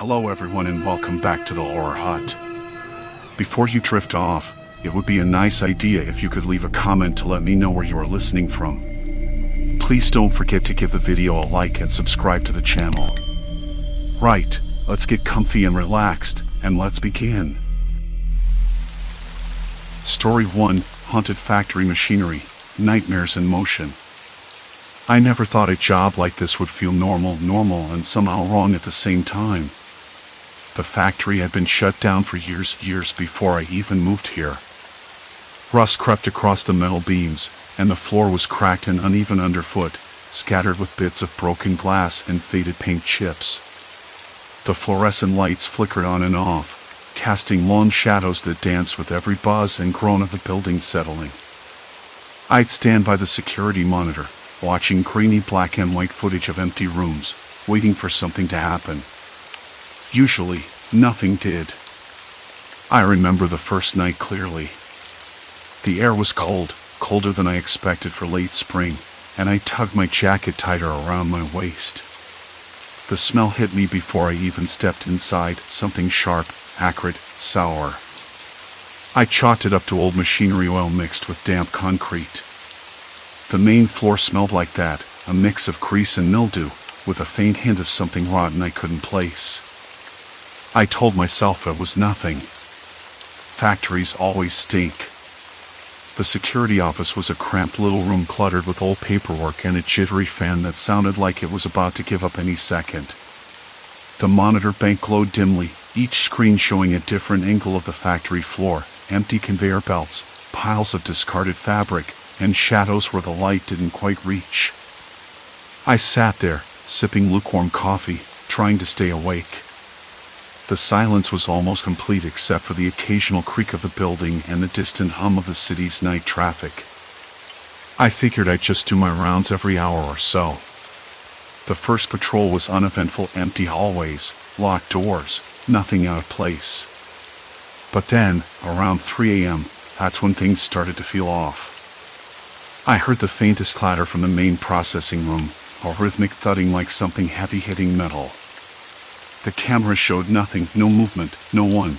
Hello everyone and welcome back to the Horror Hut. Before you drift off, it would be a nice idea if you could leave a comment to let me know where you are listening from. Please don't forget to give the video a like and subscribe to the channel. Right, let's get comfy and relaxed, and let's begin. Story 1, Haunted Factory Machinery, Nightmares in Motion. I never thought a job like this would feel normal and somehow wrong at the same time. The factory had been shut down for years before I even moved here. Rust crept across the metal beams, and the floor was cracked and uneven underfoot, scattered with bits of broken glass and faded paint chips. The fluorescent lights flickered on and off, casting long shadows that danced with every buzz and groan of the building settling. I'd stand by the security monitor, watching grainy black and white footage of empty rooms, waiting for something to happen. Usually, nothing did. I remember the first night clearly. The air was cold, colder than I expected for late spring, and I tugged my jacket tighter around my waist. The smell hit me before I even stepped inside, something sharp, acrid, sour. I chalked it up to old machinery oil mixed with damp concrete. The main floor smelled like that, a mix of grease and mildew, with a faint hint of something rotten I couldn't place. I told myself it was nothing. Factories always stink. The security office was a cramped little room cluttered with old paperwork and a jittery fan that sounded like it was about to give up any second. The monitor bank glowed dimly, each screen showing a different angle of the factory floor, empty conveyor belts, piles of discarded fabric, and shadows where the light didn't quite reach. I sat there, sipping lukewarm coffee, trying to stay awake. The silence was almost complete except for the occasional creak of the building and the distant hum of the city's night traffic. I figured I'd just do my rounds every hour or so. The first patrol was uneventful, empty hallways, locked doors, nothing out of place. But then, around 3 a.m., that's when things started to feel off. I heard the faintest clatter from the main processing room, a rhythmic thudding like something heavy hitting metal. The camera showed nothing, no movement, no one.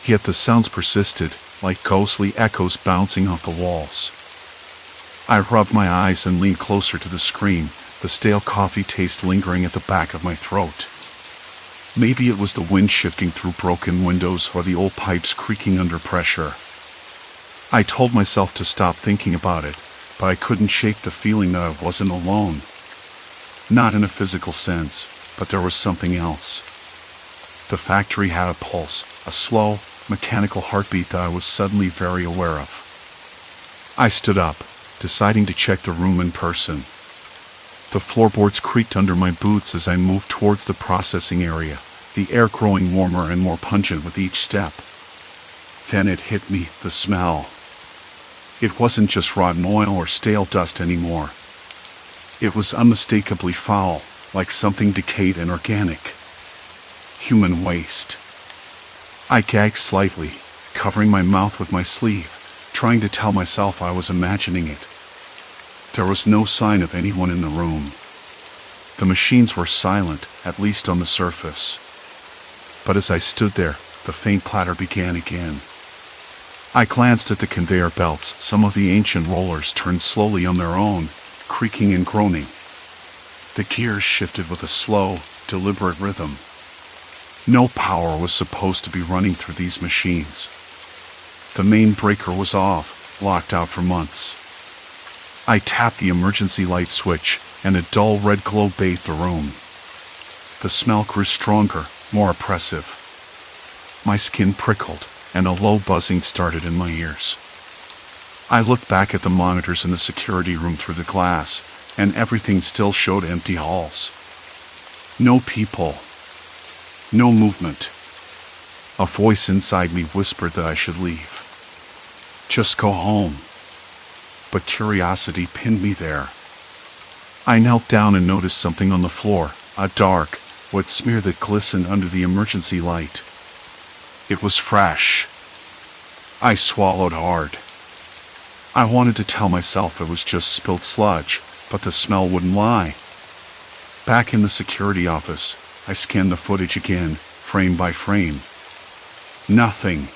Yet the sounds persisted, like ghostly echoes bouncing off the walls. I rubbed my eyes and leaned closer to the screen, the stale coffee taste lingering at the back of my throat. Maybe it was the wind shifting through broken windows or the old pipes creaking under pressure. I told myself to stop thinking about it, but I couldn't shake the feeling that I wasn't alone. Not in a physical sense, but there was something else. The factory had a pulse, a slow, mechanical heartbeat that I was suddenly very aware of. I stood up, deciding to check the room in person. The floorboards creaked under my boots as I moved towards the processing area, the air growing warmer and more pungent with each step. Then it hit me, the smell. It wasn't just rotten oil or stale dust anymore. It was unmistakably foul, like something decayed and organic. Human waste. I gagged slightly, covering my mouth with my sleeve, trying to tell myself I was imagining it. There was no sign of anyone in the room. The machines were silent, at least on the surface. But as I stood there, the faint clatter began again. I glanced at the conveyor belts. Some of the ancient rollers turned slowly on their own, creaking and groaning. The gears shifted with a slow, deliberate rhythm. No power was supposed to be running through these machines. The main breaker was off, locked out for months. I tapped the emergency light switch, and a dull red glow bathed the room. The smell grew stronger, more oppressive. My skin prickled, and a low buzzing started in my ears. I looked back at the monitors in the security room through the glass, and everything still showed empty halls. No people. No movement. A voice inside me whispered that I should leave. Just go home. But curiosity pinned me there. I knelt down and noticed something on the floor, a dark, wet smear that glistened under the emergency light. It was fresh. I swallowed hard. I wanted to tell myself it was just spilled sludge, but the smell wouldn't lie. Back in the security office, I scanned the footage again, frame by frame. Nothing.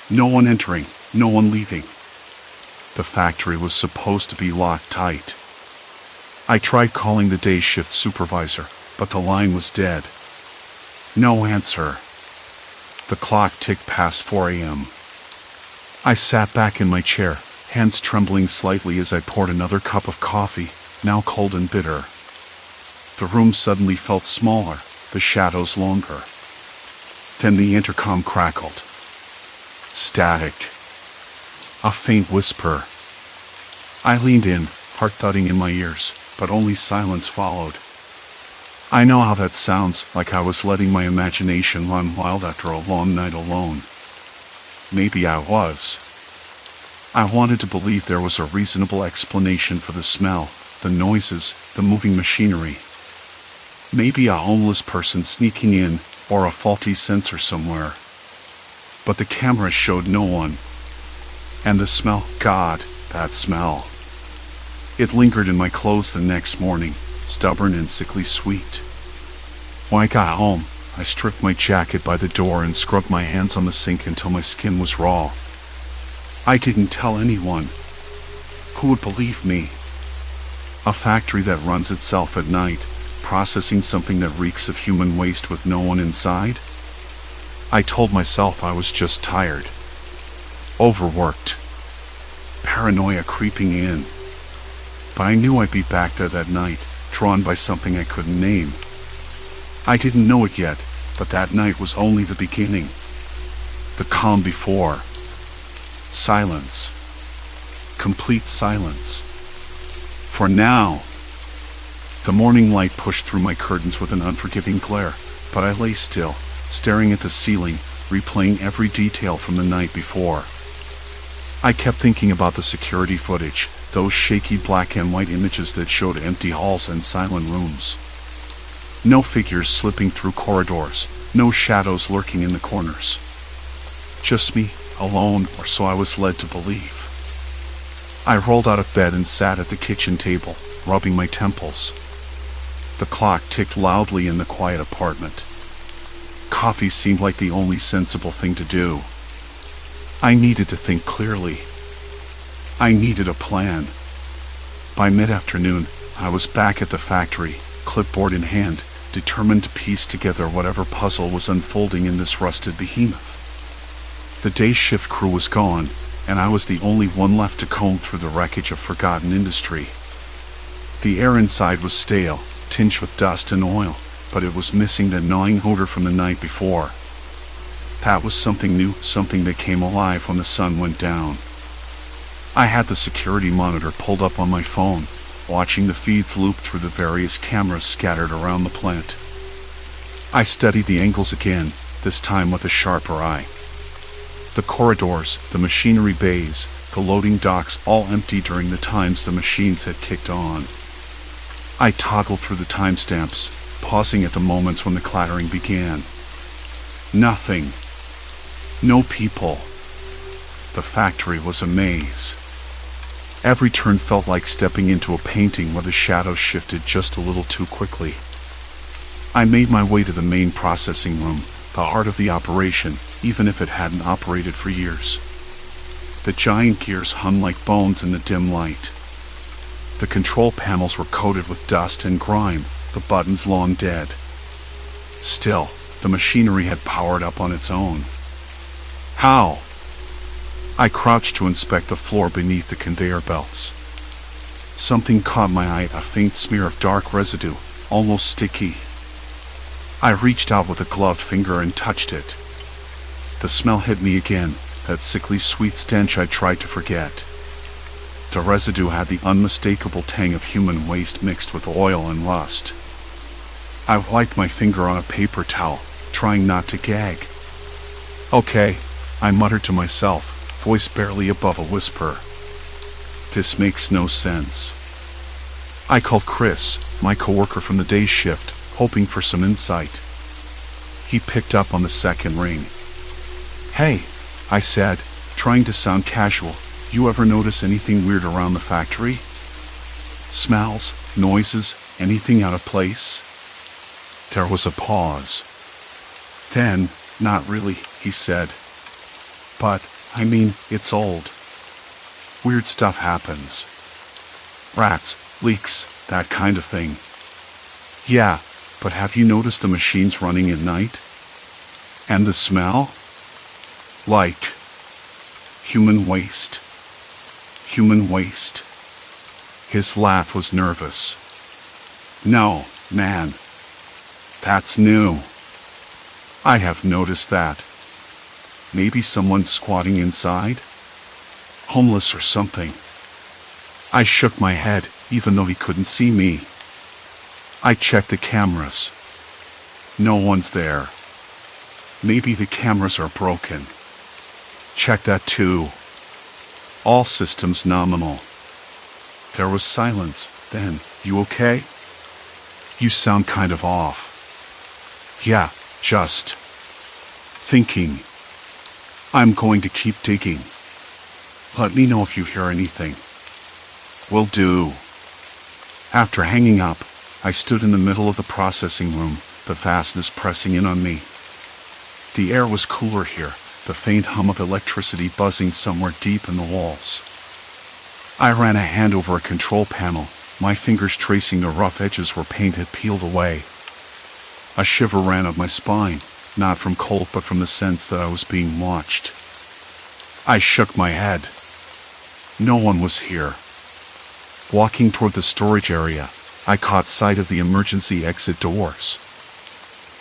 No one entering, no one leaving. The factory was supposed to be locked tight. I tried calling the day shift supervisor, but the line was dead. No answer. The clock ticked past 4 a.m. I sat back in my chair, hands trembling slightly as I poured another cup of coffee, now cold and bitter. The room suddenly felt smaller, the shadows longer. Then the intercom crackled. Static. A faint whisper. I leaned in, heart thudding in my ears, but only silence followed. I know how that sounds, like I was letting my imagination run wild after a long night alone. Maybe I was. I wanted to believe there was a reasonable explanation for the smell, the noises, the moving machinery. Maybe a homeless person sneaking in, or a faulty sensor somewhere. But the camera showed no one. And the smell, God, that smell. It lingered in my clothes the next morning, stubborn and sickly sweet. When I got home, I stripped my jacket by the door and scrubbed my hands on the sink until my skin was raw. I didn't tell anyone. Who would believe me? A factory that runs itself at night, processing something that reeks of human waste with no one inside? I told myself I was just tired. Overworked. Paranoia creeping in. But I knew I'd be back there that night, drawn by something I couldn't name. I didn't know it yet, but that night was only the beginning. The calm before. Silence. Complete silence. For now. The morning light pushed through my curtains with an unforgiving glare, but I lay still, staring at the ceiling, replaying every detail from the night before. I kept thinking about the security footage, those shaky black and white images that showed empty halls and silent rooms. No figures slipping through corridors, no shadows lurking in the corners. Just me, alone, or so I was led to believe. I rolled out of bed and sat at the kitchen table, rubbing my temples. The clock ticked loudly in the quiet apartment. Coffee seemed like the only sensible thing to do. I needed to think clearly. I needed a plan. By mid-afternoon, I was back at the factory, clipboard in hand, determined to piece together whatever puzzle was unfolding in this rusted behemoth. The day shift crew was gone, and I was the only one left to comb through the wreckage of forgotten industry. The air inside was stale, tinged with dust and oil, but it was missing the gnawing odor from the night before. That was something new, something that came alive when the sun went down. I had the security monitor pulled up on my phone, watching the feeds loop through the various cameras scattered around the plant. I studied the angles again, this time with a sharper eye. The corridors, the machinery bays, the loading docks all empty during the times the machines had kicked on. I toggled through the timestamps, pausing at the moments when the clattering began. Nothing. No people. The factory was a maze. Every turn felt like stepping into a painting where the shadows shifted just a little too quickly. I made my way to the main processing room, the heart of the operation, even if it hadn't operated for years. The giant gears hung like bones in the dim light. The control panels were coated with dust and grime, the buttons long dead. Still, the machinery had powered up on its own. How? I crouched to inspect the floor beneath the conveyor belts. Something caught my eye, a faint smear of dark residue, almost sticky. I reached out with a gloved finger and touched it. The smell hit me again, that sickly sweet stench I tried to forget. The residue had the unmistakable tang of human waste mixed with oil and rust. I wiped my finger on a paper towel, trying not to gag. Okay, I muttered to myself, voice barely above a whisper. This makes no sense. I called Chris, my coworker from the day shift, hoping for some insight. He picked up on the second ring. Hey, I said, trying to sound casual, you ever notice anything weird around the factory? Smells, noises, anything out of place? There was a pause. Then, not really, he said. But, I mean, it's old. Weird stuff happens. Rats, leaks, that kind of thing. Yeah, but have you noticed the machines running at night? And the smell? Like human waste. Human waste. His laugh was nervous. No, man. That's new. I have noticed that. Maybe someone's squatting inside? Homeless or something. I shook my head, even though he couldn't see me. I checked the cameras. No one's there. Maybe the cameras are broken. Check that too. All systems nominal. There was silence. Then, you okay? You sound kind of off. Yeah, just thinking. I'm going to keep digging. Let me know if you hear anything. Will do. After hanging up, I stood in the middle of the processing room, the fastness pressing in on me. The air was cooler here, the faint hum of electricity buzzing somewhere deep in the walls. I ran a hand over a control panel, my fingers tracing the rough edges where paint had peeled away. A shiver ran up my spine, not from cold but from the sense that I was being watched. I shook my head. No one was here. Walking toward the storage area, I caught sight of the emergency exit doors.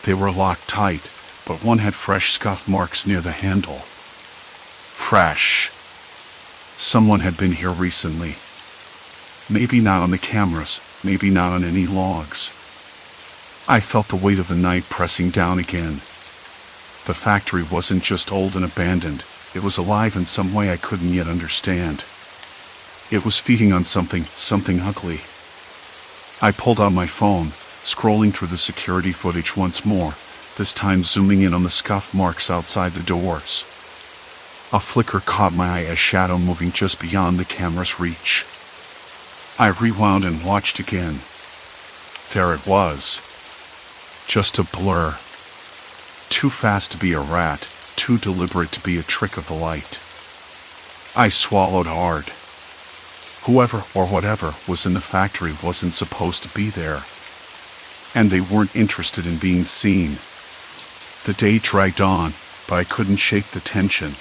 They were locked tight, but one had fresh scuff marks near the handle. Fresh. Someone had been here recently. Maybe not on the cameras, maybe not on any logs. I felt the weight of the night pressing down again. The factory wasn't just old and abandoned, it was alive in some way I couldn't yet understand. It was feeding on something ugly. I pulled out my phone, scrolling through the security footage once more, this time zooming in on the scuff marks outside the doors. A flicker caught my eye, a shadow moving just beyond the camera's reach. I rewound and watched again. There it was. Just a blur. Too fast to be a rat, too deliberate to be a trick of the light. I swallowed hard. Whoever or whatever was in the factory wasn't supposed to be there. And they weren't interested in being seen. The day dragged on, but I couldn't shake the tension.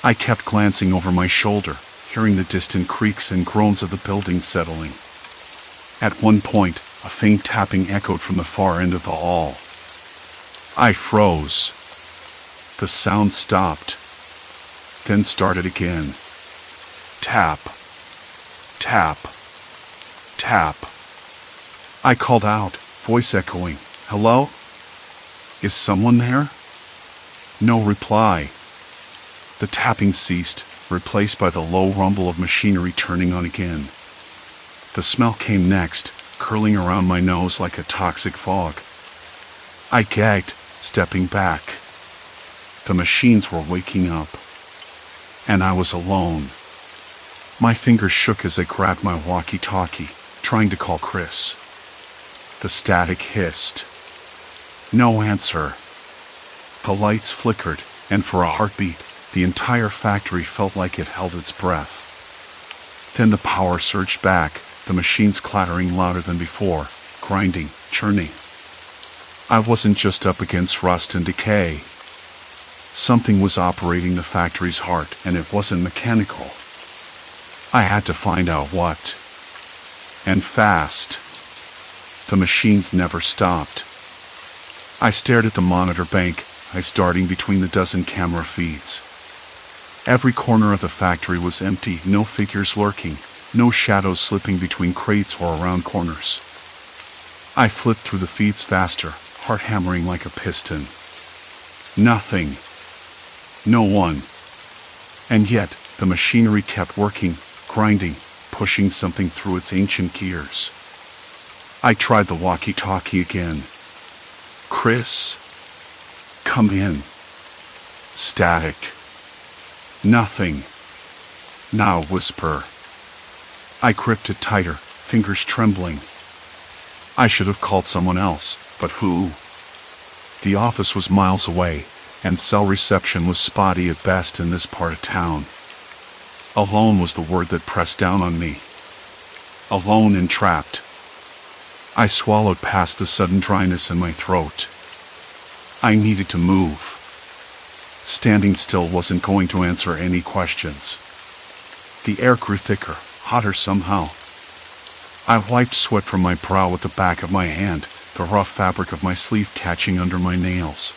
I kept glancing over my shoulder, hearing the distant creaks and groans of the building settling. At one point, a faint tapping echoed from the far end of the hall. I froze. The sound stopped, then started again. Tap. Tap. Tap. I called out, voice echoing, "Hello? Is someone there?" No reply. The tapping ceased, replaced by the low rumble of machinery turning on again. The smell came next, curling around my nose like a toxic fog. I gagged, stepping back. The machines were waking up. And I was alone. My fingers shook as I grabbed my walkie-talkie, trying to call Chris. The static hissed. No answer. The lights flickered, and for a heartbeat, the entire factory felt like it held its breath. Then the power surged back, the machines clattering louder than before, grinding, churning. I wasn't just up against rust and decay. Something was operating the factory's heart, and it wasn't mechanical. I had to find out what. And fast. The machines never stopped. I stared at the monitor bank, eyes darting between the dozen camera feeds. Every corner of the factory was empty, no figures lurking, no shadows slipping between crates or around corners. I flipped through the feeds faster, heart hammering like a piston. Nothing. No one. And yet, the machinery kept working, grinding, pushing something through its ancient gears. I tried the walkie-talkie again. "Chris? Come in." Static. Nothing. Now whisper. I gripped it tighter, fingers trembling. I should have called someone else, But who? The office was miles away, and cell reception was spotty at best in this part of town. Alone was the word that pressed down on me. Alone and trapped. I swallowed past the sudden dryness in my throat. I needed to move. Standing still wasn't going to answer any questions. The air grew thicker, hotter somehow. I wiped sweat from my brow with the back of my hand, the rough fabric of my sleeve catching under my nails.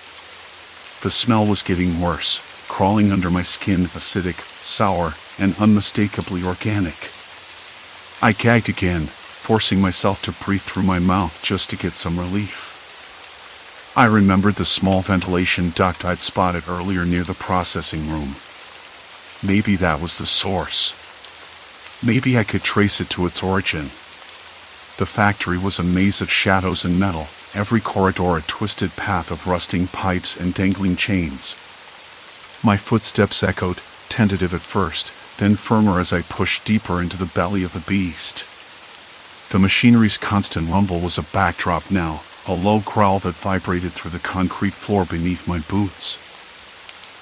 The smell was getting worse, crawling under my skin, acidic, sour, and unmistakably organic. I gagged again, forcing myself to breathe through my mouth just to get some relief. I remembered the small ventilation duct I'd spotted earlier near the processing room. Maybe that was the source. Maybe I could trace it to its origin. The factory was a maze of shadows and metal, every corridor a twisted path of rusting pipes and dangling chains. My footsteps echoed, tentative at first, then firmer as I pushed deeper into the belly of the beast. The machinery's constant rumble was a backdrop now, a low growl that vibrated through the concrete floor beneath my boots.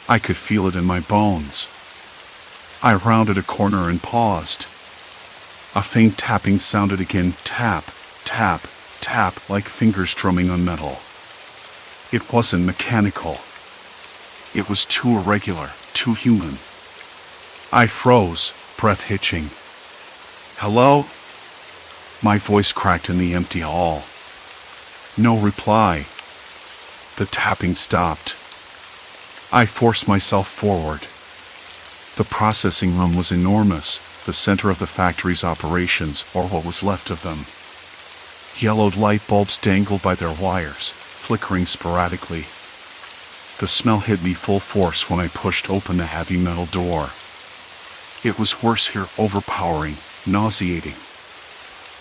I could feel it in my bones. I rounded a corner and paused. A faint tapping sounded again, tap, tap, tap, like fingers drumming on metal. It wasn't mechanical. It was too irregular, too human. I froze, breath hitching. Hello? My voice cracked in the empty hall. No reply. The tapping stopped. I forced myself forward. The processing room was enormous, the center of the factory's operations, or what was left of them. Yellowed light bulbs dangled by their wires, flickering sporadically. The smell hit me full force when I pushed open the heavy metal door. It was worse here, overpowering, nauseating.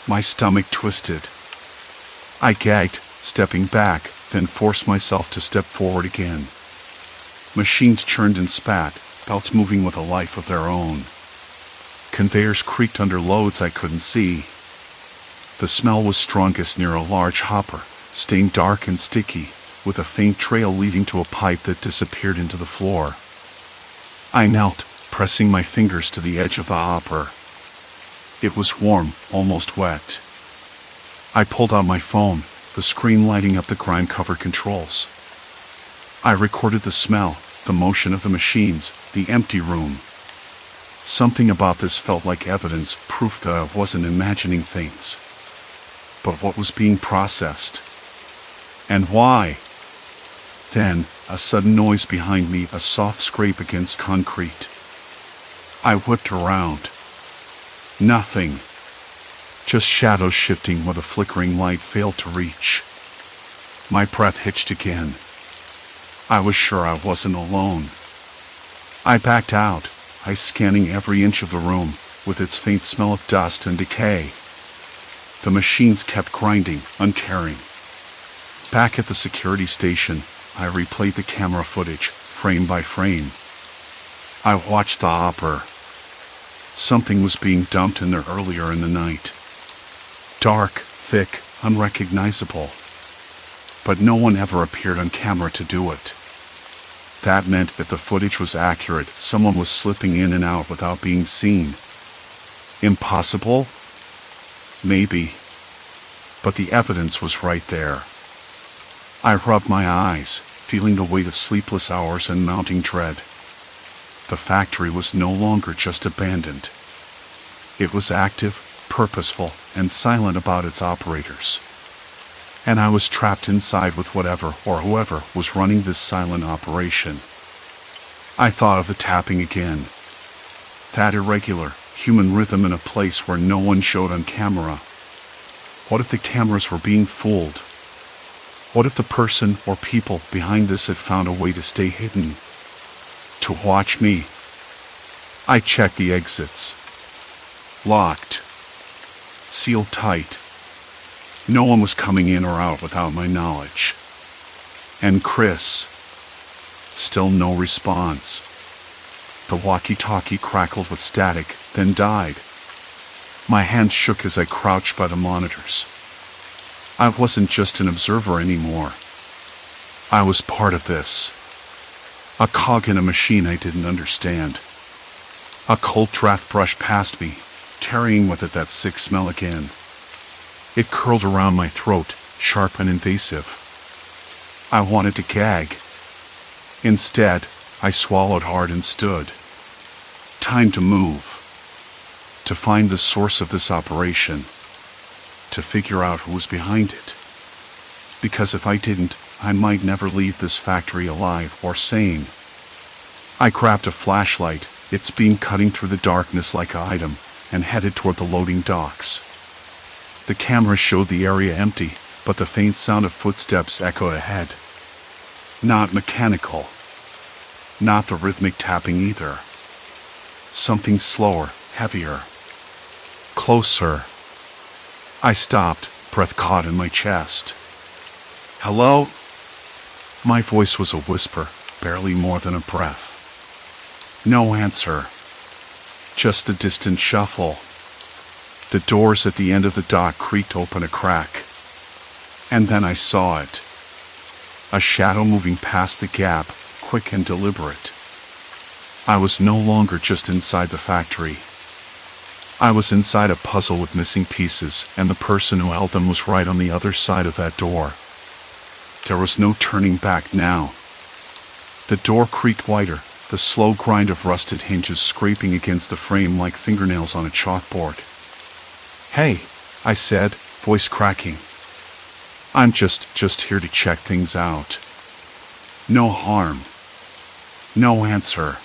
My stomach twisted. I gagged, stepping back, then forced myself to step forward again. Machines churned and spat, belts moving with a life of their own. Conveyors creaked under loads I couldn't see. The smell was strongest near a large hopper, stained dark and sticky, with a faint trail leading to a pipe that disappeared into the floor. I knelt, pressing my fingers to the edge of the hopper. It was warm, almost wet. I pulled out my phone, the screen lighting up the grime-covered controls. I recorded the smell, the motion of the machines, the empty room. Something about this felt like evidence, proof that I wasn't imagining things. But what was being processed? And why? Then, a sudden noise behind me, a soft scrape against concrete. I whipped around. Nothing. Just shadows shifting where the flickering light failed to reach. My breath hitched again. I was sure I wasn't alone. I backed out, eyes scanning every inch of the room, with its faint smell of dust and decay. The machines kept grinding, uncaring. Back at the security station, I replayed the camera footage, frame by frame. I watched the hopper. Something was being dumped in there earlier in the night. Dark, thick, unrecognizable. But no one ever appeared on camera to do it. That meant that the footage was accurate, someone was slipping in and out without being seen. Impossible? Maybe. But the evidence was right there. I rubbed my eyes, feeling the weight of sleepless hours and mounting dread. The factory was no longer just abandoned. It was active, purposeful, and silent about its operators. And I was trapped inside with whatever or whoever was running this silent operation. I thought of the tapping again. That irregular, human rhythm in a place where no one showed on camera. What if the cameras were being fooled? What if the person or people behind this had found a way to stay hidden? To watch me? I checked the exits. Locked. Sealed tight. No one was coming in or out without my knowledge. And Chris. Still no response. The walkie-talkie crackled with static, then died. My hands shook as I crouched by the monitors. I wasn't just an observer anymore. I was part of this. A cog in a machine I didn't understand. A cold draft brushed past me, carrying with it that sick smell again. It curled around my throat, sharp and invasive. I wanted to gag. Instead, I swallowed hard and stood. Time to move. To find the source of this operation. To figure out who was behind it. Because if I didn't, I might never leave this factory alive or sane. I grabbed a flashlight, its beam cutting through the darkness like an item, and headed toward the loading docks. The camera showed the area empty, but the faint sound of footsteps echoed ahead. Not mechanical. Not the rhythmic tapping either. Something slower, heavier. Closer. I stopped, breath caught in my chest. Hello? My voice was a whisper, barely more than a breath. No answer. Just a distant shuffle. The doors at the end of the dock creaked open a crack. And then I saw it. A shadow moving past the gap, quick and deliberate. I was no longer just inside the factory. I was inside a puzzle with missing pieces, and the person who held them was right on the other side of that door. There was no turning back now. The door creaked wider, the slow grind of rusted hinges scraping against the frame like fingernails on a chalkboard. Hey, I said, voice cracking. I'm just here to check things out. No harm. No answer.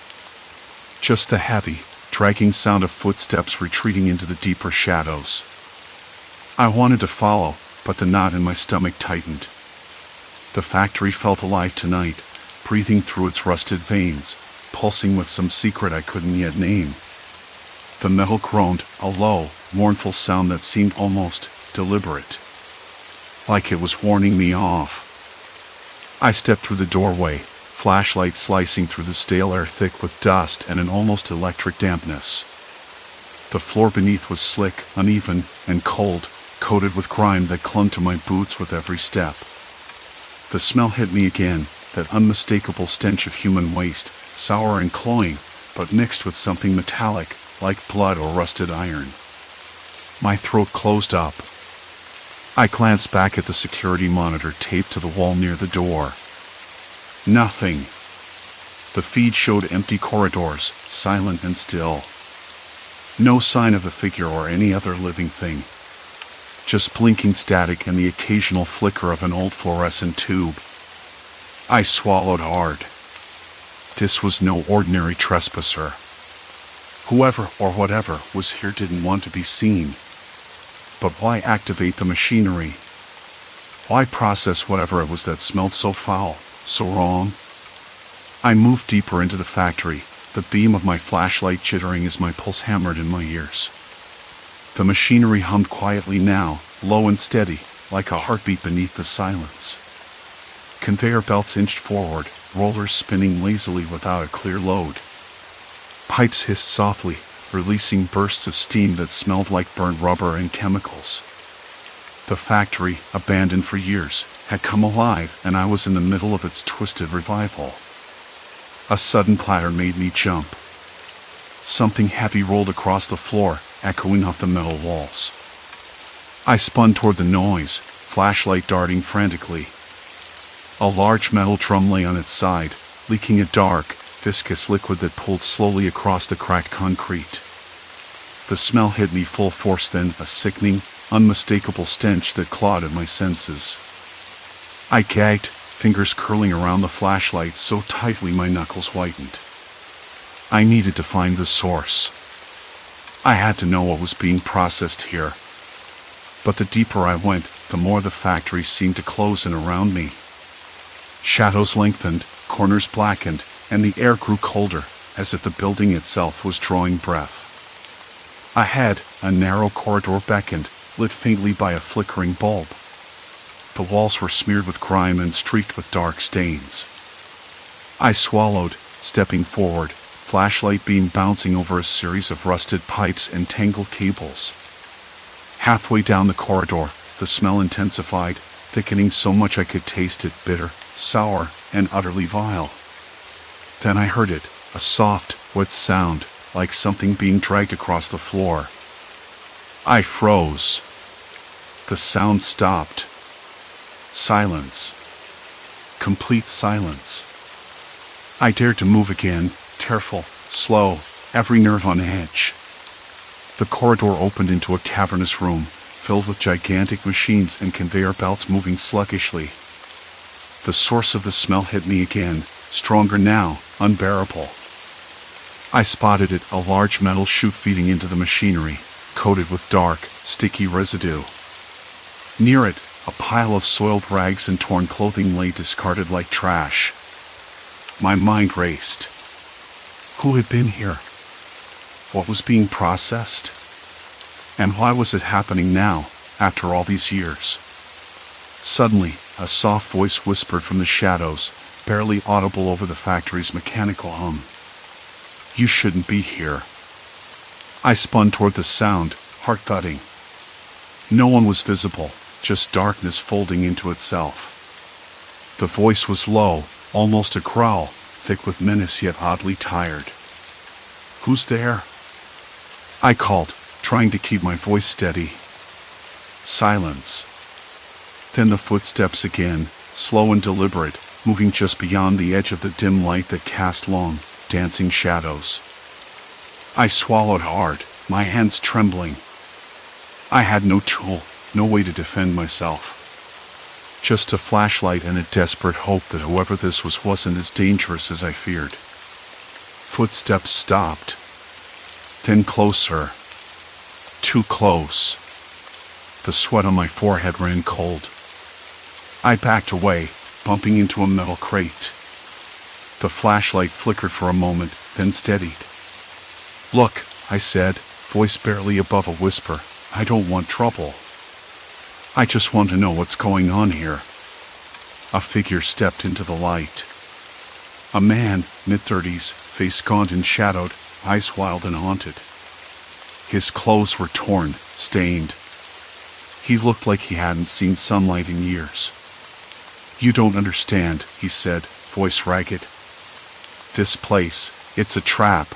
Just the heavy, dragging sound of footsteps retreating into the deeper shadows. I wanted to follow, but the knot in my stomach tightened. The factory felt alive tonight, breathing through its rusted veins, pulsing with some secret I couldn't yet name. The metal groaned, a low, mournful sound that seemed almost deliberate. Like it was warning me off. I stepped through the doorway, flashlight slicing through the stale air thick with dust and an almost electric dampness. The floor beneath was slick, uneven, and cold, coated with grime that clung to my boots with every step. The smell hit me again, that unmistakable stench of human waste, sour and cloying, but mixed with something metallic, like blood or rusted iron. My throat closed up. I glanced back at the security monitor taped to the wall near the door. Nothing. The feed showed empty corridors, silent and still. No sign of a figure or any other living thing. Just blinking static and the occasional flicker of an old fluorescent tube. I swallowed hard. This was no ordinary trespasser. Whoever or whatever was here didn't want to be seen. But why activate the machinery? Why process whatever it was that smelled so foul, so wrong? I moved deeper into the factory, the beam of my flashlight jittering as my pulse hammered in my ears. The machinery hummed quietly now, low and steady, like a heartbeat beneath the silence. Conveyor belts inched forward, rollers spinning lazily without a clear load. Pipes hissed softly, releasing bursts of steam that smelled like burnt rubber and chemicals. The factory, abandoned for years, had come alive, and I was in the middle of its twisted revival. A sudden clatter made me jump. Something heavy rolled across the floor, echoing off the metal walls. I spun toward the noise, flashlight darting frantically. A large metal drum lay on its side, leaking a dark, viscous liquid that pulled slowly across the cracked concrete. The smell hit me full force then, a sickening, unmistakable stench that clawed at my senses. I gagged, fingers curling around the flashlight so tightly my knuckles whitened. I needed to find the source. I had to know what was being processed here. But the deeper I went, the more the factory seemed to close in around me. Shadows lengthened, corners blackened, and the air grew colder, as if the building itself was drawing breath. Ahead, a narrow corridor beckoned, lit faintly by a flickering bulb. The walls were smeared with grime and streaked with dark stains. I swallowed, stepping forward, flashlight beam bouncing over a series of rusted pipes and tangled cables. Halfway down the corridor, The smell intensified, thickening so much I could taste it, bitter, sour, and utterly vile. Then I heard it, a soft, wet sound, like something being dragged across the floor. I froze. The sound stopped. Silence. Complete silence. I dared to move again, careful, slow, every nerve on edge. The corridor opened into a cavernous room, filled with gigantic machines and conveyor belts moving sluggishly. The source of the smell hit me again, stronger now, unbearable. I spotted it, a large metal chute feeding into the machinery, coated with dark, sticky residue. Near it, a pile of soiled rags and torn clothing lay discarded like trash. My mind raced. Who had been here? What was being processed? And why was it happening now, after all these years? Suddenly, a soft voice whispered from the shadows, barely audible over the factory's mechanical hum. You shouldn't be here. I spun toward the sound, heart thudding. No one was visible, just darkness folding into itself. The voice was low, almost a growl, thick with menace yet oddly tired. Who's there? I called, trying to keep my voice steady. Silence. Then the footsteps again, slow and deliberate, moving just beyond the edge of the dim light that cast long, dancing shadows. I swallowed hard, my hands trembling. I had no tool, no way to defend myself. Just a flashlight and a desperate hope that whoever this was wasn't as dangerous as I feared. Footsteps stopped. Then closer. Too close. The sweat on my forehead ran cold. I backed away, bumping into a metal crate. The flashlight flickered for a moment, then steadied. Look, I said, voice barely above a whisper, I don't want trouble. I just want to know what's going on here. A figure stepped into the light. A man, mid-30s, face gaunt and shadowed, eyes wild and haunted. His clothes were torn, stained. He looked like he hadn't seen sunlight in years. You don't understand, he said, voice ragged. This place, it's a trap.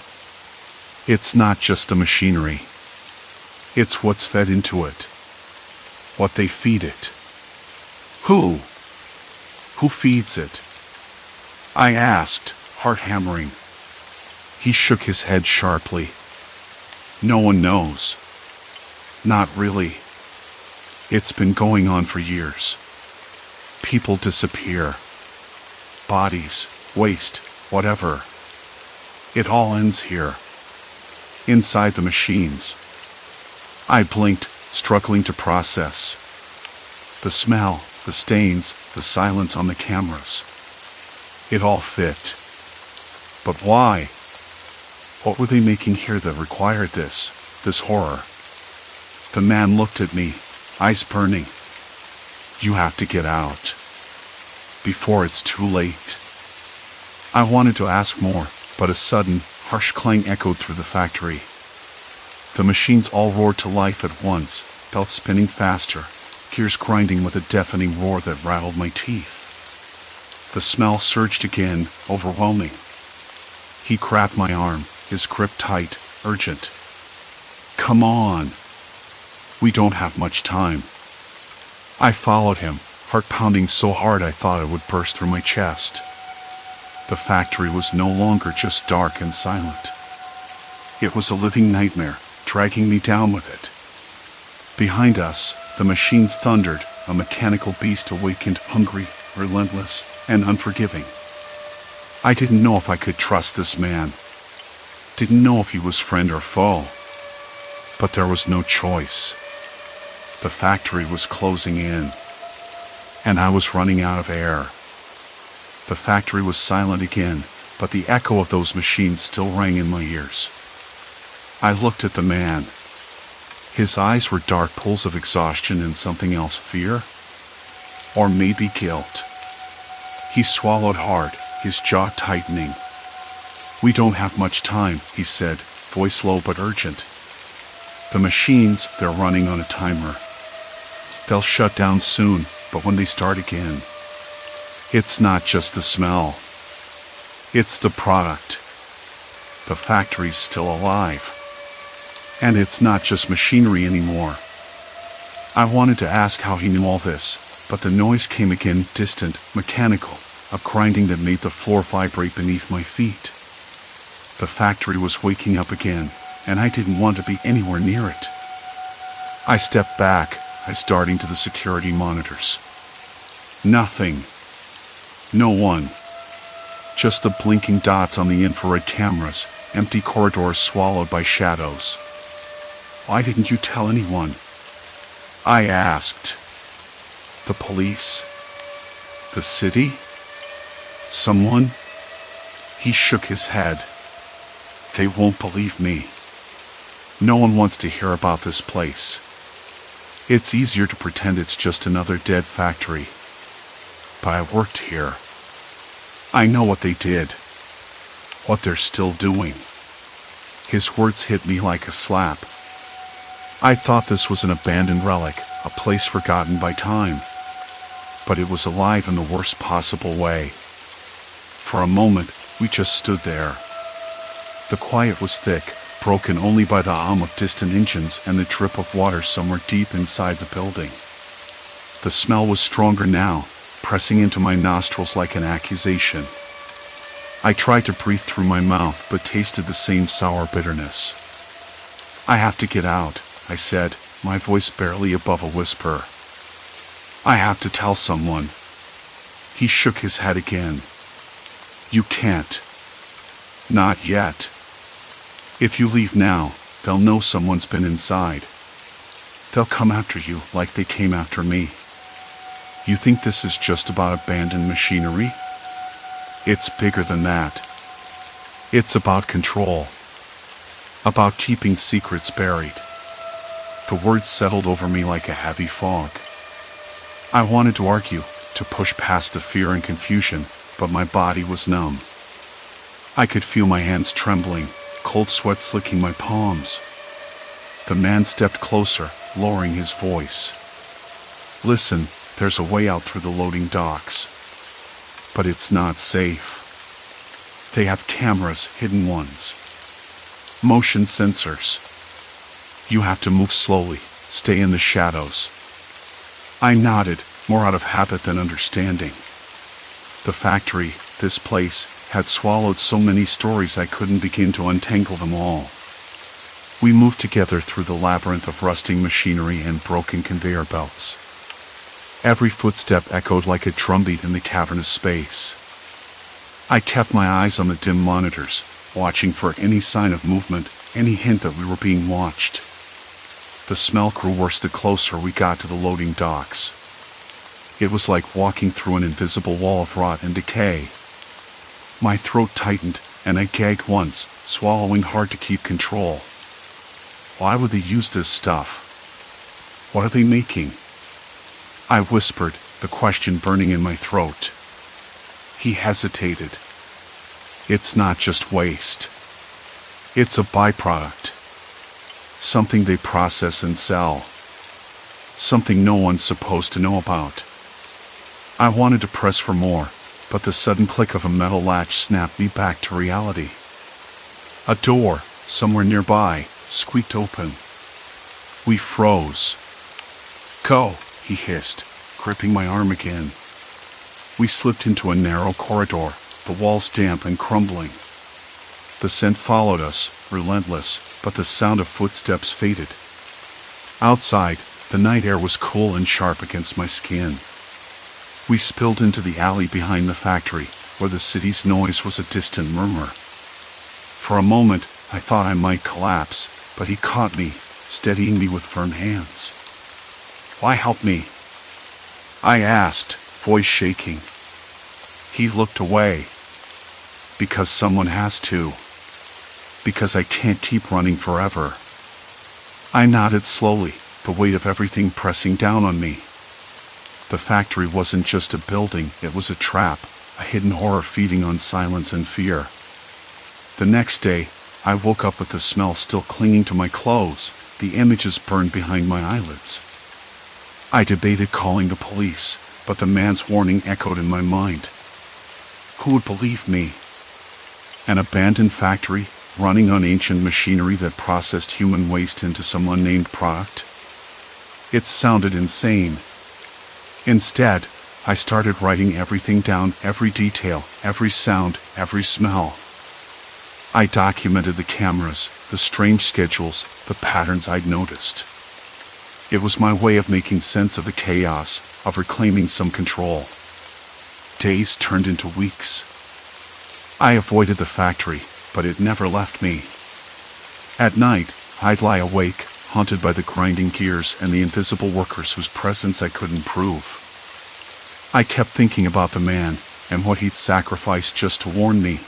It's not just the machinery. It's what's fed into it. What they feed it. Who? Who feeds it? I asked, heart hammering. He shook his head sharply. No one knows. Not really. It's been going on for years. People disappear. Bodies, waste, whatever. It all ends here. Inside the machines. I blinked, struggling to process. The smell, the stains, the silence on the cameras. It all fit. But why? What were they making here that required this horror? The man looked at me, eyes burning. You have to get out. Before it's too late. I wanted to ask more, but a sudden, harsh clang echoed through the factory. The machines all roared to life at once, belts spinning faster, gears grinding with a deafening roar that rattled my teeth. The smell surged again, overwhelming. He grabbed my arm, his grip tight, urgent. Come on. We don't have much time. I followed him, heart pounding so hard I thought it would burst through my chest. The factory was no longer just dark and silent. It was a living nightmare, dragging me down with it. Behind us, the machines thundered, a mechanical beast awakened, hungry, relentless, and unforgiving. I didn't know if I could trust this man. Didn't know if he was friend or foe. But there was no choice. The factory was closing in, and I was running out of air. The factory was silent again, but the echo of those machines still rang in my ears. I looked at the man. His eyes were dark pools of exhaustion and something else, fear? Or maybe guilt. He swallowed hard, his jaw tightening. We don't have much time, he said, voice low but urgent. The machines, they're running on a timer. They'll shut down soon, but when they start again, it's not just the smell. It's the product. The factory's still alive. And it's not just machinery anymore. I wanted to ask how he knew all this, but the noise came again, distant, mechanical, a grinding that made the floor vibrate beneath my feet. The factory was waking up again, and I didn't want to be anywhere near it. I stepped back, eyes darting to the security monitors. Nothing. No one. Just the blinking dots on the infrared cameras, empty corridors swallowed by shadows. Why didn't you tell anyone? I asked. The police? The city? Someone? He shook his head. They won't believe me. No one wants to hear about this place. It's easier to pretend it's just another dead factory. But I worked here. I know what they did. What they're still doing. His words hit me like a slap. I thought this was an abandoned relic, a place forgotten by time. But it was alive in the worst possible way. For a moment, we just stood there. The quiet was thick, broken only by the hum of distant engines and the drip of water somewhere deep inside the building. The smell was stronger now, pressing into my nostrils like an accusation. I tried to breathe through my mouth but tasted the same sour bitterness. I have to get out, I said, my voice barely above a whisper. I have to tell someone. He shook his head again. You can't. Not yet. If you leave now, they'll know someone's been inside. They'll come after you like they came after me. You think this is just about abandoned machinery? It's bigger than that. It's about control. About keeping secrets buried. The words settled over me like a heavy fog. I wanted to argue, to push past the fear and confusion, but my body was numb. I could feel my hands trembling, cold sweat slicking my palms. The man stepped closer, lowering his voice. Listen, there's a way out through the loading docks. But it's not safe. They have cameras, hidden ones. Motion sensors. You have to move slowly, stay in the shadows. I nodded, more out of habit than understanding. The factory, this place, had swallowed so many stories I couldn't begin to untangle them all. We moved together through the labyrinth of rusting machinery and broken conveyor belts. Every footstep echoed like a drumbeat in the cavernous space. I kept my eyes on the dim monitors, watching for any sign of movement, any hint that we were being watched. The smell grew worse the closer we got to the loading docks. It was like walking through an invisible wall of rot and decay. My throat tightened, and I gagged once, swallowing hard to keep control. Why would they use this stuff? What are they making? I whispered, the question burning in my throat. He hesitated. It's not just waste. It's a byproduct. Something they process and sell. Something no one's supposed to know about. I wanted to press for more, but the sudden click of a metal latch snapped me back to reality. A door, somewhere nearby, squeaked open. We froze. Go, he hissed, gripping my arm again. We slipped into a narrow corridor, the walls damp and crumbling. The scent followed us, relentless, but the sound of footsteps faded. Outside, the night air was cool and sharp against my skin. We spilled into the alley behind the factory, where the city's noise was a distant murmur. For a moment, I thought I might collapse, but he caught me, steadying me with firm hands. Why help me? I asked, voice shaking. He looked away. Because someone has to. Because I can't keep running forever. I nodded slowly, the weight of everything pressing down on me. The factory wasn't just a building, it was a trap, a hidden horror feeding on silence and fear. The next day, I woke up with the smell still clinging to my clothes, the images burned behind my eyelids. I debated calling the police, but the man's warning echoed in my mind. Who would believe me? An abandoned factory, running on ancient machinery that processed human waste into some unnamed product? It sounded insane. Instead, I started writing everything down, every detail, every sound, every smell. I documented the cameras, the strange schedules, the patterns I'd noticed. It was my way of making sense of the chaos, of reclaiming some control. Days turned into weeks. I avoided the factory, but it never left me. At night, I'd lie awake, haunted by the grinding gears and the invisible workers whose presence I couldn't prove. I kept thinking about the man and what he'd sacrificed just to warn me.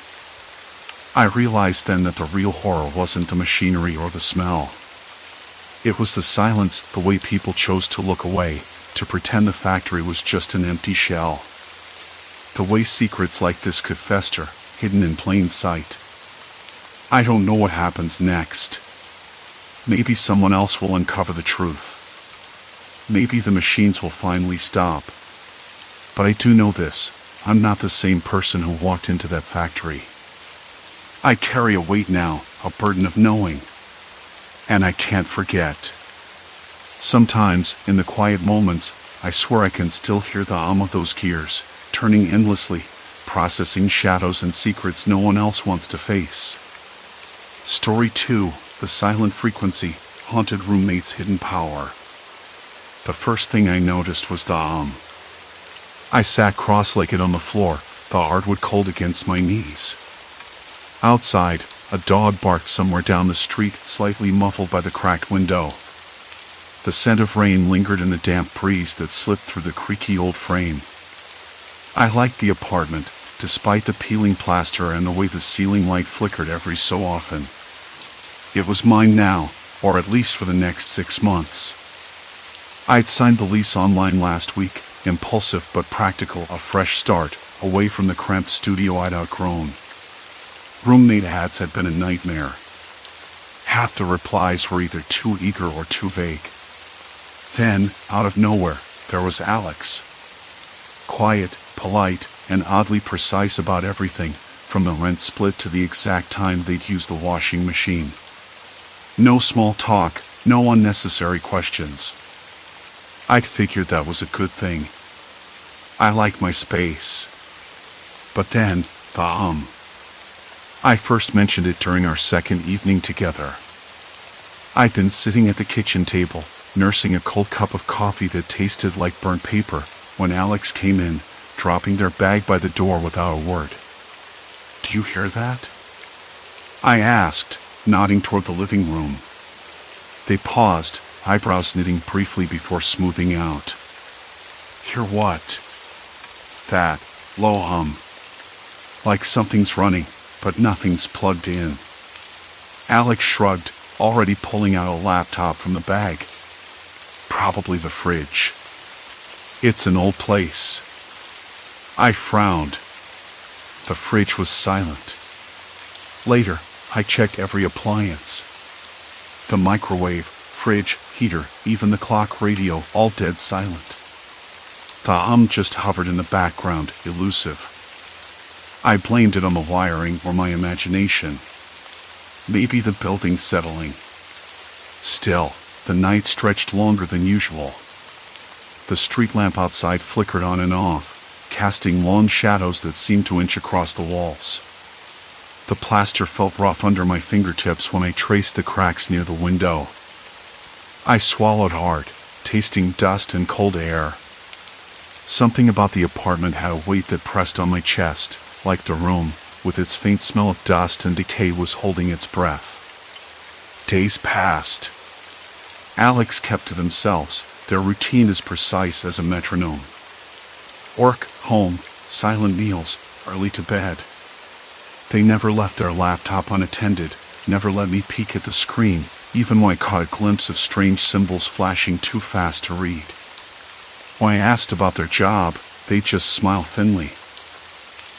I realized then that the real horror wasn't the machinery or the smell. It was the silence, the way people chose to look away, to pretend the factory was just an empty shell. The way secrets like this could fester, hidden in plain sight. I don't know what happens next. Maybe someone else will uncover the truth. Maybe the machines will finally stop. But I do know this, I'm not the same person who walked into that factory. I carry a weight now, a burden of knowing. And I can't forget. Sometimes, in the quiet moments, I swear I can still hear the hum of those gears, turning endlessly, processing shadows and secrets no one else wants to face. Story 2, The Silent Frequency, Haunted Roommate's Hidden Power. The first thing I noticed was the hum. I sat cross-legged on the floor, the hardwood cold against my knees. Outside, a dog barked somewhere down the street, slightly muffled by the cracked window. The scent of rain lingered in the damp breeze that slipped through the creaky old frame. I liked the apartment, despite the peeling plaster and the way the ceiling light flickered every so often. It was mine now, or at least for the next 6 months. I'd signed the lease online last week, impulsive but practical, a fresh start, away from the cramped studio I'd outgrown. Roommate ads had been a nightmare. Half the replies were either too eager or too vague. Then, out of nowhere, there was Alex. Quiet, polite, and oddly precise about everything, from the rent split to the exact time they'd use the washing machine. No small talk, no unnecessary questions. I'd figured that was a good thing. I like my space. But then, the hum. I first mentioned it during our second evening together. I'd been sitting at the kitchen table, nursing a cold cup of coffee that tasted like burnt paper, when Alex came in, dropping their bag by the door without a word. "Do you hear that?" I asked, nodding toward the living room. They paused, eyebrows knitting briefly before smoothing out. "Hear what?" "That low hum. Like something's running, but nothing's plugged in." Alex shrugged, already pulling out a laptop from the bag. "Probably the fridge. It's an old place." I frowned. The fridge was silent. Later, I checked every appliance. The microwave, fridge, heater, even the clock radio, all dead silent. The hum just hovered in the background, elusive. I blamed it on the wiring or my imagination. Maybe the building settling. Still, the night stretched longer than usual. The street lamp outside flickered on and off, casting long shadows that seemed to inch across the walls. The plaster felt rough under my fingertips when I traced the cracks near the window. I swallowed hard, tasting dust and cold air. Something about the apartment had a weight that pressed on my chest, like the room, with its faint smell of dust and decay, was holding its breath. Days passed. Alex kept to themselves, their routine as precise as a metronome. Work, home, silent meals, early to bed. They never left their laptop unattended, never let me peek at the screen, even when I caught a glimpse of strange symbols flashing too fast to read. When I asked about their job, they'd just smile thinly.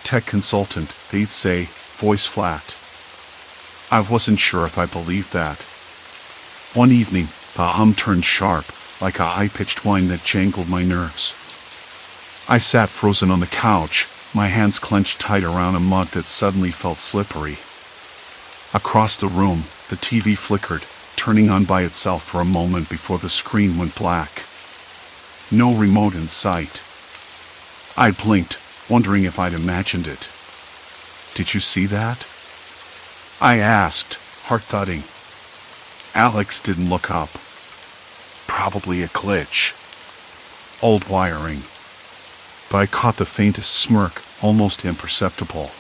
Tech consultant, they'd say, voice flat. I wasn't sure if I believed that. One evening, the hum turned sharp, like a high-pitched whine that jangled my nerves. I sat frozen on the couch, my hands clenched tight around a mug that suddenly felt slippery. Across the room, the TV flickered, turning on by itself for a moment before the screen went black. No remote in sight. I blinked, wondering if I'd imagined it. "Did you see that?" I asked, heart thudding. Alex didn't look up. Probably a glitch. Old wiring. But I caught the faintest smirk, almost imperceptible.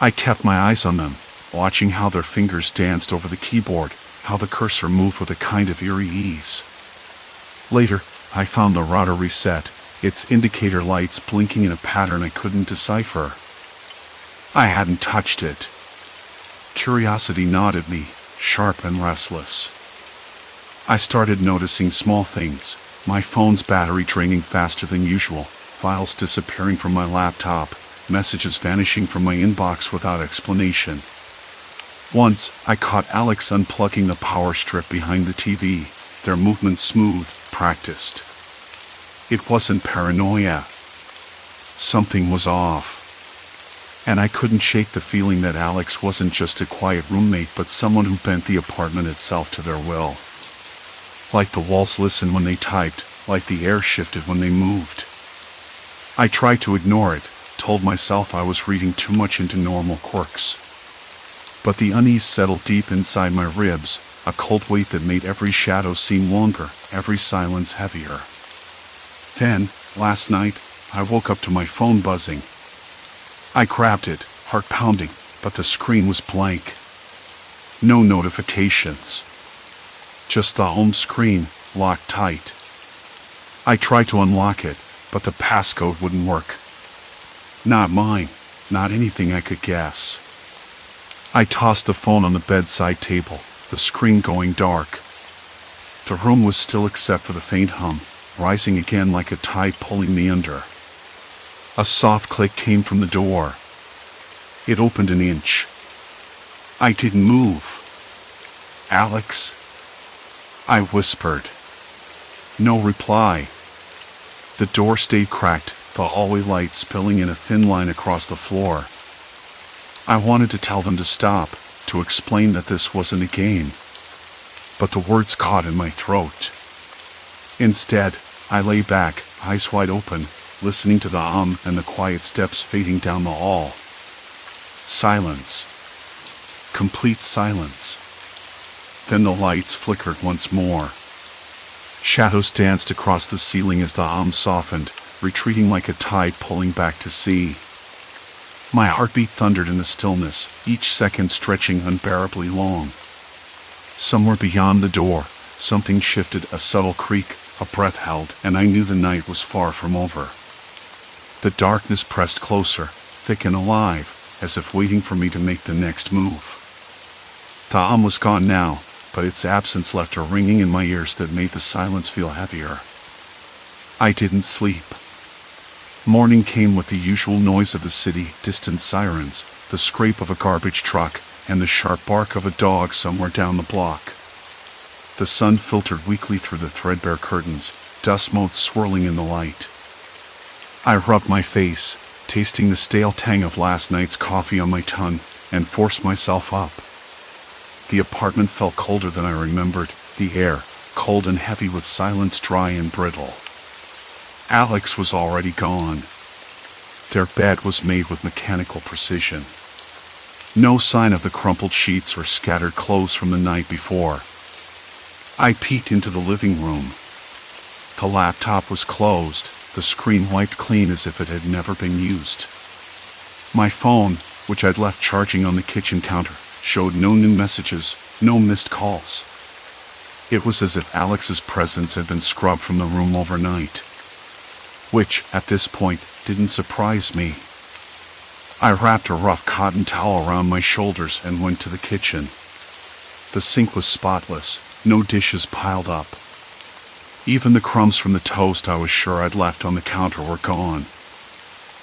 I kept my eyes on them, watching how their fingers danced over the keyboard, how the cursor moved with a kind of eerie ease. Later, I found the router reset, its indicator lights blinking in a pattern I couldn't decipher. I hadn't touched it. Curiosity gnawed at me, sharp and restless. I started noticing small things, my phone's battery draining faster than usual, files disappearing from my laptop, messages vanishing from my inbox without explanation. Once, I caught Alex unplugging the power strip behind the TV, their movements smooth, practiced. It wasn't paranoia. Something was off. And I couldn't shake the feeling that Alex wasn't just a quiet roommate but someone who bent the apartment itself to their will. Like the walls listened when they typed, like the air shifted when they moved. I tried to ignore it, told myself I was reading too much into normal quirks. But the unease settled deep inside my ribs, a cold weight that made every shadow seem longer, every silence heavier. Then, last night, I woke up to my phone buzzing. I grabbed it, heart pounding, but the screen was blank. No notifications. Just the home screen, locked tight. I tried to unlock it, but the passcode wouldn't work. Not mine, not anything I could guess. I tossed the phone on the bedside table, the screen going dark. The room was still except for the faint hum, rising again like a tide pulling me under. A soft click came from the door. It opened an inch. I didn't move. "Alex?" I whispered. No reply. The door stayed cracked, the hallway light spilling in a thin line across the floor. I wanted to tell them to stop, to explain that this wasn't a game. But the words caught in my throat. Instead, I lay back, eyes wide open, listening to the hum and the quiet steps fading down the hall. Silence. Complete silence. Then the lights flickered once more. Shadows danced across the ceiling as the hum softened, retreating like a tide pulling back to sea. My heartbeat thundered in the stillness, each second stretching unbearably long. Somewhere beyond the door, something shifted, a subtle creak, a breath held, and I knew the night was far from over. The darkness pressed closer, thick and alive, as if waiting for me to make the next move. The hum was gone now, but its absence left a ringing in my ears that made the silence feel heavier. I didn't sleep. Morning came with the usual noise of the city, distant sirens, the scrape of a garbage truck, and the sharp bark of a dog somewhere down the block. The sun filtered weakly through the threadbare curtains, dust motes swirling in the light. I rubbed my face, tasting the stale tang of last night's coffee on my tongue, and forced myself up. The apartment felt colder than I remembered, the air, cold and heavy with silence dry and brittle. Alex was already gone. Their bed was made with mechanical precision. No sign of the crumpled sheets or scattered clothes from the night before. I peeked into the living room. The laptop was closed, the screen wiped clean as if it had never been used. My phone, which I'd left charging on the kitchen counter, showed no new messages, no missed calls. It was as if Alex's presence had been scrubbed from the room overnight. Which, at this point, didn't surprise me. I wrapped a rough cotton towel around my shoulders and went to the kitchen. The sink was spotless, no dishes piled up. Even the crumbs from the toast I was sure I'd left on the counter were gone.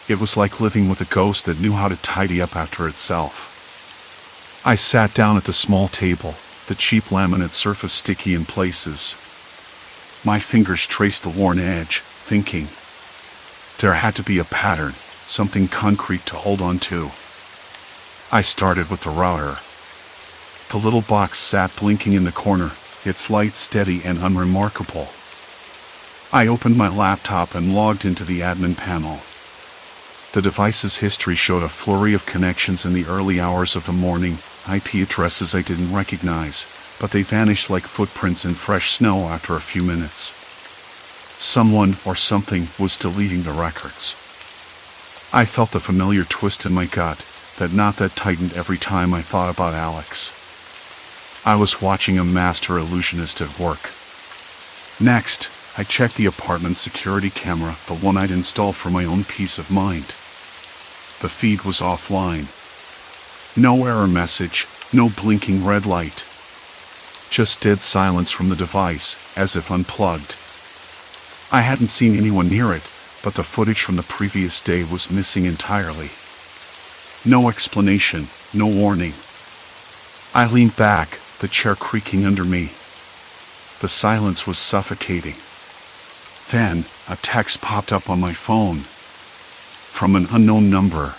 It was like living with a ghost that knew how to tidy up after itself. I sat down at the small table, the cheap laminate surface sticky in places. My fingers traced the worn edge, thinking. There had to be a pattern, something concrete to hold on to. I started with the router. The little box sat blinking in the corner, its light steady and unremarkable. I opened my laptop and logged into the admin panel. The device's history showed a flurry of connections in the early hours of the morning, IP addresses I didn't recognize, but they vanished like footprints in fresh snow after a few minutes. Someone or something was deleting the records. I felt the familiar twist in my gut, that knot that tightened every time I thought about Alex. I was watching a master illusionist at work. Next, I checked the apartment security camera, the one I'd installed for my own peace of mind. The feed was offline. No error message, no blinking red light. Just dead silence from the device, as if unplugged. I hadn't seen anyone near it, but the footage from the previous day was missing entirely. No explanation, no warning. I leaned back, the chair creaking under me. The silence was suffocating. Then, a text popped up on my phone. From an unknown number.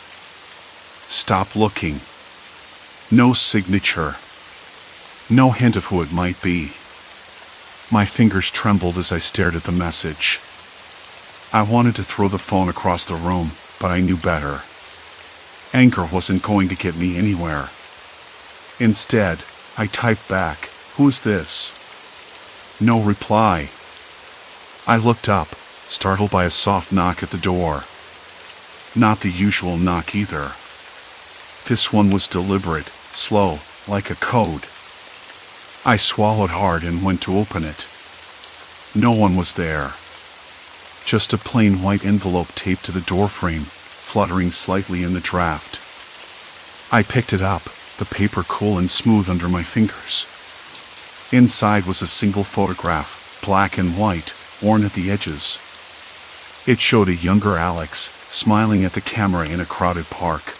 Stop looking. No signature. No hint of who it might be. My fingers trembled as I stared at the message. I wanted to throw the phone across the room, but I knew better. Anger wasn't going to get me anywhere. Instead, I typed back, "Who's this?" No reply. I looked up, startled by a soft knock at the door. Not the usual knock either. This one was deliberate, slow, like a code. I swallowed hard and went to open it. No one was there. Just a plain white envelope taped to the doorframe, fluttering slightly in the draft. I picked it up, the paper cool and smooth under my fingers. Inside was a single photograph, black and white, worn at the edges. It showed a younger Alex, smiling at the camera in a crowded park.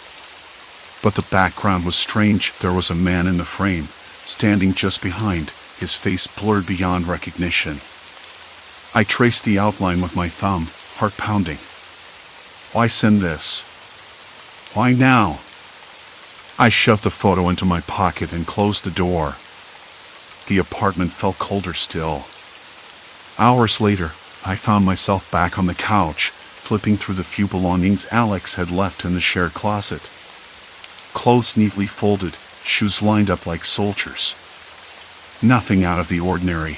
But the background was strange. There was a man in the frame, standing just behind, his face blurred beyond recognition. I traced the outline with my thumb, heart pounding. Why send this? Why now? I shoved the photo into my pocket and closed the door. The apartment felt colder still. Hours later, I found myself back on the couch, flipping through the few belongings Alex had left in the shared closet. Clothes neatly folded, shoes lined up like soldiers. Nothing out of the ordinary.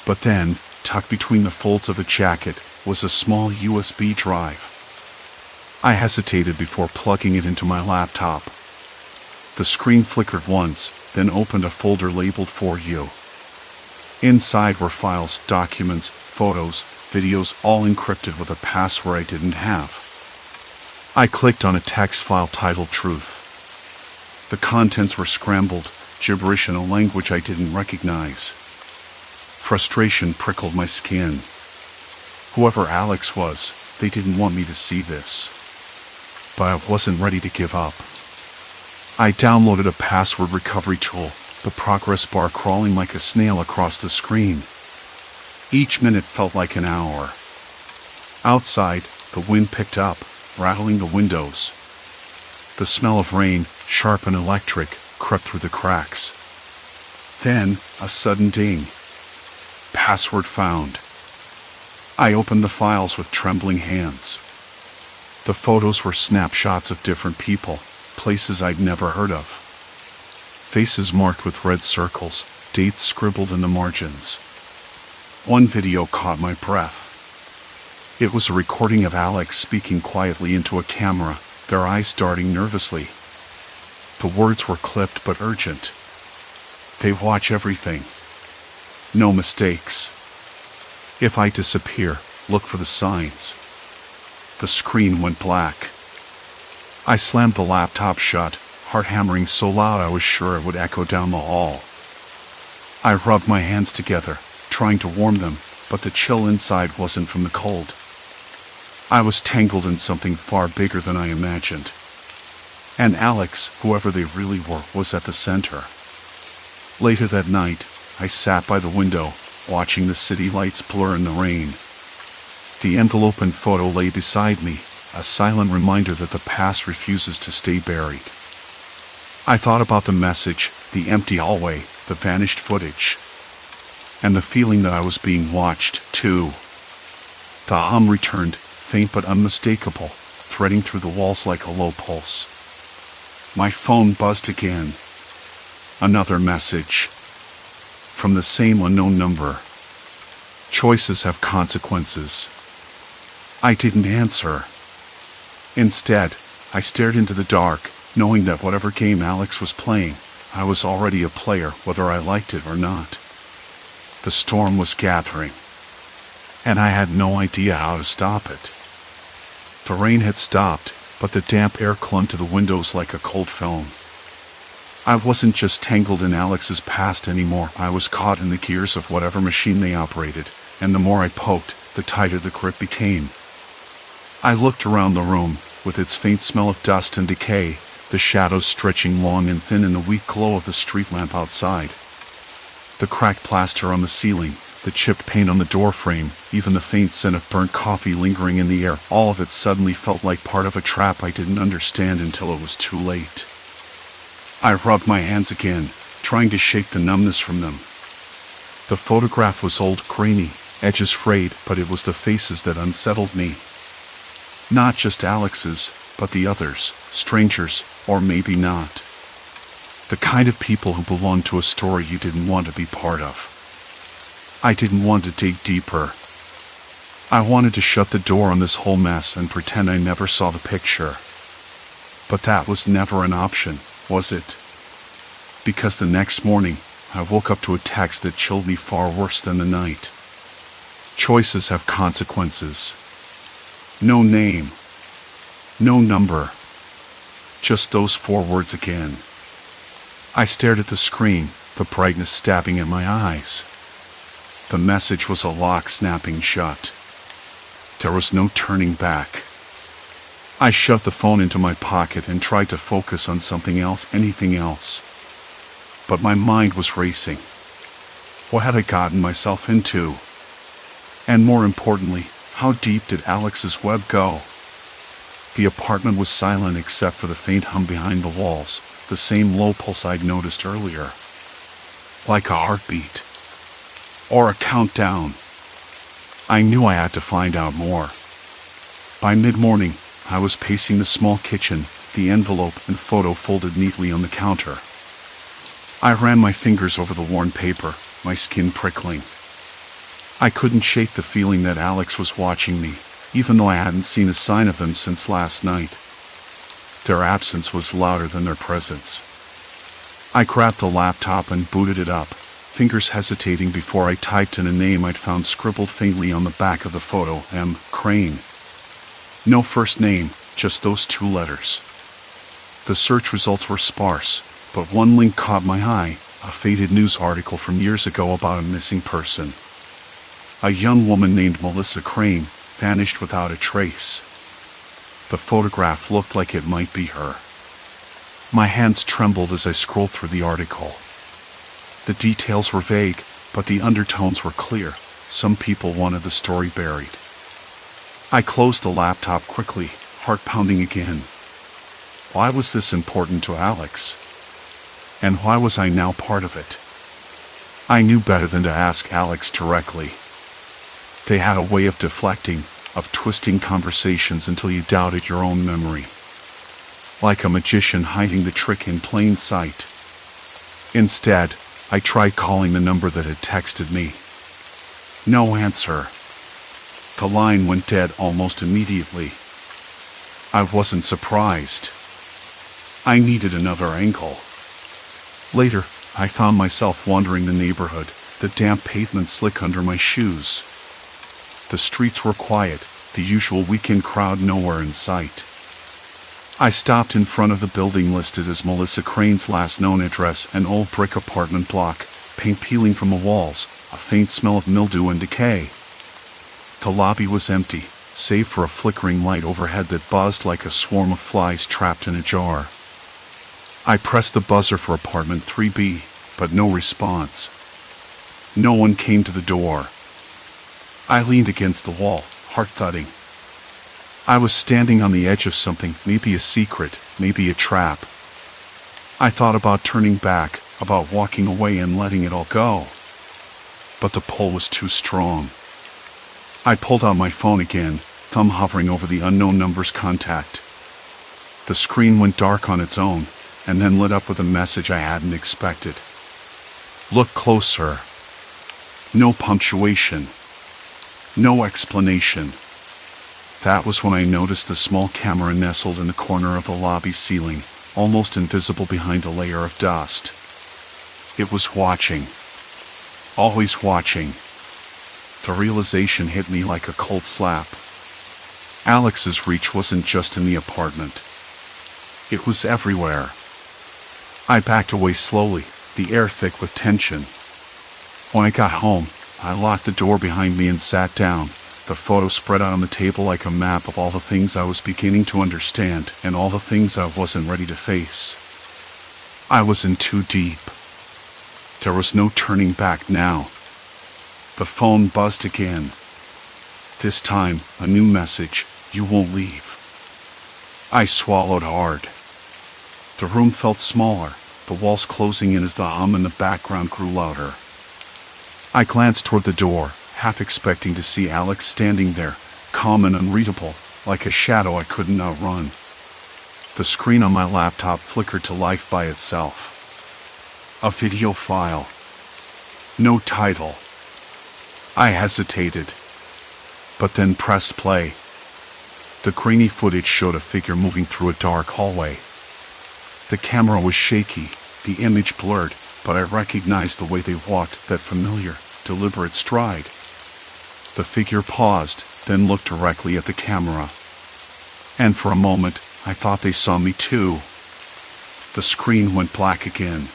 But then, tucked between the folds of a jacket, was a small USB drive. I hesitated before plugging it into my laptop. The screen flickered once, then opened a folder labeled "For You." Inside were files, documents, photos, videos, all encrypted with a password I didn't have. I clicked on a text file titled "Truth." The contents were scrambled, gibberish in a language I didn't recognize. Frustration prickled my skin. Whoever Alex was, they didn't want me to see this. But I wasn't ready to give up. I downloaded a password recovery tool, the progress bar crawling like a snail across the screen. Each minute felt like an hour. Outside, the wind picked up, rattling the windows. The smell of rain, sharp and electric, crept through the cracks. Then, a sudden ding. Password found. I opened the files with trembling hands. The photos were snapshots of different people, places I'd never heard of. Faces marked with red circles, dates scribbled in the margins. One video caught my breath. It was a recording of Alex speaking quietly into a camera, their eyes darting nervously. The words were clipped but urgent. They watch everything. No mistakes. If I disappear, look for the signs. The screen went black. I slammed the laptop shut, heart hammering so loud I was sure it would echo down the hall. I rubbed my hands together, trying to warm them, but the chill inside wasn't from the cold. I was tangled in something far bigger than I imagined. And Alex, whoever they really were, was at the center. Later that night, I sat by the window, watching the city lights blur in the rain. The envelope and photo lay beside me, a silent reminder that the past refuses to stay buried. I thought about the message, the empty hallway, the vanished footage, and the feeling that I was being watched, too. The hum returned, faint but unmistakable, threading through the walls like a low pulse. My phone buzzed again. Another message. From the same unknown number. Choices have consequences. I didn't answer. Instead, I stared into the dark, knowing that whatever game Alex was playing, I was already a player, whether I liked it or not. The storm was gathering, and I had no idea how to stop it. The rain had stopped, but the damp air clung to the windows like a cold film. I wasn't just tangled in Alex's past anymore. I was caught in the gears of whatever machine they operated, and the more I poked, the tighter the grip became. I looked around the room, with its faint smell of dust and decay, the shadows stretching long and thin in the weak glow of the street lamp outside. The cracked plaster on the ceiling, the chipped paint on the door frame, even the faint scent of burnt coffee lingering in the air, all of it suddenly felt like part of a trap I didn't understand until it was too late. I rubbed my hands again, trying to shake the numbness from them. The photograph was old, grainy, edges frayed, but it was the faces that unsettled me. Not just Alex's, but the others, strangers, or maybe not. The kind of people who belonged to a story you didn't want to be part of. I didn't want to dig deeper. I wanted to shut the door on this whole mess and pretend I never saw the picture. But that was never an option, was it? Because the next morning, I woke up to a text that chilled me far worse than the night. Choices have consequences. No name. No number. Just those 4 words again. I stared at the screen, the brightness stabbing at my eyes. The message was a lock snapping shut. There was no turning back. I shoved the phone into my pocket and tried to focus on something else, anything else. But my mind was racing. What had I gotten myself into? And more importantly, how deep did Alex's web go? The apartment was silent except for the faint hum behind the walls, the same low pulse I'd noticed earlier. Like a heartbeat. Or a countdown. I knew I had to find out more. By mid-morning, I was pacing the small kitchen, the envelope and photo folded neatly on the counter. I ran my fingers over the worn paper, my skin prickling. I couldn't shake the feeling that Alex was watching me, even though I hadn't seen a sign of them since last night. Their absence was louder than their presence. I grabbed the laptop and booted it up, fingers hesitating before I typed in a name I'd found scribbled faintly on the back of the photo, M. Crane. No first name, just those 2 letters. The search results were sparse, but one link caught my eye, a faded news article from years ago about a missing person. A young woman named Melissa Crane vanished without a trace. The photograph looked like it might be her. My hands trembled as I scrolled through the article. The details were vague, but the undertones were clear. Some people wanted the story buried. I closed the laptop quickly, heart pounding again. Why was this important to Alex? And why was I now part of it? I knew better than to ask Alex directly. They had a way of deflecting, of twisting conversations until you doubted your own memory. Like a magician hiding the trick in plain sight. Instead, I tried calling the number that had texted me. No answer. The line went dead almost immediately. I wasn't surprised. I needed another angle. Later, I found myself wandering the neighborhood, the damp pavement slick under my shoes. The streets were quiet, the usual weekend crowd nowhere in sight. I stopped in front of the building listed as Melissa Crane's last known address, an old brick apartment block, paint peeling from the walls, a faint smell of mildew and decay. The lobby was empty, save for a flickering light overhead that buzzed like a swarm of flies trapped in a jar. I pressed the buzzer for apartment 3B, but no response. No one came to the door. I leaned against the wall, heart thudding. I was standing on the edge of something, maybe a secret, maybe a trap. I thought about turning back, about walking away and letting it all go. But the pull was too strong. I pulled out my phone again, thumb hovering over the unknown number's contact. The screen went dark on its own, and then lit up with a message I hadn't expected. Look closer. No punctuation. No explanation. That was when I noticed the small camera nestled in the corner of the lobby ceiling, almost invisible behind a layer of dust. It was watching. Always watching. The realization hit me like a cold slap. Alex's reach wasn't just in the apartment. It was everywhere. I backed away slowly, the air thick with tension. When I got home, I locked the door behind me and sat down, the photo spread out on the table like a map of all the things I was beginning to understand and all the things I wasn't ready to face. I was in too deep. There was no turning back now. The phone buzzed again. This time, a new message: you won't leave. I swallowed hard. The room felt smaller, the walls closing in as the hum in the background grew louder. I glanced toward the door, half expecting to see Alex standing there, calm and unreadable, like a shadow I couldn't outrun. The screen on my laptop flickered to life by itself. A video file. No title. I hesitated, but then pressed play. The grainy footage showed a figure moving through a dark hallway. The camera was shaky, the image blurred, but I recognized the way they walked, that familiar, deliberate stride. The figure paused, then looked directly at the camera. And for a moment, I thought they saw me too. The screen went black again.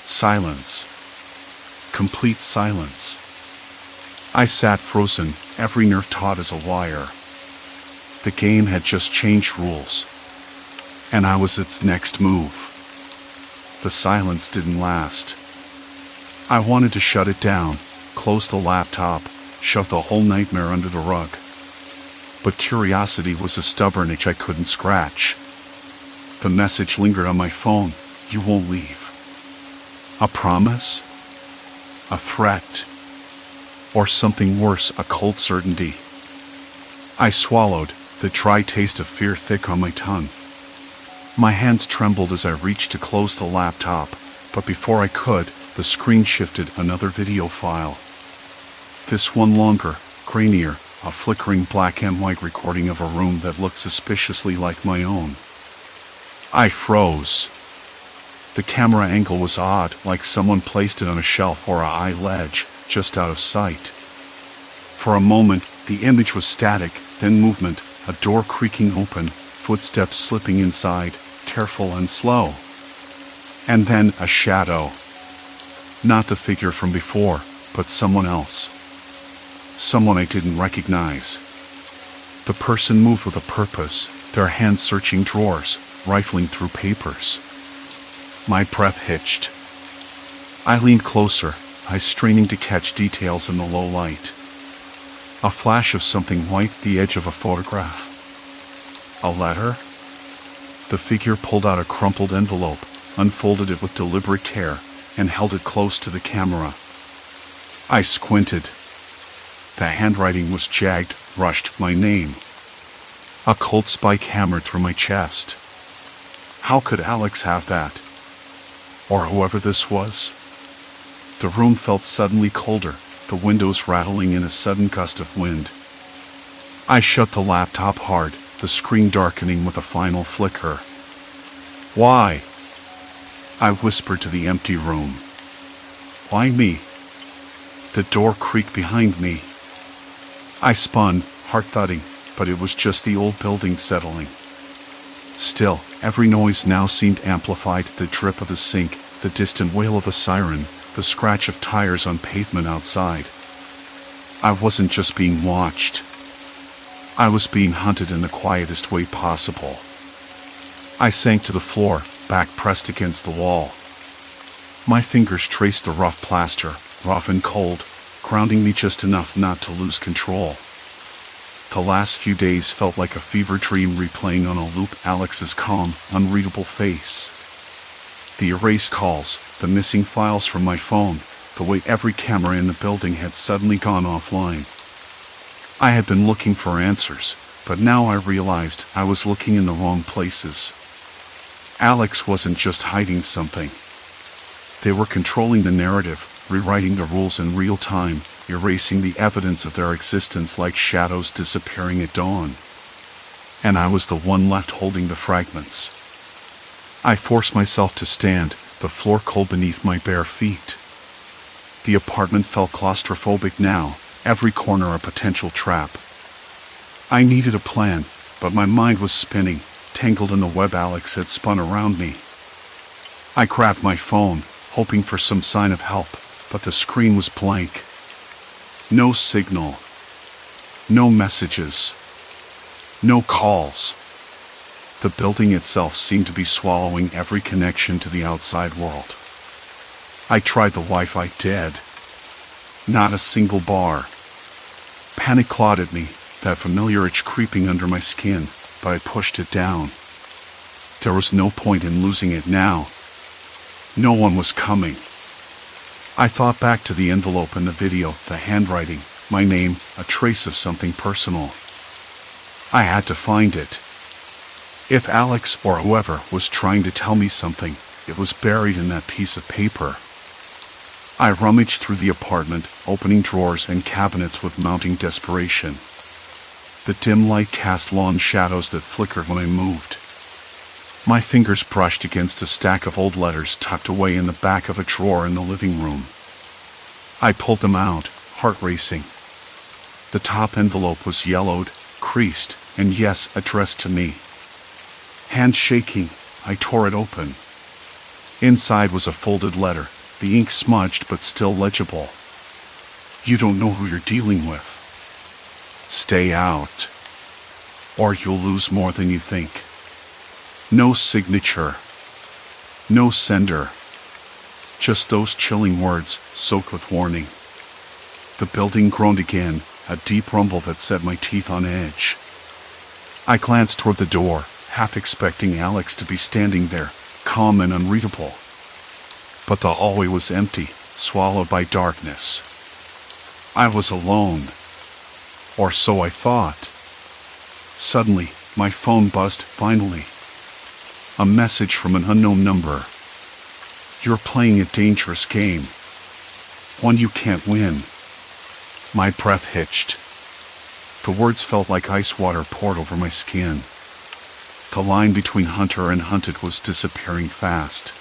Silence. Complete silence. I sat frozen, every nerve taut as a wire. The game had just changed rules, and I was its next move. The silence didn't last. I wanted to shut it down, close the laptop, shove the whole nightmare under the rug. But curiosity was a stubborn itch I couldn't scratch. The message lingered on my phone: you won't leave. A promise? A threat? Or something worse, a cold certainty? I swallowed, the dry taste of fear thick on my tongue. My hands trembled as I reached to close the laptop, but before I could, the screen shifted, another video file. This one longer, grainier, a flickering black and white recording of a room that looked suspiciously like my own. I froze. The camera angle was odd, like someone placed it on a shelf or a high ledge, just out of sight. For a moment, the image was static, then movement, a door creaking open, footsteps slipping inside, careful and slow. And then a shadow. Not the figure from before, but someone else. Someone I didn't recognize. The person moved with a purpose, their hands searching drawers, rifling through papers. My breath hitched. I leaned closer, eyes straining to catch details in the low light. A flash of something white, the edge of a photograph. A letter? The figure pulled out a crumpled envelope, unfolded it with deliberate care, and held it close to the camera. I squinted. The handwriting was jagged, rushed, my name. A cold spike hammered through my chest. How could Alex have that? Or whoever this was? The room felt suddenly colder, the windows rattling in a sudden gust of wind. I shut the laptop hard, the screen darkening with a final flicker. Why? I whispered to the empty room. Why me? The door creaked behind me. I spun, heart thudding, but it was just the old building settling. Still, every noise now seemed amplified, the drip of the sink, the distant wail of a siren, the scratch of tires on pavement outside. I wasn't just being watched. I was being hunted in the quietest way possible. I sank to the floor, back pressed against the wall. My fingers traced the rough plaster, rough and cold, grounding me just enough not to lose control. The last few days felt like a fever dream replaying on a loop. Alex's calm, unreadable face. The erased calls, the missing files from my phone, the way every camera in the building had suddenly gone offline. I had been looking for answers, but now I realized I was looking in the wrong places. Alex wasn't just hiding something. They were controlling the narrative, rewriting the rules in real time, erasing the evidence of their existence like shadows disappearing at dawn. And I was the one left holding the fragments. I forced myself to stand, the floor cold beneath my bare feet. The apartment felt claustrophobic now, every corner a potential trap. I needed a plan, but my mind was spinning, tangled in the web Alex had spun around me. I grabbed my phone, hoping for some sign of help, but the screen was blank. No signal. No messages. No calls. The building itself seemed to be swallowing every connection to the outside world. I tried the Wi-Fi, dead. Not a single bar. Panic clawed at me, that familiar itch creeping under my skin, but I pushed it down. There was no point in losing it now. No one was coming. I thought back to the envelope and the video, the handwriting, my name, a trace of something personal. I had to find it. If Alex or whoever was trying to tell me something, it was buried in that piece of paper. I rummaged through the apartment, opening drawers and cabinets with mounting desperation. The dim light cast long shadows that flickered when I moved. My fingers brushed against a stack of old letters tucked away in the back of a drawer in the living room. I pulled them out, heart racing. The top envelope was yellowed, creased, and yes, addressed to me. Hands shaking, I tore it open. Inside was a folded letter, the ink smudged but still legible. You don't know who you're dealing with. Stay out, or you'll lose more than you think. No signature. No sender. Just those chilling words, soaked with warning. The building groaned again, a deep rumble that set my teeth on edge. I glanced toward the door, half expecting Alex to be standing there, calm and unreadable. But the hallway was empty, swallowed by darkness. I was alone. Or so I thought. Suddenly, my phone buzzed, finally. A message from an unknown number. You're playing a dangerous game. One you can't win. My breath hitched. The words felt like ice water poured over my skin. The line between hunter and hunted was disappearing fast.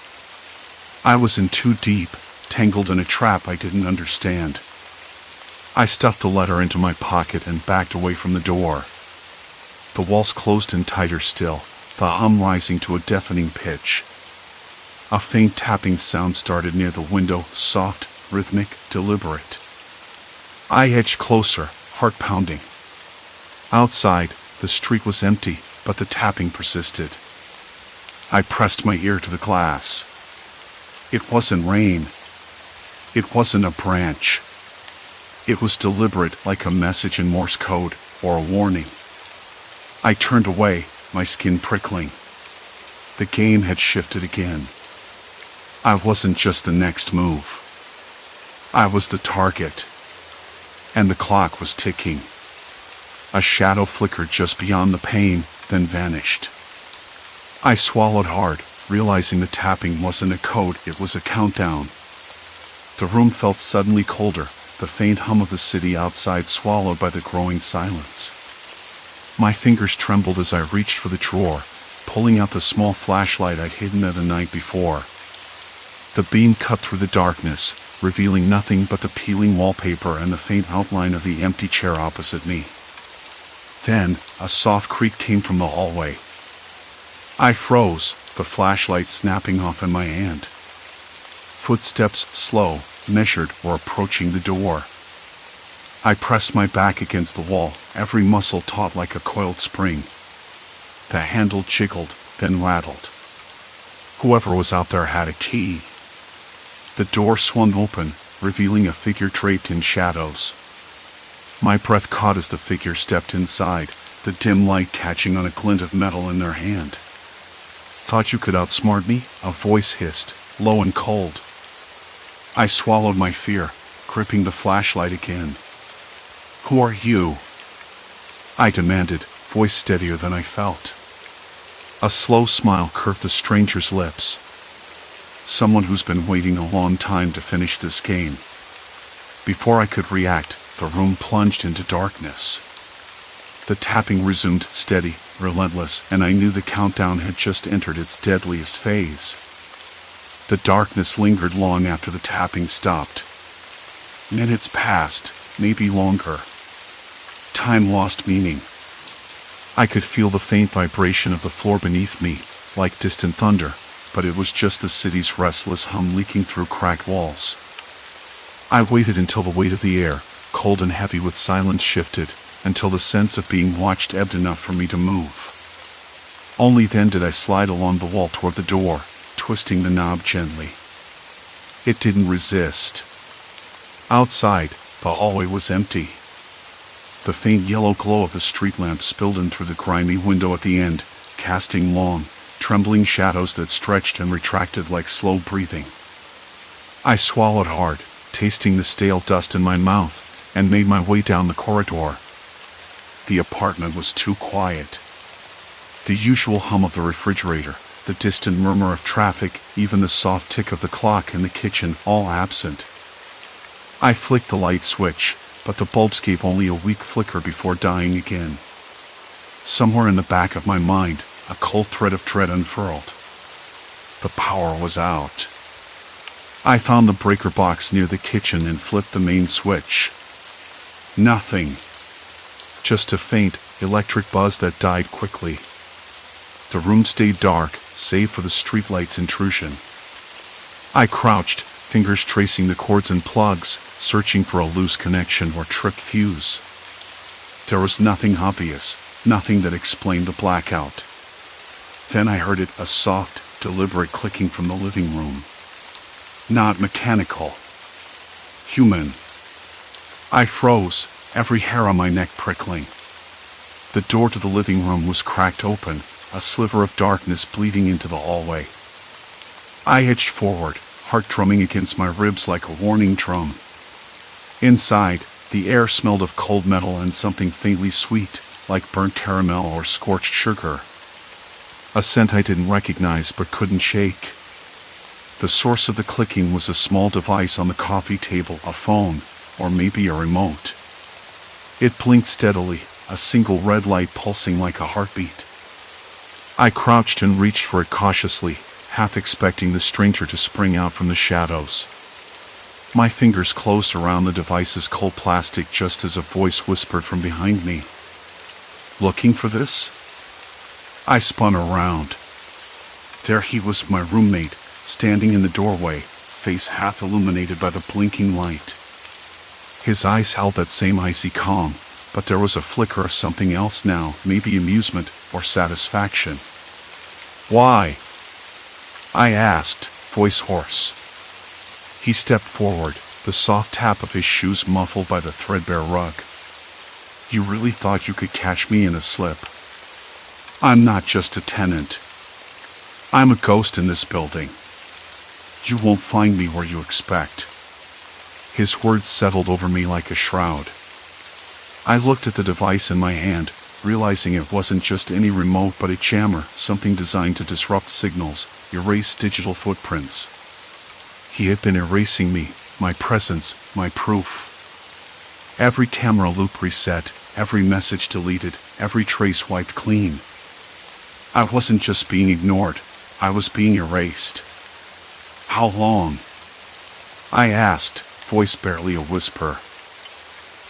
I was in too deep, tangled in a trap I didn't understand. I stuffed the letter into my pocket and backed away from the door. The walls closed in tighter still, the hum rising to a deafening pitch. A faint tapping sound started near the window, soft, rhythmic, deliberate. I edged closer, heart pounding. Outside, the street was empty, but the tapping persisted. I pressed my ear to the glass. It wasn't rain. It wasn't a branch. It was deliberate, like a message in Morse code, or a warning. I turned away, my skin prickling. The game had shifted again. I wasn't just the next move. I was the target. And the clock was ticking. A shadow flickered just beyond the pane, then vanished. I swallowed hard, realizing the tapping wasn't a code, it was a countdown. The room felt suddenly colder, the faint hum of the city outside swallowed by the growing silence. My fingers trembled as I reached for the drawer, pulling out the small flashlight I'd hidden there the night before. The beam cut through the darkness, revealing nothing but the peeling wallpaper and the faint outline of the empty chair opposite me. Then, a soft creak came from the hallway. I froze, the flashlight snapping off in my hand. Footsteps, slow, measured, were approaching the door. I pressed my back against the wall, every muscle taut like a coiled spring. The handle jiggled, then rattled. Whoever was out there had a key. The door swung open, revealing a figure draped in shadows. My breath caught as the figure stepped inside, the dim light catching on a glint of metal in their hand. "Thought you could outsmart me?" a voice hissed, low and cold. I swallowed my fear, gripping the flashlight again. "Who are you?" I demanded, voice steadier than I felt. A slow smile curved the stranger's lips. "Someone who's been waiting a long time to finish this game." Before I could react, the room plunged into darkness. The tapping resumed, steady, relentless, and I knew the countdown had just entered its deadliest phase. The darkness lingered long after the tapping stopped. Minutes passed, maybe longer. Time lost meaning. I could feel the faint vibration of the floor beneath me, like distant thunder, but it was just the city's restless hum leaking through cracked walls. I waited until the weight of the air, cold and heavy with silence, shifted, until the sense of being watched ebbed enough for me to move. Only then did I slide along the wall toward the door, twisting the knob gently. It didn't resist. Outside, the hallway was empty. The faint yellow glow of the street lamp spilled in through the grimy window at the end, casting long, trembling shadows that stretched and retracted like slow breathing. I swallowed hard, tasting the stale dust in my mouth, and made my way down the corridor. The apartment was too quiet. The usual hum of the refrigerator, the distant murmur of traffic, even the soft tick of the clock in the kitchen, all absent. I flicked the light switch, but the bulbs gave only a weak flicker before dying again. Somewhere in the back of my mind, a cold thread of dread unfurled. The power was out. I found the breaker box near the kitchen and flipped the main switch. Nothing. Just a faint, electric buzz that died quickly. The room stayed dark, save for the streetlight's intrusion. I crouched, fingers tracing the cords and plugs, searching for a loose connection or tripped fuse. There was nothing obvious, nothing that explained the blackout. Then I heard it, a soft, deliberate clicking from the living room. Not mechanical. Human. I froze, every hair on my neck prickling. The door to the living room was cracked open, a sliver of darkness bleeding into the hallway. I edged forward, heart drumming against my ribs like a warning drum. Inside, the air smelled of cold metal and something faintly sweet, like burnt caramel or scorched sugar. A scent I didn't recognize but couldn't shake. The source of the clicking was a small device on the coffee table, a phone, or maybe a remote. It blinked steadily, a single red light pulsing like a heartbeat. I crouched and reached for it cautiously, half expecting the stranger to spring out from the shadows. My fingers closed around the device's cold plastic just as a voice whispered from behind me. "Looking for this?" I spun around. There he was, my roommate, standing in the doorway, face half illuminated by the blinking light. His eyes held that same icy calm, but there was a flicker of something else now, maybe amusement or satisfaction. "Why?" I asked, voice hoarse. He stepped forward, the soft tap of his shoes muffled by the threadbare rug. "You really thought you could catch me in a slip? I'm not just a tenant. I'm a ghost in this building. You won't find me where you expect." His words settled over me like a shroud. I looked at the device in my hand, realizing it wasn't just any remote but a jammer, something designed to disrupt signals, erase digital footprints. He had been erasing me, my presence, my proof. Every camera loop reset, every message deleted, every trace wiped clean. I wasn't just being ignored, I was being erased. "How long?" I asked, voice barely a whisper.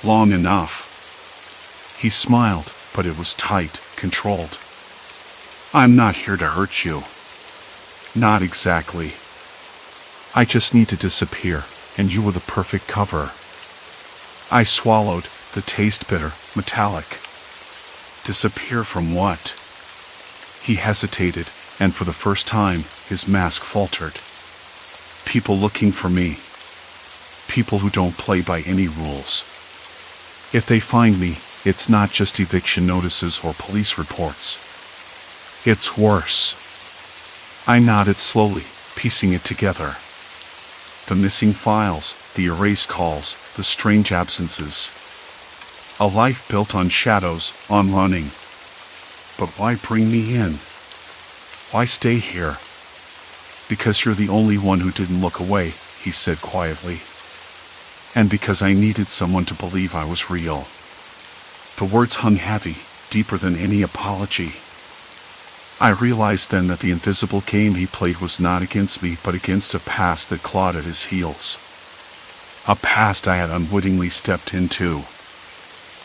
"Long enough." He smiled, but it was tight, controlled. "I'm not here to hurt you." "Not exactly. I just need to disappear, and you were the perfect cover." I swallowed, the taste bitter, metallic. "Disappear from what?" He hesitated, and for the first time, his mask faltered. "People looking for me. People who don't play by any rules. If they find me, it's not just eviction notices or police reports. It's worse. I nodded slowly, piecing it together. The missing files, the erased calls, the strange absences. A life built on shadows, on running. But why bring me in? Why stay here? Because you're the only one who didn't look away, he said quietly. And because I needed someone to believe I was real. The words hung heavy, deeper than any apology. I realized then that the invisible game he played was not against me but against a past that clawed at his heels. A past I had unwittingly stepped into.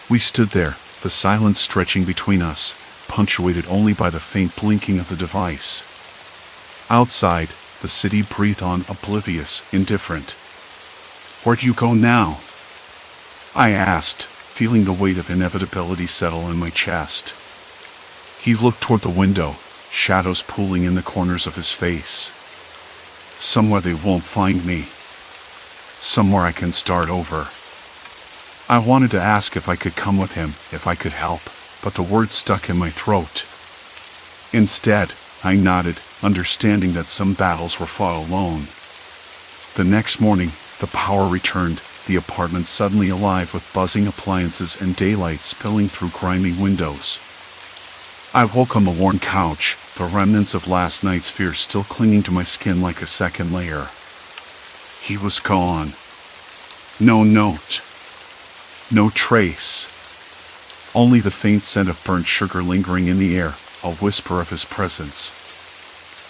We stood there, the silence stretching between us, punctuated only by the faint blinking of the device. Outside, the city breathed on, oblivious, indifferent. "Where do you go now?" I asked, feeling the weight of inevitability settle in my chest. He looked toward the window, shadows pooling in the corners of his face. "Somewhere they won't find me. Somewhere I can start over." I wanted to ask if I could come with him, if I could help, but the words stuck in my throat. Instead, I nodded, understanding that some battles were fought alone. The next morning, the power returned, the apartment suddenly alive with buzzing appliances and daylight spilling through grimy windows. I woke on the worn couch, the remnants of last night's fear still clinging to my skin like a second layer. He was gone. No note. No trace. Only the faint scent of burnt sugar lingering in the air, a whisper of his presence.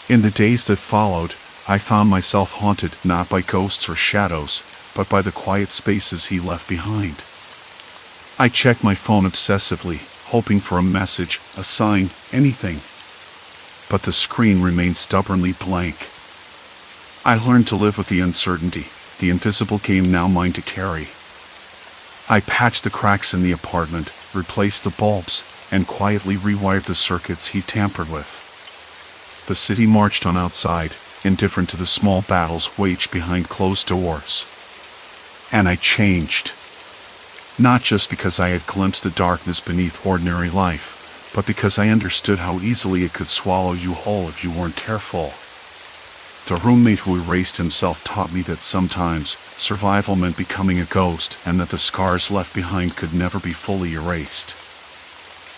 In the days that followed, I found myself haunted not by ghosts or shadows, but by the quiet spaces he left behind. I checked my phone obsessively, hoping for a message, a sign, anything. But the screen remained stubbornly blank. I learned to live with the uncertainty, the invisible game now mine to carry. I patched the cracks in the apartment, replaced the bulbs, and quietly rewired the circuits he tampered with. The city marched on outside, indifferent to the small battles waged behind closed doors. And I changed. Not just because I had glimpsed the darkness beneath ordinary life, but because I understood how easily it could swallow you whole if you weren't careful. The roommate who erased himself taught me that sometimes survival meant becoming a ghost and that the scars left behind could never be fully erased.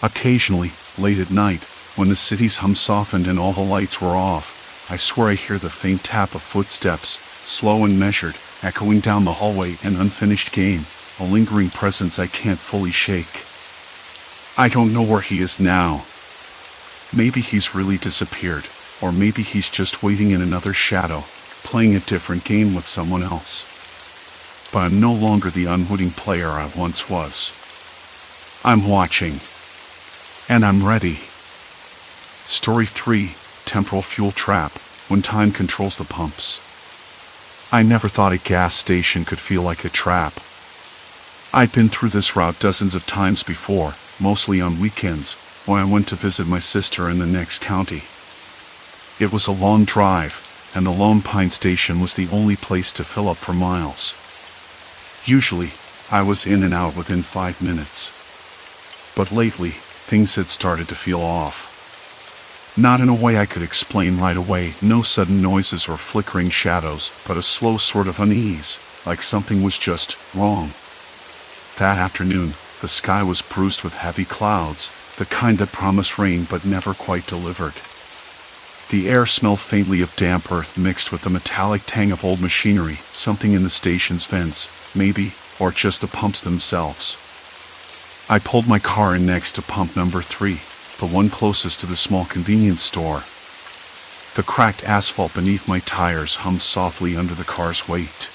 Occasionally, late at night, when the city's hum softened and all the lights were off, I swear I hear the faint tap of footsteps, slow and measured, echoing down the hallway, an unfinished game, a lingering presence I can't fully shake. I don't know where he is now. Maybe he's really disappeared, or maybe he's just waiting in another shadow, playing a different game with someone else. But I'm no longer the unwitting player I once was. I'm watching. And I'm ready. Story 3, Temporal Fuel Trap, when time controls the pumps. I never thought a gas station could feel like a trap. I'd been through this route dozens of times before, mostly on weekends, when I went to visit my sister in the next county. It was a long drive, and the Lone Pine station was the only place to fill up for miles. Usually, I was in and out within 5 minutes. But lately, things had started to feel off. Not in a way I could explain right away, no sudden noises or flickering shadows, but a slow sort of unease, like something was just wrong. That afternoon, the sky was bruised with heavy clouds, the kind that promised rain but never quite delivered. The air smelled faintly of damp earth mixed with the metallic tang of old machinery, something in the station's vents, maybe, or just the pumps themselves. I pulled my car in next to pump number 3, the one closest to the small convenience store. The cracked asphalt beneath my tires hummed softly under the car's weight.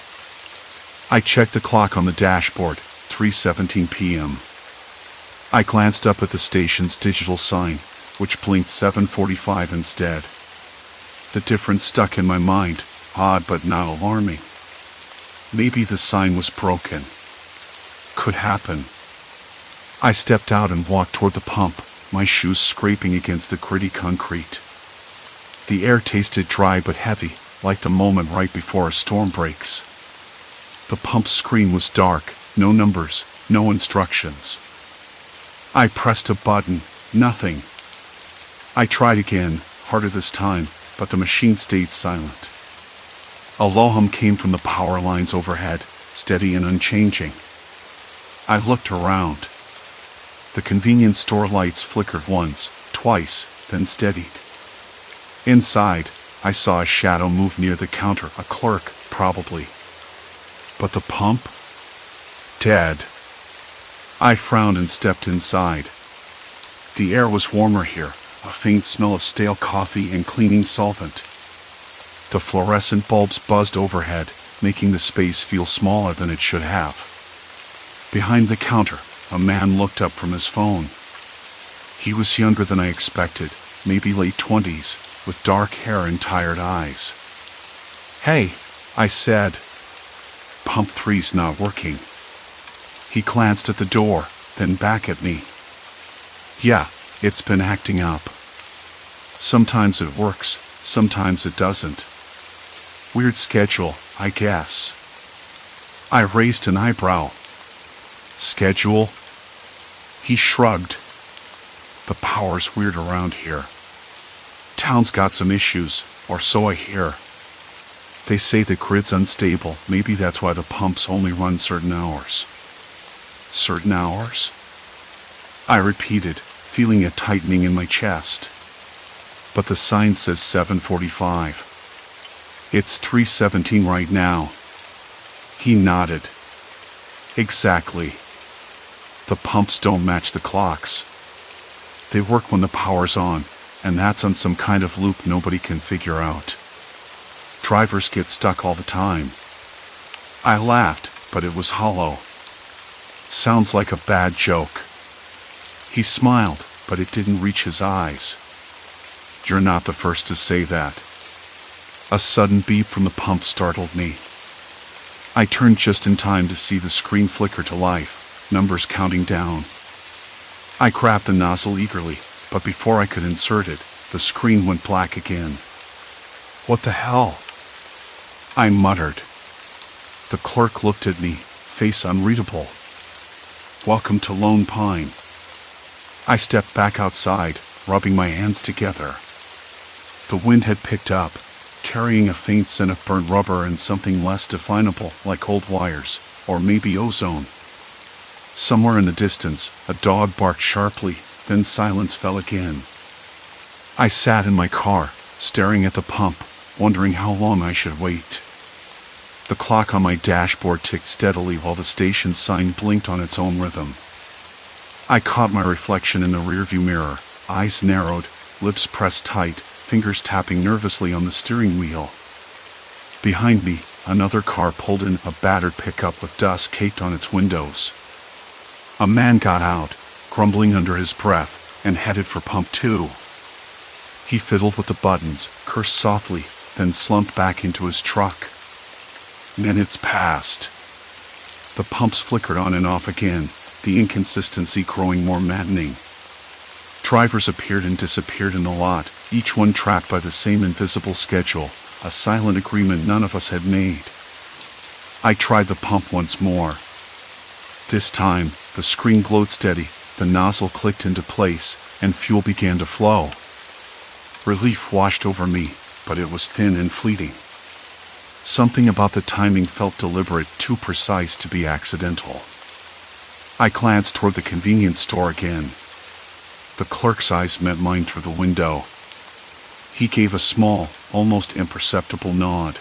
I checked the clock on the dashboard, 3:17 p.m. I glanced up at the station's digital sign, which blinked 7:45 instead. The difference stuck in my mind, odd but not alarming. Maybe the sign was broken. Could happen. I stepped out and walked toward the pump, my shoes scraping against the gritty concrete. The air tasted dry but heavy, like the moment right before a storm breaks. The pump screen was dark, no numbers, no instructions. I pressed a button, nothing. I tried again, harder this time, but the machine stayed silent. A low hum came from the power lines overhead, steady and unchanging. I looked around. The convenience store lights flickered once, twice, then steadied. Inside, I saw a shadow move near the counter, a clerk, probably. But the pump? Dead. I frowned and stepped inside. The air was warmer here, a faint smell of stale coffee and cleaning solvent. The fluorescent bulbs buzzed overhead, making the space feel smaller than it should have. Behind the counter, a man looked up from his phone. He was younger than I expected, maybe late 20s, with dark hair and tired eyes. "Hey," I said. "Pump 3's not working." He glanced at the door, then back at me. "Yeah, it's been acting up. Sometimes it works, sometimes it doesn't. Weird schedule, I guess." I raised an eyebrow. "Schedule?" He shrugged. "The power's weird around here. Town's got some issues, or so I hear. They say the grid's unstable, maybe that's why the pumps only run certain hours." "Certain hours?" I repeated, feeling a tightening in my chest. "But the sign says 7:45. It's 3:17 right now." He nodded. "Exactly. The pumps don't match the clocks. They work when the power's on, and that's on some kind of loop nobody can figure out. Drivers get stuck all the time." I laughed, but it was hollow. "Sounds like a bad joke." He smiled, but it didn't reach his eyes. "You're not the first to say that." A sudden beep from the pump startled me. I turned just in time to see the screen flicker to life, numbers counting down. I grabbed the nozzle eagerly, but before I could insert it, the screen went black again. "What the hell?" I muttered. The clerk looked at me, face unreadable. "Welcome to Lone Pine." I stepped back outside, rubbing my hands together. The wind had picked up, carrying a faint scent of burnt rubber and something less definable, like old wires, or maybe ozone. Somewhere in the distance, a dog barked sharply, then silence fell again. I sat in my car, staring at the pump, wondering how long I should wait. The clock on my dashboard ticked steadily while the station sign blinked on its own rhythm. I caught my reflection in the rearview mirror, eyes narrowed, lips pressed tight, fingers tapping nervously on the steering wheel. Behind me, another car pulled in, a battered pickup with dust caked on its windows. A man got out, grumbling under his breath, and headed for pump 2. He fiddled with the buttons, cursed softly, then slumped back into his truck. Minutes passed. The pumps flickered on and off again, the inconsistency growing more maddening. Drivers appeared and disappeared in the lot, each one tracked by the same invisible schedule, a silent agreement none of us had made. I tried the pump once more. This time, the screen glowed steady, the nozzle clicked into place, and fuel began to flow. Relief washed over me, but it was thin and fleeting. Something about the timing felt deliberate, too precise to be accidental. I glanced toward the convenience store again. The clerk's eyes met mine through the window. He gave a small, almost imperceptible nod.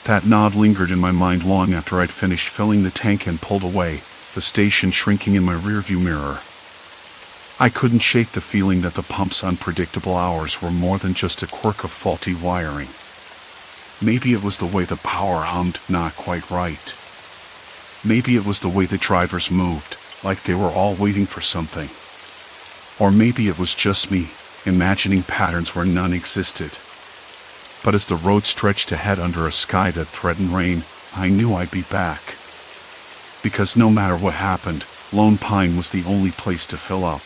That nod lingered in my mind long after I'd finished filling the tank and pulled away, the station shrinking in my rearview mirror. I couldn't shake the feeling that the pump's unpredictable hours were more than just a quirk of faulty wiring. Maybe it was the way the power hummed not quite right. Maybe it was the way the drivers moved, like they were all waiting for something. Or maybe it was just me, imagining patterns where none existed. But as the road stretched ahead under a sky that threatened rain, I knew I'd be back. Because no matter what happened, Lone Pine was the only place to fill up.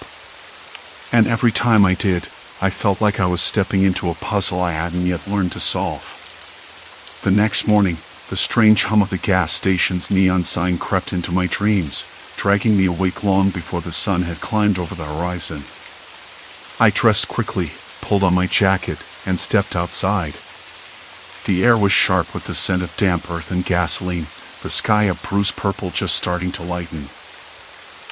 And every time I did, I felt like I was stepping into a puzzle I hadn't yet learned to solve. The next morning, The strange hum of the gas station's neon sign crept into my dreams, dragging me awake long before the sun had climbed over the horizon. I dressed quickly, pulled on my jacket, and stepped outside. The air was sharp with the scent of damp earth and gasoline, the sky a bruised purple just starting to lighten.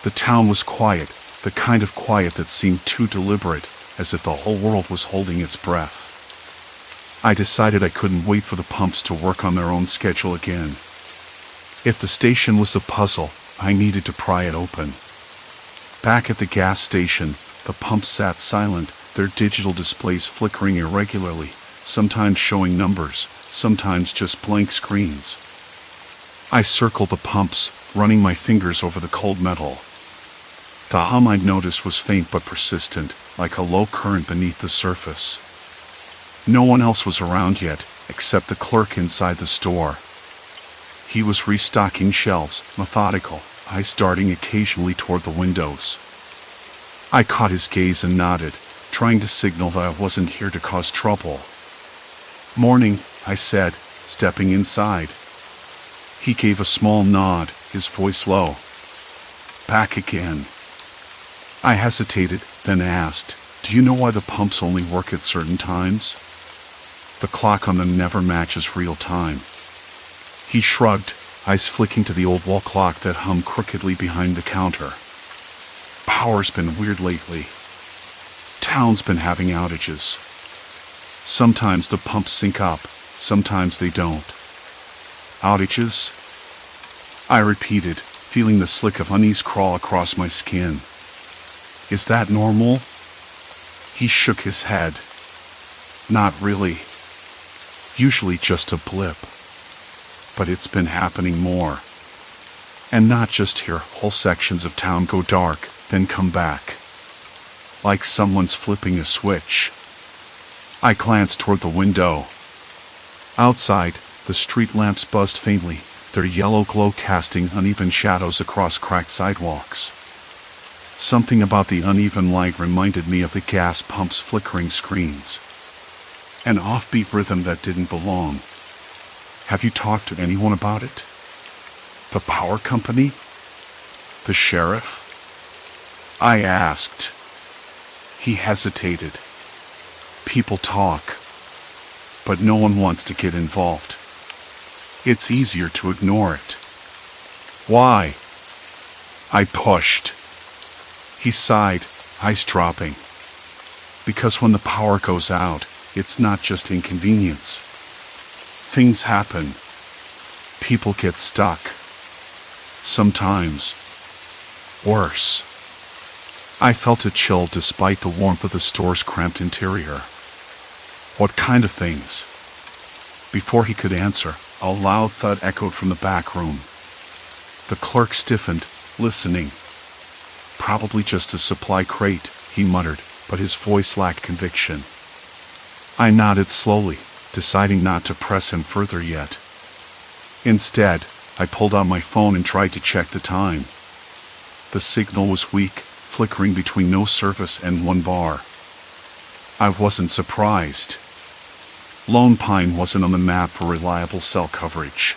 The town was quiet, the kind of quiet that seemed too deliberate, as if the whole world was holding its breath. I decided I couldn't wait for the pumps to work on their own schedule again. If the station was a puzzle, I needed to pry it open. Back at the gas station, the pumps sat silent, their digital displays flickering irregularly, sometimes showing numbers, sometimes just blank screens. I circled the pumps, running my fingers over the cold metal. The hum I'd noticed was faint but persistent, like a low current beneath the surface. No one else was around yet, except the clerk inside the store. He was restocking shelves, methodical, eyes darting occasionally toward the windows. I caught his gaze and nodded, trying to signal that I wasn't here to cause trouble. "Morning," I said, stepping inside. He gave a small nod, his voice low. "Back again." I hesitated, then asked, "Do you know why the pumps only work at certain times? The clock on them never matches real time." He shrugged, eyes flicking to the old wall clock that hummed crookedly behind the counter. "Power's been weird lately. Town's been having outages. Sometimes the pumps sync up, sometimes they don't." "Outages?" I repeated, feeling the slick of unease crawl across my skin. "Is that normal?" He shook his head. "Not really. Usually just a blip. But it's been happening more. And not just here, whole sections of town go dark, then come back. Like someone's flipping a switch." I glanced toward the window. Outside, the street lamps buzzed faintly, their yellow glow casting uneven shadows across cracked sidewalks. Something about the uneven light reminded me of the gas pump's flickering screens. An offbeat rhythm that didn't belong. "Have you talked to anyone about it? The power company? The sheriff?" I asked. He hesitated. "People talk, but no one wants to get involved. It's easier to ignore it." "Why?" I pushed. He sighed, eyes dropping. "Because when the power goes out, it's not just inconvenience. Things happen. People get stuck. Sometimes worse." I felt a chill despite the warmth of the store's cramped interior. "What kind of things?" Before he could answer, a loud thud echoed from the back room. The clerk stiffened, listening. "Probably just a supply crate," he muttered, but his voice lacked conviction. I nodded slowly, deciding not to press him further yet. Instead, I pulled out my phone and tried to check the time. The signal was weak, flickering between no service and one bar. I wasn't surprised. Lone Pine wasn't on the map for reliable cell coverage.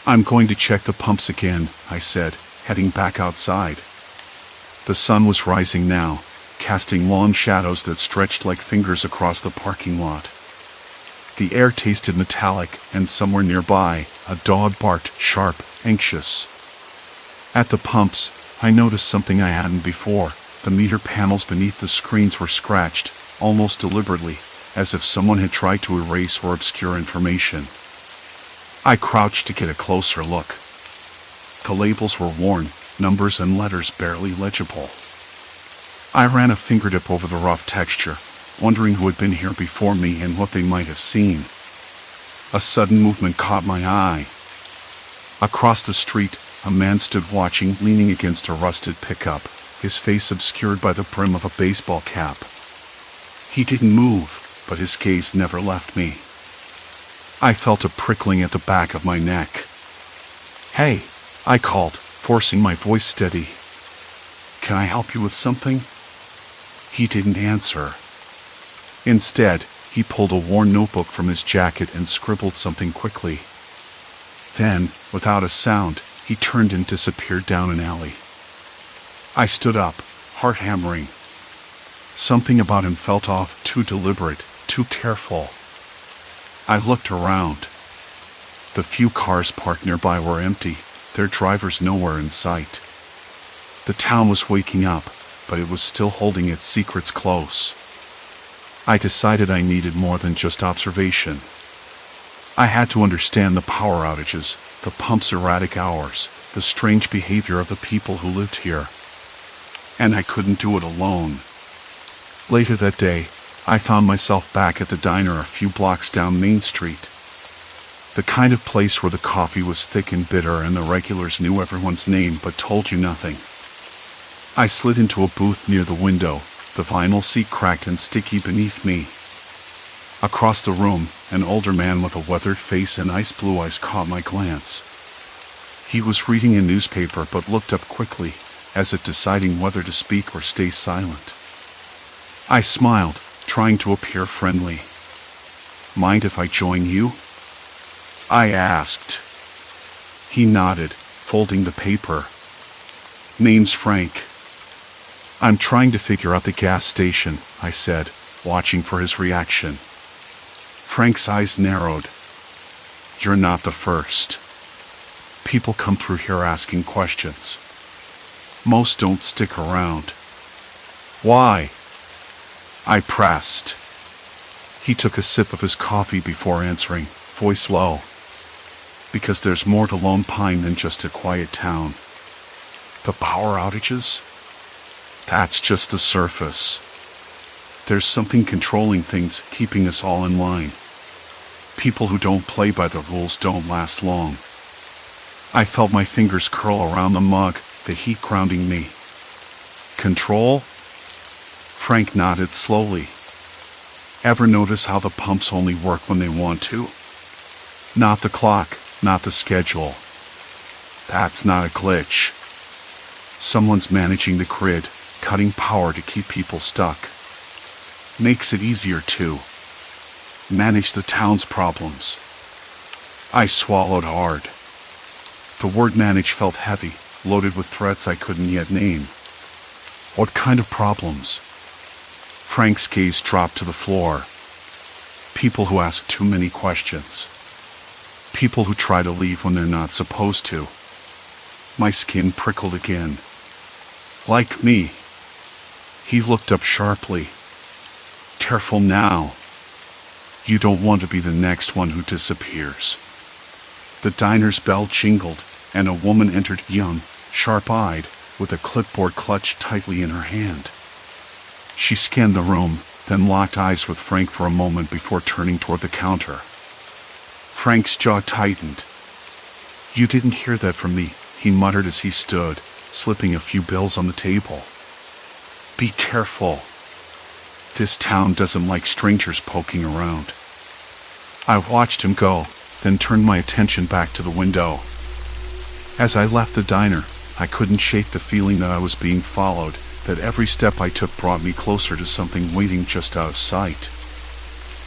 "I'm going to check the pumps again," I said, heading back outside. The sun was rising now, casting long shadows that stretched like fingers across the parking lot. The air tasted metallic, and somewhere nearby, a dog barked, sharp, anxious. At the pumps, I noticed something I hadn't before. The meter panels beneath the screens were scratched, almost deliberately, as if someone had tried to erase or obscure information. I crouched to get a closer look. The labels were worn, numbers and letters barely legible. I ran a fingertip over the rough texture, wondering who had been here before me and what they might have seen. A sudden movement caught my eye. Across the street, a man stood watching, leaning against a rusted pickup, his face obscured by the brim of a baseball cap. He didn't move, but his gaze never left me. I felt a prickling at the back of my neck. "Hey," I called, forcing my voice steady. "Can I help you with something?" He didn't answer. Instead, he pulled a worn notebook from his jacket and scribbled something quickly. Then, without a sound, he turned and disappeared down an alley. I stood up, heart hammering. Something about him felt off, too deliberate, too careful. I looked around. The few cars parked nearby were empty, their drivers nowhere in sight. The town was waking up, but it was still holding its secrets close. I decided I needed more than just observation. I had to understand the power outages, the pump's erratic hours, the strange behavior of the people who lived here. And I couldn't do it alone. Later that day, I found myself back at the diner a few blocks down Main Street. The kind of place where the coffee was thick and bitter and the regulars knew everyone's name but told you nothing. I slid into a booth near the window, the vinyl seat cracked and sticky beneath me. Across the room, an older man with a weathered face and ice blue eyes caught my glance. He was reading a newspaper but looked up quickly, as if deciding whether to speak or stay silent. I smiled, trying to appear friendly. "Mind if I join you?" I asked. He nodded, folding the paper. "Name's Frank. I'm trying to figure out the gas station," I said, watching for his reaction. Frank's eyes narrowed. "You're not the first. People come through here asking questions. Most don't stick around." "Why?" I pressed. He took a sip of his coffee before answering, voice low. "Because there's more to Lone Pine than just a quiet town. The power outages? That's just the surface. There's something controlling things, keeping us all in line. People who don't play by the rules don't last long." I felt my fingers curl around the mug, the heat grounding me. "Control?" Frank nodded slowly. "Ever notice how the pumps only work when they want to? Not the clock, not the schedule. That's not a glitch. Someone's managing the grid, cutting power to keep people stuck. Makes it easier to manage the town's problems." I swallowed hard. The word manage felt heavy, loaded with threats I couldn't yet name. "What kind of problems?" Frank's gaze dropped to the floor. "People who ask too many questions. People who try to leave when they're not supposed to." My skin prickled again. "Like me." He looked up sharply. "Careful now. You don't want to be the next one who disappears." The diner's bell jingled, and a woman entered, young, sharp-eyed, with a clipboard clutched tightly in her hand. She scanned the room, then locked eyes with Frank for a moment before turning toward the counter. Frank's jaw tightened. "You didn't hear that from me," he muttered as he stood, slipping a few bills on the table. "Be careful. This town doesn't like strangers poking around." I watched him go, then turned my attention back to the window. As I left the diner, I couldn't shake the feeling that I was being followed, that every step I took brought me closer to something waiting just out of sight.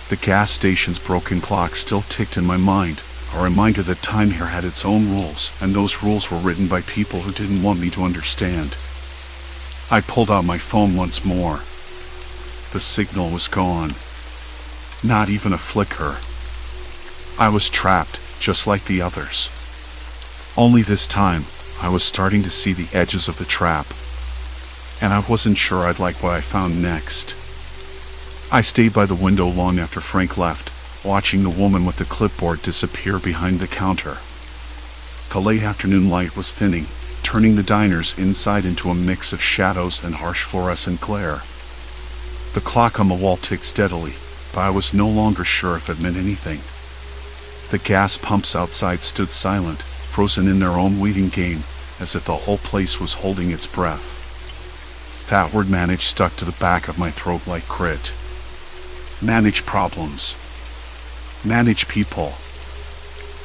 The gas station's broken clock still ticked in my mind, a reminder that time here had its own rules, and those rules were written by people who didn't want me to understand. I pulled out my phone once more. The signal was gone. Not even a flicker. I was trapped, just like the others. Only this time, I was starting to see the edges of the trap. And I wasn't sure I'd like what I found next. I stayed by the window long after Frank left, watching the woman with the clipboard disappear behind the counter. The late afternoon light was thinning, turning the diner's inside into a mix of shadows and harsh fluorescent glare. The clock on the wall ticked steadily, but I was no longer sure if it meant anything. The gas pumps outside stood silent, frozen in their own waiting game, as if the whole place was holding its breath. That word manage stuck to the back of my throat like grit. Manage problems. Manage people.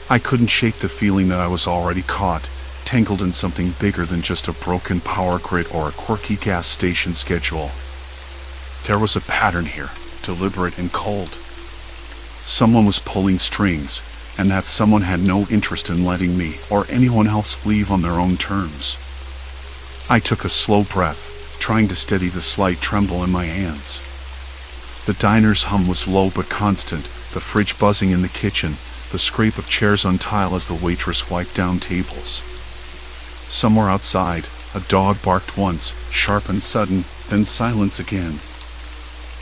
I couldn't shake the feeling that I was already caught, tangled in something bigger than just a broken power grid or a quirky gas station schedule. There was a pattern here, deliberate and cold. Someone was pulling strings, and that someone had no interest in letting me or anyone else leave on their own terms. I took a slow breath, trying to steady the slight tremble in my hands. The diner's hum was low but constant, the fridge buzzing in the kitchen, the scrape of chairs on tile as the waitress wiped down tables. Somewhere outside, a dog barked once, sharp and sudden, then silence again.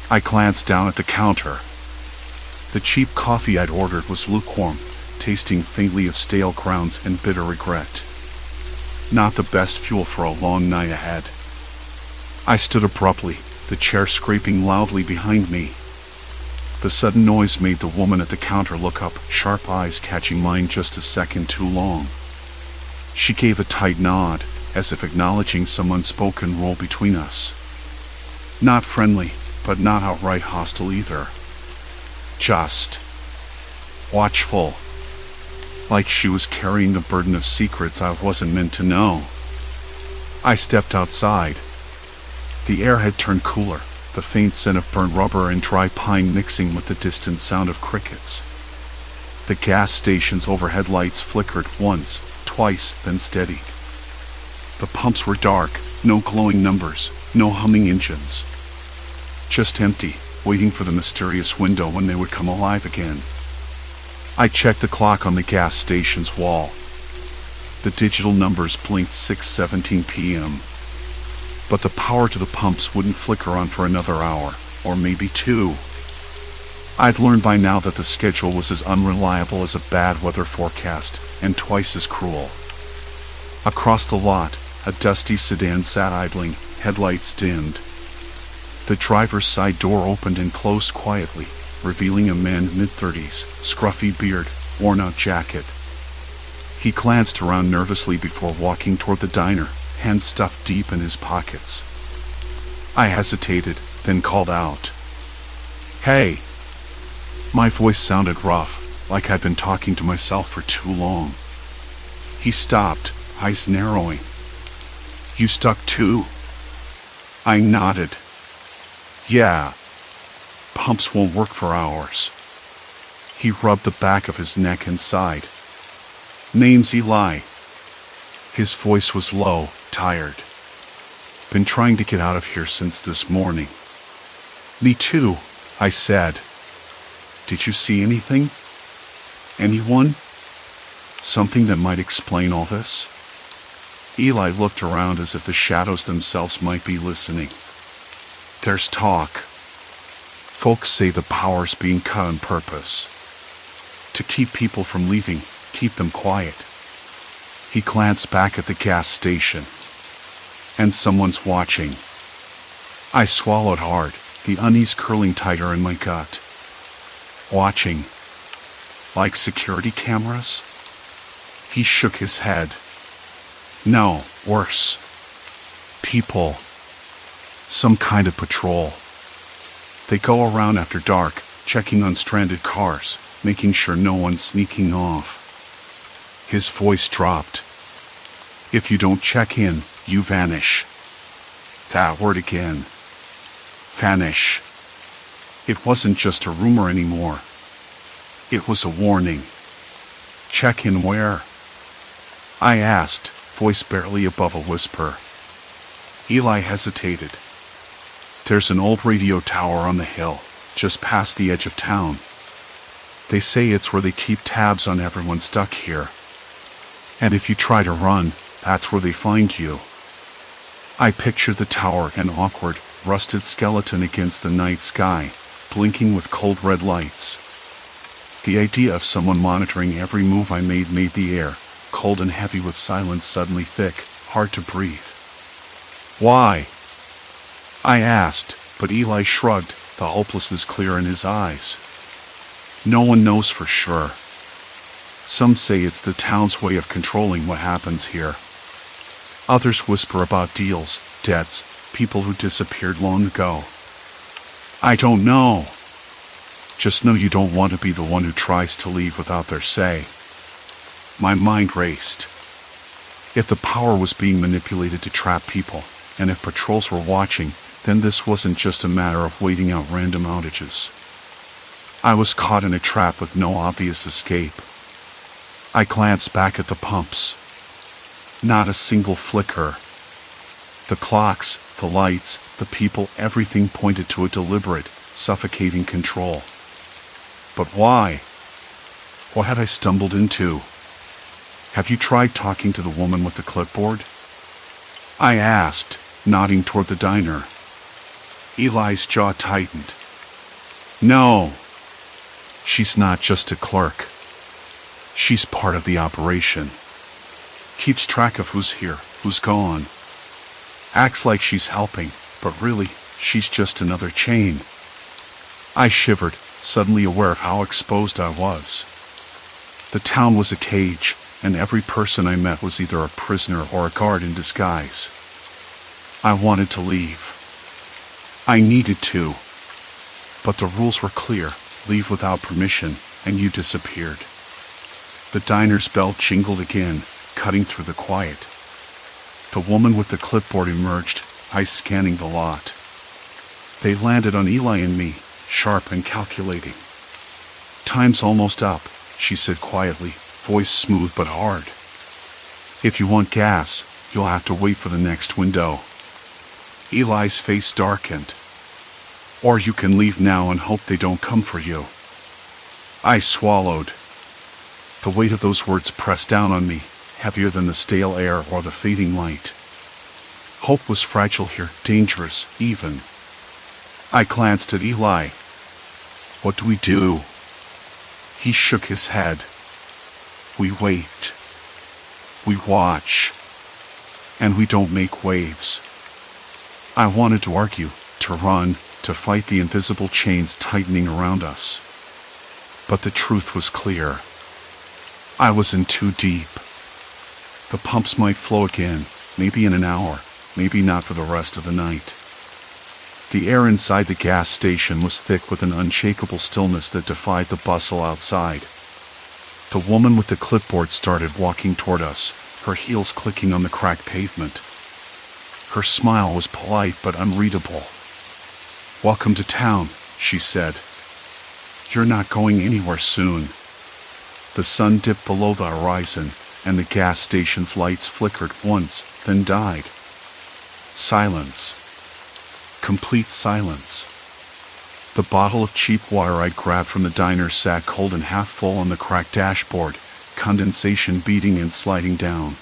I glanced down at the counter. The cheap coffee I'd ordered was lukewarm, tasting faintly of stale grounds and bitter regret. Not the best fuel for a long night ahead. I stood abruptly, the chair scraping loudly behind me. The sudden noise made the woman at the counter look up, sharp eyes catching mine just a second too long. She gave a tight nod, as if acknowledging some unspoken rule between us. Not friendly, but not outright hostile either. Just watchful. Like she was carrying a burden of secrets I wasn't meant to know. I stepped outside. The air had turned cooler, the faint scent of burnt rubber and dry pine mixing with the distant sound of crickets. The gas station's overhead lights flickered once, twice, then steadied. The pumps were dark, no glowing numbers, no humming engines. Just empty, waiting for the mysterious window when they would come alive again. I checked the clock on the gas station's wall. The digital numbers blinked 6:17 p.m. But the power to the pumps wouldn't flicker on for another hour, or maybe two. I'd learned by now that the schedule was as unreliable as a bad weather forecast, and twice as cruel. Across the lot, a dusty sedan sat idling, headlights dimmed. The driver's side door opened and closed quietly, revealing a man mid-30s, scruffy beard, worn-out jacket. He glanced around nervously before walking toward the diner, hands stuffed deep in his pockets. I hesitated, then called out, "Hey!" My voice sounded rough, like I'd been talking to myself for too long. He stopped, eyes narrowing. "You stuck too?" I nodded. "Yeah. Pumps won't work for hours." He rubbed the back of his neck and sighed. "Name's Eli." His voice was low, tired. "Been trying to get out of here since this morning." "Me too," I said. "Did you see anything? Anyone? Something that might explain all this?" Eli looked around as if the shadows themselves might be listening. "There's talk. Folks say the power's being cut on purpose. To keep people from leaving, keep them quiet." He glanced back at the gas station. "And someone's watching." I swallowed hard, the unease curling tighter in my gut. "Watching? Like security cameras?" He shook his head. "No, worse. People. Some kind of patrol. They go around after dark, checking on stranded cars, making sure no one's sneaking off." His voice dropped. "If you don't check in, you vanish." That word again. Vanish. It wasn't just a rumor anymore. It was a warning. "Check in where?" I asked, voice barely above a whisper. Eli hesitated. "There's an old radio tower on the hill, just past the edge of town. They say it's where they keep tabs on everyone stuck here. And if you try to run, that's where they find you." I pictured the tower, an awkward, rusted skeleton against the night sky, blinking with cold red lights. The idea of someone monitoring every move I made the air, cold and heavy with silence suddenly thick, hard to breathe. "Why?" I asked, but Eli shrugged, the hopelessness clear in his eyes. "No one knows for sure. Some say it's the town's way of controlling what happens here. Others whisper about deals, debts, people who disappeared long ago. I don't know. Just know you don't want to be the one who tries to leave without their say." My mind raced. If the power was being manipulated to trap people, and if patrols were watching, then this wasn't just a matter of waiting out random outages. I was caught in a trap with no obvious escape. I glanced back at the pumps. Not a single flicker. The clocks, the lights, the people, everything pointed to a deliberate, suffocating control. But why? What had I stumbled into? Have you tried talking to the woman with the clipboard? I asked, nodding toward the diner. Eli's jaw tightened. No. She's not just a clerk. She's part of the operation. Keeps track of who's here, who's gone. Acts like she's helping, but really, she's just another chain. I shivered, suddenly aware of how exposed I was. The town was a cage, and every person I met was either a prisoner or a guard in disguise. I wanted to leave. I needed to. But the rules were clear: leave without permission, and you disappeared. The diner's bell jingled again, cutting through the quiet. The woman with the clipboard emerged, eyes scanning the lot. They landed on Eli and me, sharp and calculating. Time's almost up, she said quietly, voice smooth but hard. If you want gas, you'll have to wait for the next window. Eli's face darkened. Or you can leave now and hope they don't come for you. I swallowed. The weight of those words pressed down on me, heavier than the stale air or the fading light. Hope was fragile here, dangerous, even. I glanced at Eli. What do we do? He shook his head. We wait. We watch. And we don't make waves. I wanted to argue, to run, to fight the invisible chains tightening around us. But the truth was clear. I was in too deep. The pumps might flow again, maybe in an hour, maybe not for the rest of the night. The air inside the gas station was thick with an unshakable stillness that defied the bustle outside. The woman with the clipboard started walking toward us, her heels clicking on the cracked pavement. Her smile was polite but unreadable. "Welcome to town," she said. "You're not going anywhere soon." The sun dipped below the horizon, and the gas station's lights flickered once, then died. Silence. Complete silence. The bottle of cheap water I'd grabbed from the diner sat cold and half full on the cracked dashboard, condensation beating and sliding down.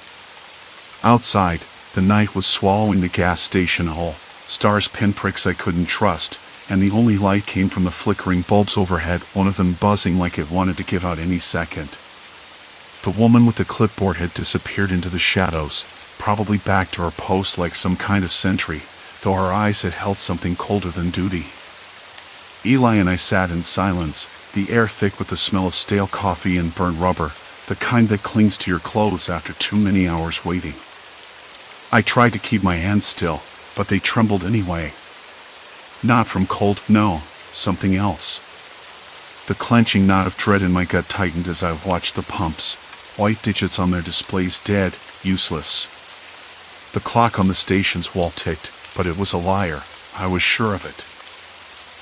Outside, the night was swallowing the gas station whole, stars pinpricks I couldn't trust, and the only light came from the flickering bulbs overhead, one of them buzzing like it wanted to give out any second. The woman with the clipboard had disappeared into the shadows, probably back to her post like some kind of sentry, though her eyes had held something colder than duty. Eli and I sat in silence, the air thick with the smell of stale coffee and burnt rubber, the kind that clings to your clothes after too many hours waiting. I tried to keep my hands still, but they trembled anyway. Not from cold, no, something else. The clenching knot of dread in my gut tightened as I watched the pumps, white digits on their displays dead, useless. The clock on the station's wall ticked, but it was a liar, I was sure of it.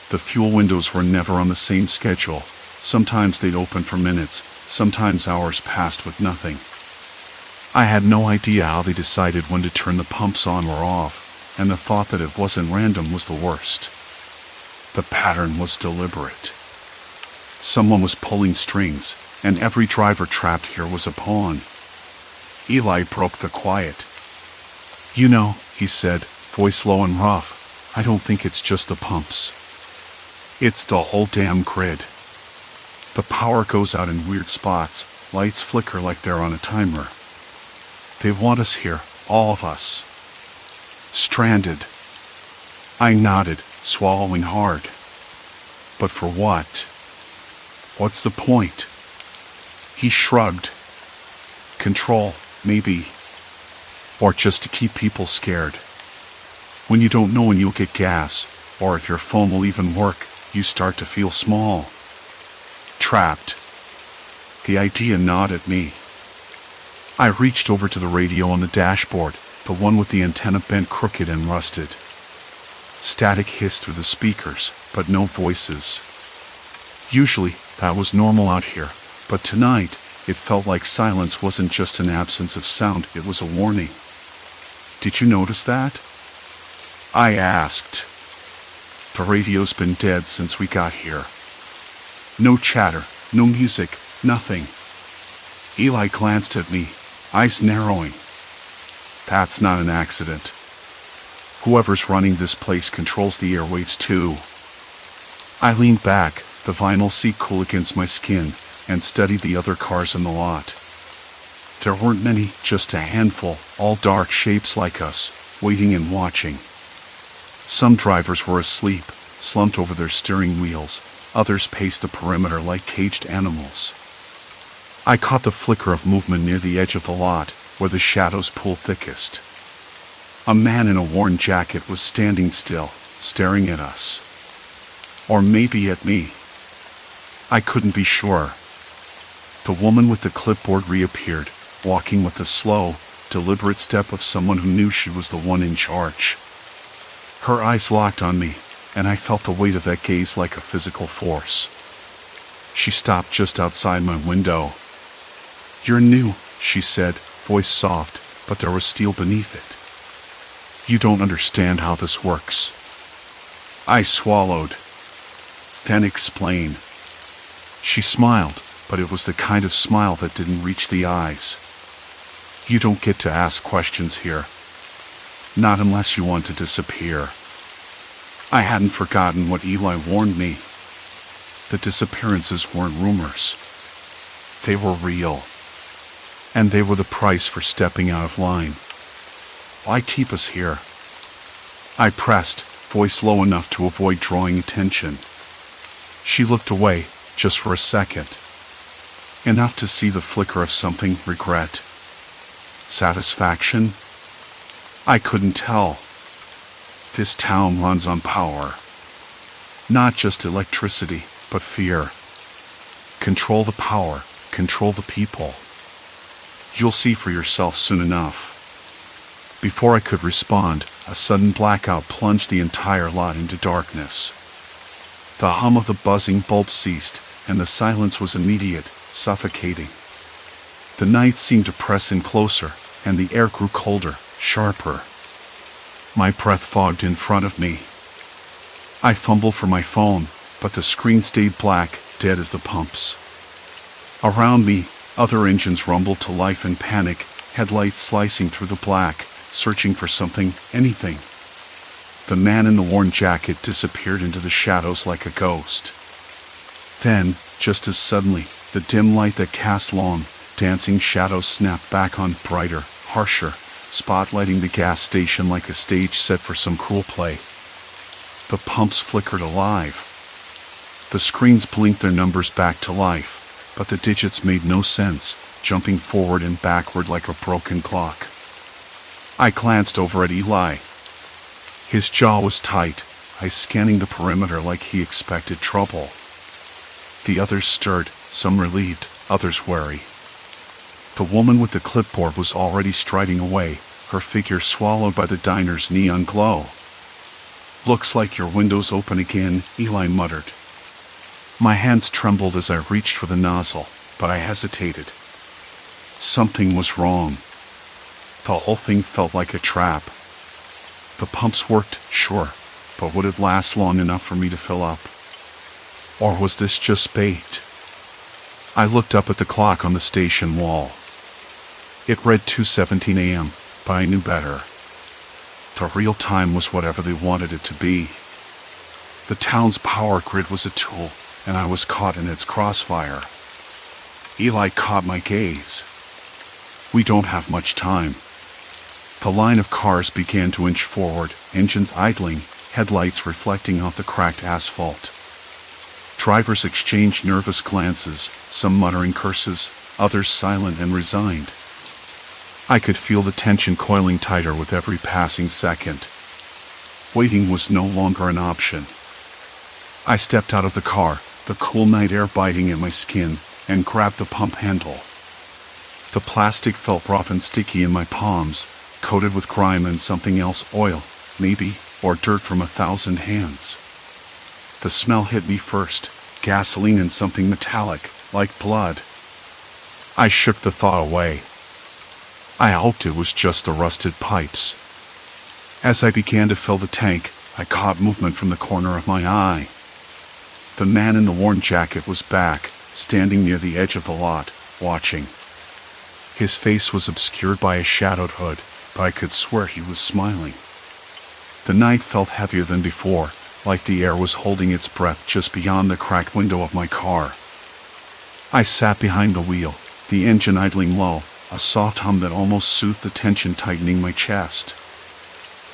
The fuel windows were never on the same schedule. Sometimes they'd open for minutes, sometimes hours passed with nothing. I had no idea how they decided when to turn the pumps on or off, and the thought that it wasn't random was the worst. The pattern was deliberate. Someone was pulling strings, and every driver trapped here was a pawn. Eli broke the quiet. "You know," he said, voice low and rough, "I don't think it's just the pumps. It's the whole damn grid. The power goes out in weird spots, lights flicker like they're on a timer. They want us here, all of us. Stranded." I nodded, swallowing hard. But for what? What's the point? He shrugged. Control, maybe. Or just to keep people scared. When you don't know when you'll get gas, or if your phone will even work, you start to feel small. Trapped. The idea gnawed at me. I reached over to the radio on the dashboard, the one with the antenna bent crooked and rusted. Static hissed through the speakers, but no voices. Usually, that was normal out here, but tonight, It felt like silence wasn't just an absence of sound, it was a warning. "Did you notice that?" I asked. "The radio's been dead since we got here. No chatter, no music, nothing." Eli glanced at me, eyes narrowing. "That's not an accident. Whoever's running this place controls the airwaves too." I leaned back, the vinyl seat cool against my skin, and studied the other cars in the lot. There weren't many, just a handful, all dark shapes like us, waiting and watching. Some drivers were asleep, slumped over their steering wheels. Others paced the perimeter like caged animals. I caught the flicker of movement near the edge of the lot, where the shadows pooled thickest. A man in a worn jacket was standing still, staring at us. Or maybe at me. I couldn't be sure. The woman with the clipboard reappeared, walking with the slow, deliberate step of someone who knew she was the one in charge. Her eyes locked on me, and I felt the weight of that gaze like a physical force. She stopped just outside my window. "You're new," she said, voice soft, but there was steel beneath it. "You don't understand how this works." I swallowed. "Then explain." She smiled, but it was the kind of smile that didn't reach the eyes. "You don't get to ask questions here. Not unless you want to disappear." I hadn't forgotten what Eli warned me. The disappearances weren't rumors. They were real. And they were the price for stepping out of line. "Why keep us here?" I pressed, voice low enough to avoid drawing attention. She looked away, just for a second. Enough to see the flicker of something, regret. Satisfaction? I couldn't tell. This town runs on power. Not just electricity, but fear. Control the power, control the people. You'll see for yourself soon enough. Before I could respond, a sudden blackout plunged the entire lot into darkness. The hum of the buzzing bulb ceased, and the silence was immediate, suffocating. The night seemed to press in closer, and the air grew colder, sharper. My breath fogged in front of me. I fumbled for my phone, but the screen stayed black, dead as the pumps. Around me, other engines rumbled to life in panic, headlights slicing through the black, searching for something, anything. The man in the worn jacket disappeared into the shadows like a ghost. Then, just as suddenly, the dim light that cast long, dancing shadows snapped back on, brighter, harsher, spotlighting the gas station like a stage set for some cruel play. The pumps flickered alive. The screens blinked their numbers back to life, but the digits made no sense, jumping forward and backward like a broken clock. I glanced over at Eli. His jaw was tight, eyes scanning the perimeter like he expected trouble. The others stirred, some relieved, others wary. The woman with the clipboard was already striding away, her figure swallowed by the diner's neon glow. "Looks like your window's open again," Eli muttered. My hands trembled as I reached for the nozzle, but I hesitated. Something was wrong. The whole thing felt like a trap. The pumps worked, sure, but would it last long enough for me to fill up? Or was this just bait? I looked up at the clock on the station wall. It read 2:17 a.m., but I knew better. The real time was whatever they wanted it to be. The town's power grid was a tool, and I was caught in its crossfire. Eli caught my gaze. "We don't have much time." The line of cars began to inch forward, engines idling, headlights reflecting off the cracked asphalt. Drivers exchanged nervous glances, some muttering curses, others silent and resigned. I could feel the tension coiling tighter with every passing second. Waiting was no longer an option. I stepped out of the car, the cool night air biting at my skin, and grabbed the pump handle. The plastic felt rough and sticky in my palms, coated with grime and something else, oil, maybe, or dirt from 1,000 hands. The smell hit me first, gasoline and something metallic, like blood. I shook the thought away. I hoped it was just the rusted pipes. As I began to fill the tank, I caught movement from the corner of my eye. The man in the worn jacket was back, standing near the edge of the lot, watching. His face was obscured by a shadowed hood, but I could swear he was smiling. The night felt heavier than before, like the air was holding its breath just beyond the cracked window of my car. I sat behind the wheel, the engine idling low, a soft hum that almost soothed the tension tightening my chest.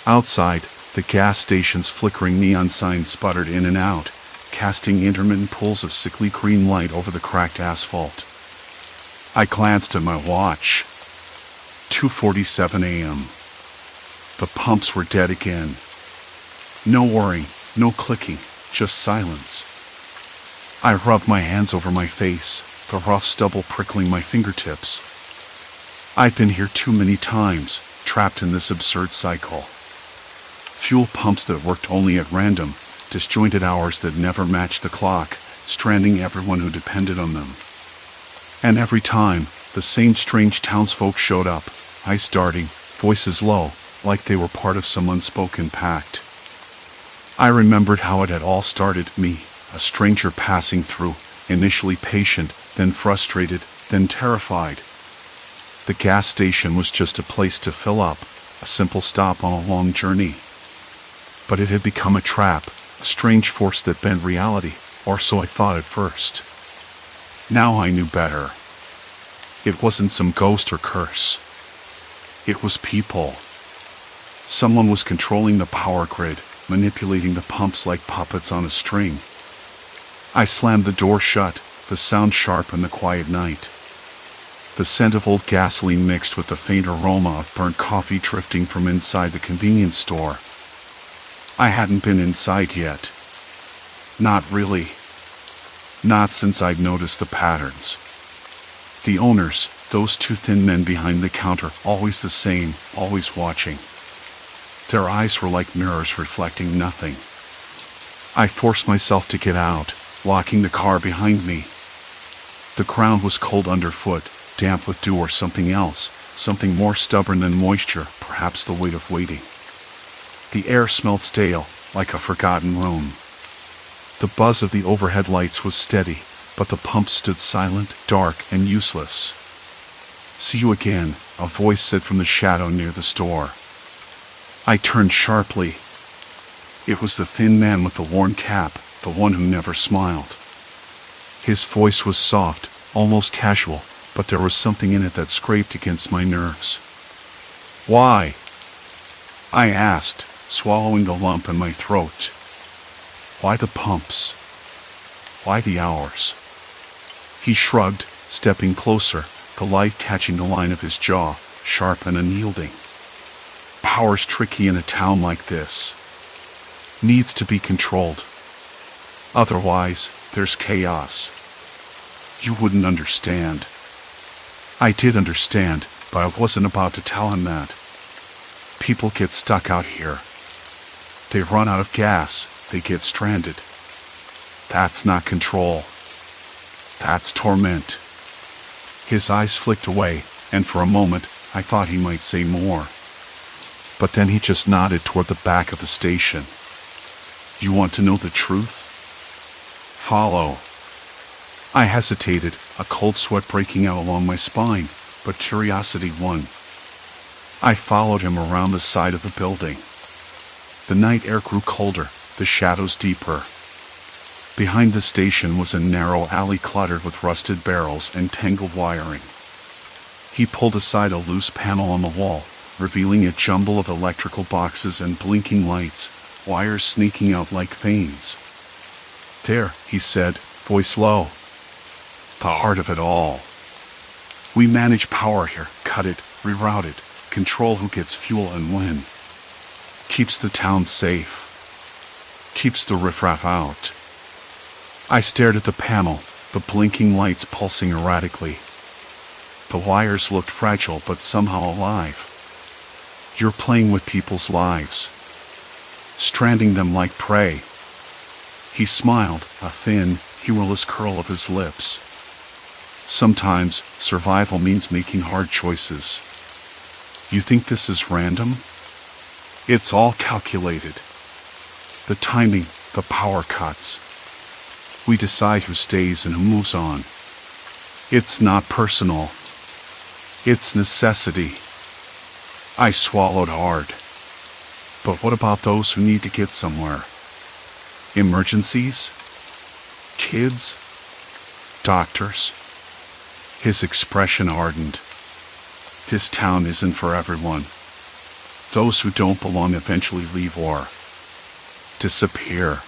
Outside, the gas station's flickering neon signs sputtered in and out, casting intermittent pools of sickly green light over the cracked asphalt. I glanced at my watch. 2:47 a.m. The pumps were dead again. No whirring, no clicking, just silence. I rubbed my hands over my face, the rough stubble prickling my fingertips. I'd been here too many times, trapped in this absurd cycle. Fuel pumps that worked only at random, disjointed hours that never matched the clock, stranding everyone who depended on them. And every time, the same strange townsfolk showed up, eyes darting, voices low, like they were part of some unspoken pact. I remembered how it had all started, me, a stranger passing through, initially patient, then frustrated, then terrified. The gas station was just a place to fill up, a simple stop on a long journey. But it had become a trap, a strange force that bent reality, or so I thought at first. Now I knew better. It wasn't some ghost or curse. It was people. Someone was controlling the power grid, manipulating the pumps like puppets on a string. I slammed the door shut, the sound sharp in the quiet night. The scent of old gasoline mixed with the faint aroma of burnt coffee drifting from inside the convenience store. I hadn't been inside yet. Not really. Not since I'd noticed the patterns. The owners, those two thin men behind the counter, always the same, always watching. Their eyes were like mirrors reflecting nothing. I forced myself to get out, locking the car behind me. The ground was cold underfoot, damp with dew or something else, something more stubborn than moisture, perhaps the weight of waiting. The air smelled stale, like a forgotten room. The buzz of the overhead lights was steady, but the pumps stood silent, dark, and useless. "See you again," a voice said from the shadow near the store. I turned sharply. It was the thin man with the worn cap, the one who never smiled. His voice was soft, almost casual, but there was something in it that scraped against my nerves. "Why?" I asked, swallowing the lump in my throat. "Why the pumps? Why the hours?" He shrugged, stepping closer, the light catching the line of his jaw, sharp and unyielding. "Power's tricky in a town like this. Needs to be controlled. Otherwise, there's chaos. You wouldn't understand." I did understand, but I wasn't about to tell him that. People get stuck out here. They run out of gas, they get stranded. That's not control. That's torment. His eyes flicked away, and for a moment, I thought he might say more. But then he just nodded toward the back of the station. "You want to know the truth? Follow." I hesitated, a cold sweat breaking out along my spine, but curiosity won. I followed him around the side of the building. The night air grew colder, the shadows deeper. Behind the station was a narrow alley cluttered with rusted barrels and tangled wiring. He pulled aside a loose panel on the wall, revealing a jumble of electrical boxes and blinking lights, wires sneaking out like veins. "There," he said, voice low. "The heart of it all. We manage power here, cut it, reroute it, control who gets fuel and when. Keeps the town safe. Keeps the riffraff out." I stared at the panel, the blinking lights pulsing erratically. The wires looked fragile but somehow alive. "You're playing with people's lives. Stranding them like prey." He smiled, a thin, humorless curl of his lips. Sometimes, survival means making hard choices. You think this is random? It's all calculated. The timing, the power cuts. We decide who stays and who moves on. It's not personal. It's necessity. I swallowed hard. But what about those who need to get somewhere? Emergencies? Kids? Doctors? His expression hardened. This town isn't for everyone. Those who don't belong eventually leave or disappear.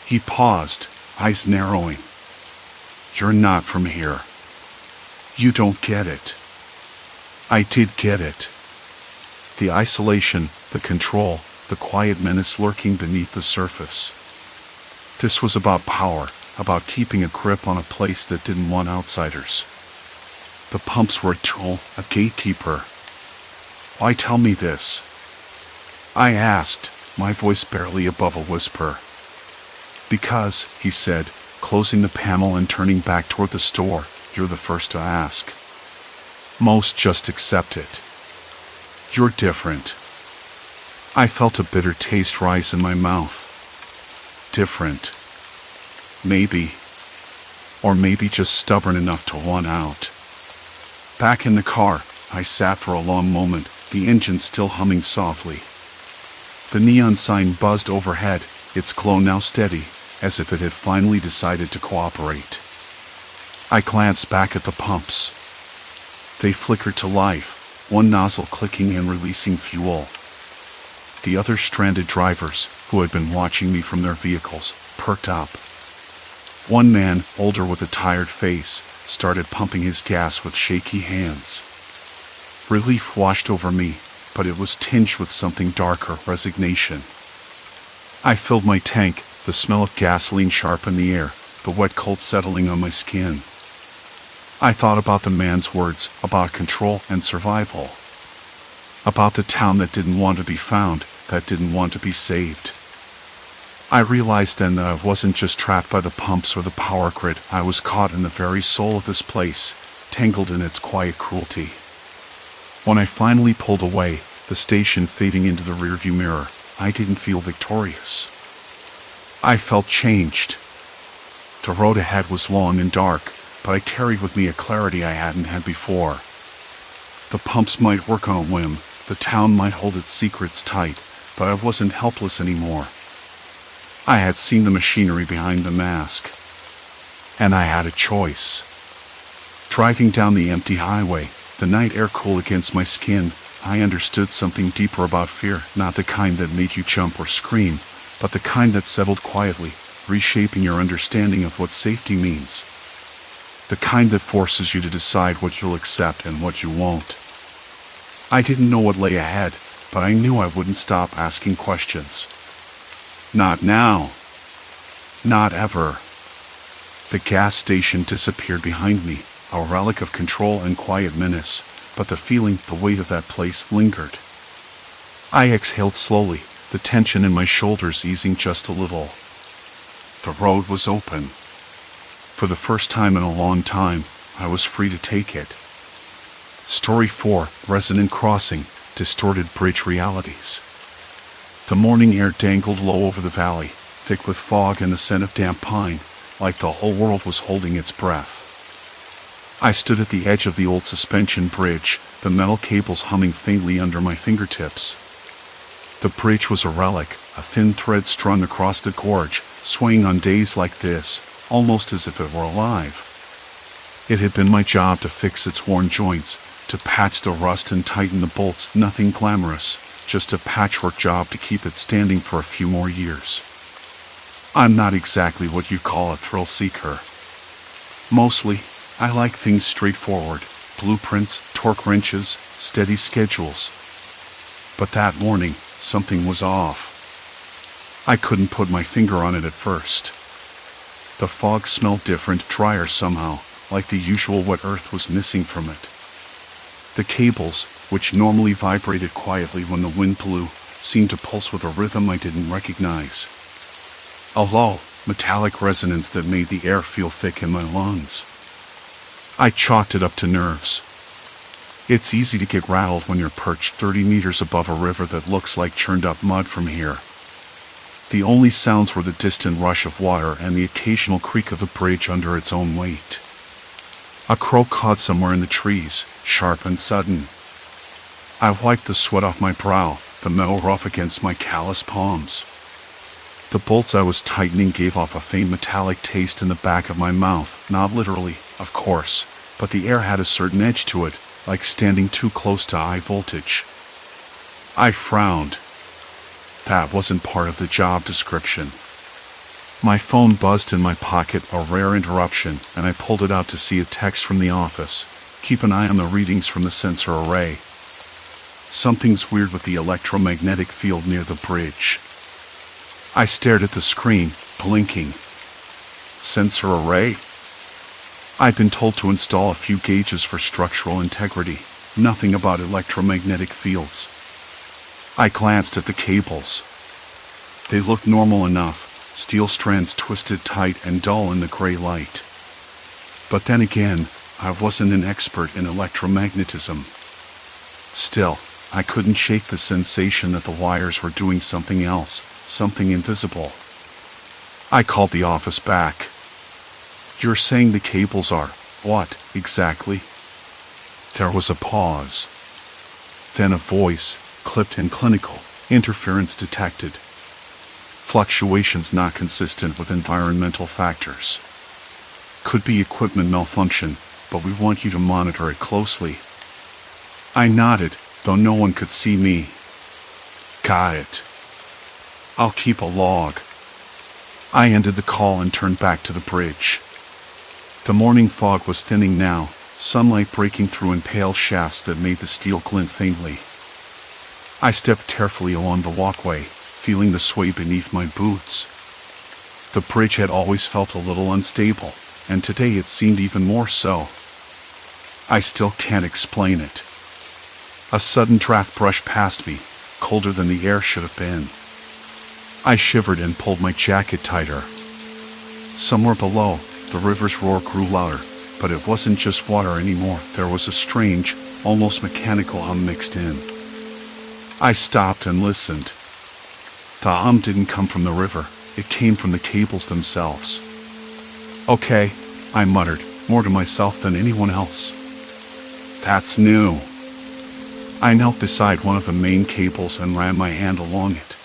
He paused, eyes narrowing. You're not from here. You don't get it. I did get it. The isolation, the control, the quiet menace lurking beneath the surface. This was about power, about keeping a grip on a place that didn't want outsiders. The pumps were a tool, a gatekeeper. Why tell me this? I asked, my voice barely above a whisper. Because, he said, closing the panel and turning back toward the store, you're the first to ask. Most just accept it. You're different. I felt a bitter taste rise in my mouth. Different. Maybe. Or maybe just stubborn enough to want out. Back in the car, I sat for a long moment, the engine still humming softly. The neon sign buzzed overhead, its glow now steady, as if it had finally decided to cooperate. I glanced back at the pumps. They flickered to life, one nozzle clicking and releasing fuel. The other stranded drivers, who had been watching me from their vehicles, perked up. One man, older with a tired face, started pumping his gas with shaky hands. Relief washed over me, but it was tinged with something darker, resignation. I filled my tank, the smell of gasoline sharp in the air, the wet cold settling on my skin. I thought about the man's words, about control and survival. About the town that didn't want to be found, that didn't want to be saved. I realized then that I wasn't just trapped by the pumps or the power grid, I was caught in the very soul of this place, tangled in its quiet cruelty. When I finally pulled away, the station fading into the rearview mirror, I didn't feel victorious. I felt changed. The road ahead was long and dark, but I carried with me a clarity I hadn't had before. The pumps might work on a whim, the town might hold its secrets tight, but I wasn't helpless anymore. I had seen the machinery behind the mask. And I had a choice. Driving down the empty highway, the night air cool against my skin, I understood something deeper about fear, not the kind that made you jump or scream, but the kind that settled quietly, reshaping your understanding of what safety means. The kind that forces you to decide what you'll accept and what you won't. I didn't know what lay ahead, but I knew I wouldn't stop asking questions. Not now. Not ever. The gas station disappeared behind me, a relic of control and quiet menace, but the feeling, the weight of that place lingered. I exhaled slowly, the tension in my shoulders easing just a little. The road was open. For the first time in a long time, I was free to take it. Story 4, Resonant Crossing, Distorted Bridge Realities. The morning air dangled low over the valley, thick with fog and the scent of damp pine, like the whole world was holding its breath. I stood at the edge of the old suspension bridge, the metal cables humming faintly under my fingertips. The bridge was a relic, a thin thread strung across the gorge, swaying on days like this, almost as if it were alive. It had been my job to fix its worn joints, to patch the rust and tighten the bolts, nothing glamorous, just a patchwork job to keep it standing for a few more years. I'm not exactly what you call a thrill seeker. Mostly, I like things straightforward, blueprints, torque wrenches, steady schedules. But that morning, something was off. I couldn't put my finger on it at first. The fog smelled different, drier somehow, like the usual wet earth was missing from it. The cables, which normally vibrated quietly when the wind blew, seemed to pulse with a rhythm I didn't recognize. A low, metallic resonance that made the air feel thick in my lungs. I chalked it up to nerves. It's easy to get rattled when you're perched 30 meters above a river that looks like churned up mud from here. The only sounds were the distant rush of water and the occasional creak of the bridge under its own weight. A crow cawed somewhere in the trees, sharp and sudden. I wiped the sweat off my brow, the metal rough against my calloused palms. The bolts I was tightening gave off a faint metallic taste in the back of my mouth, not literally, of course, but the air had a certain edge to it, like standing too close to high voltage. I frowned. That wasn't part of the job description. My phone buzzed in my pocket, a rare interruption, and I pulled it out to see a text from the office. Keep an eye on the readings from the sensor array. Something's weird with the electromagnetic field near the bridge. I stared at the screen, blinking. Sensor array? I'd been told to install a few gauges for structural integrity, nothing about electromagnetic fields. I glanced at the cables. They looked normal enough, steel strands twisted tight and dull in the gray light. But then again, I wasn't an expert in electromagnetism. Still, I couldn't shake the sensation that the wires were doing something else, something invisible. I called the office back. You're saying the cables are, what, exactly? There was a pause. Then a voice, clipped and clinical, interference detected. Fluctuations not consistent with environmental factors. Could be equipment malfunction, but we want you to monitor it closely. I nodded, though no one could see me. Got it. I'll keep a log. I ended the call and turned back to the bridge. The morning fog was thinning now, sunlight breaking through in pale shafts that made the steel glint faintly. I stepped carefully along the walkway, feeling the sway beneath my boots. The bridge had always felt a little unstable, and today it seemed even more so. I still can't explain it. A sudden draft brushed past me, colder than the air should have been. I shivered and pulled my jacket tighter. Somewhere below, the river's roar grew louder, but it wasn't just water anymore. There was a strange, almost mechanical hum mixed in. I stopped and listened. The hum didn't come from the river, it came from the cables themselves. Okay, I muttered, more to myself than anyone else. That's new. I knelt beside one of the main cables and ran my hand along it.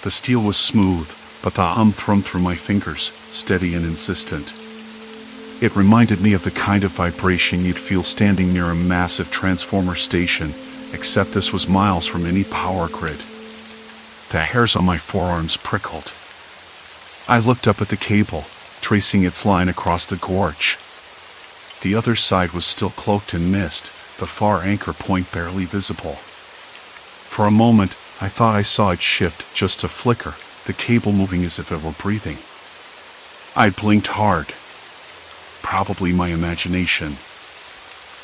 The steel was smooth, but the hum thrummed through my fingers, steady and insistent. It reminded me of the kind of vibration you'd feel standing near a massive transformer station, except this was miles from any power grid. The hairs on my forearms prickled. I looked up at the cable, tracing its line across the gorge. The other side was still cloaked in mist, the far anchor point barely visible. For a moment, I thought I saw it shift, just a flicker, the cable moving as if it were breathing. I blinked hard. Probably my imagination.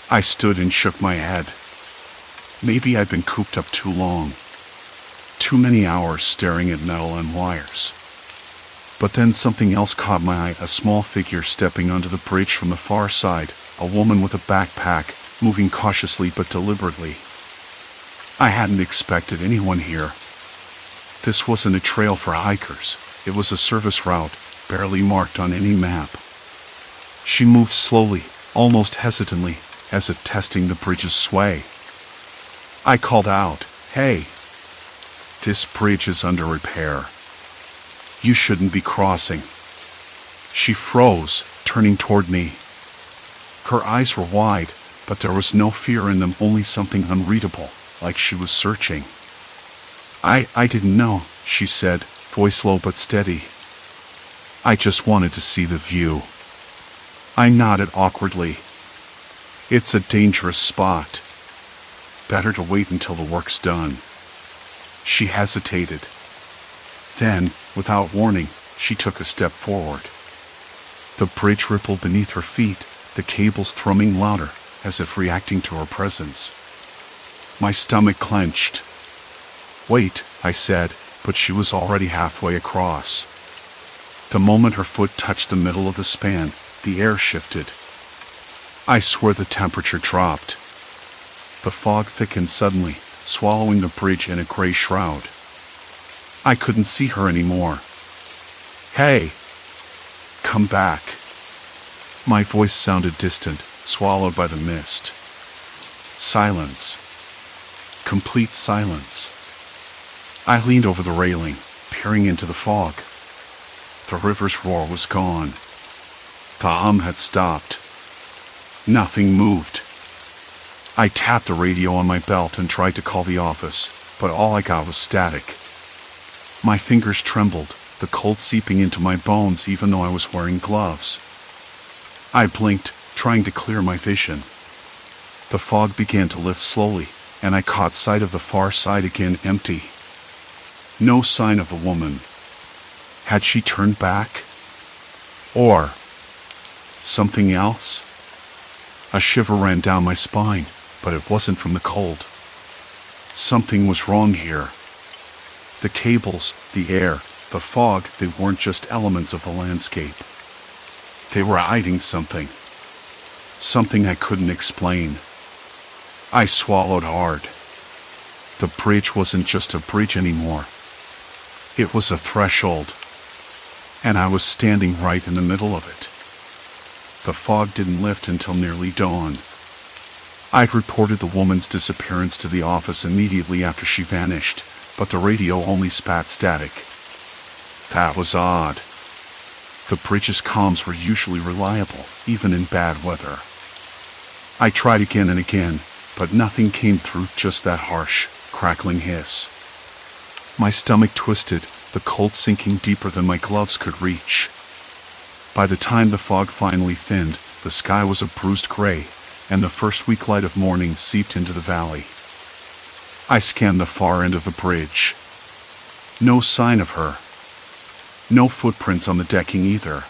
I stood and shook my head. Maybe I'd been cooped up too long. Too many hours staring at metal and wires. But then something else caught my eye, a small figure stepping onto the bridge from the far side, a woman with a backpack, moving cautiously but deliberately. I hadn't expected anyone here. This wasn't a trail for hikers, it was a service route, barely marked on any map. She moved slowly, almost hesitantly, as if testing the bridge's sway. I called out, "Hey! This bridge is under repair. You shouldn't be crossing." She froze, turning toward me. Her eyes were wide, but there was no fear in them, only something unreadable, like she was searching. I didn't know," she said, voice low but steady. "I just wanted to see the view." I nodded awkwardly. "It's a dangerous spot. Better to wait until the work's done." She hesitated. Then, without warning, she took a step forward. The bridge rippled beneath her feet, the cables thrumming louder, as if reacting to her presence. My stomach clenched. "Wait," I said, but she was already halfway across. The moment her foot touched the middle of the span, the air shifted. I swear the temperature dropped. The fog thickened suddenly, swallowing the bridge in a gray shroud. I couldn't see her anymore. Hey! Come back. My voice sounded distant, swallowed by the mist. Silence. Complete silence. I leaned over the railing, peering into the fog. The river's roar was gone. The hum had stopped. Nothing moved. I tapped the radio on my belt and tried to call the office, but all I got was static. My fingers trembled, the cold seeping into my bones even though I was wearing gloves. I blinked, trying to clear my vision. The fog began to lift slowly, and I caught sight of the far side again, empty. No sign of the woman. Had she turned back? Or something else? A shiver ran down my spine, but it wasn't from the cold. Something was wrong here. The cables, the air, the fog, they weren't just elements of the landscape. They were hiding something. Something I couldn't explain. I swallowed hard. The bridge wasn't just a bridge anymore. It was a threshold. And I was standing right in the middle of it. The fog didn't lift until nearly dawn. I'd reported the woman's disappearance to the office immediately after she vanished, but the radio only spat static. That was odd. The bridge's comms were usually reliable, even in bad weather. I tried again and again, but nothing came through, just that harsh, crackling hiss. My stomach twisted, the cold sinking deeper than my gloves could reach. By the time the fog finally thinned, the sky was a bruised gray, and the first weak light of morning seeped into the valley. I scanned the far end of the bridge. No sign of her. No footprints on the decking either.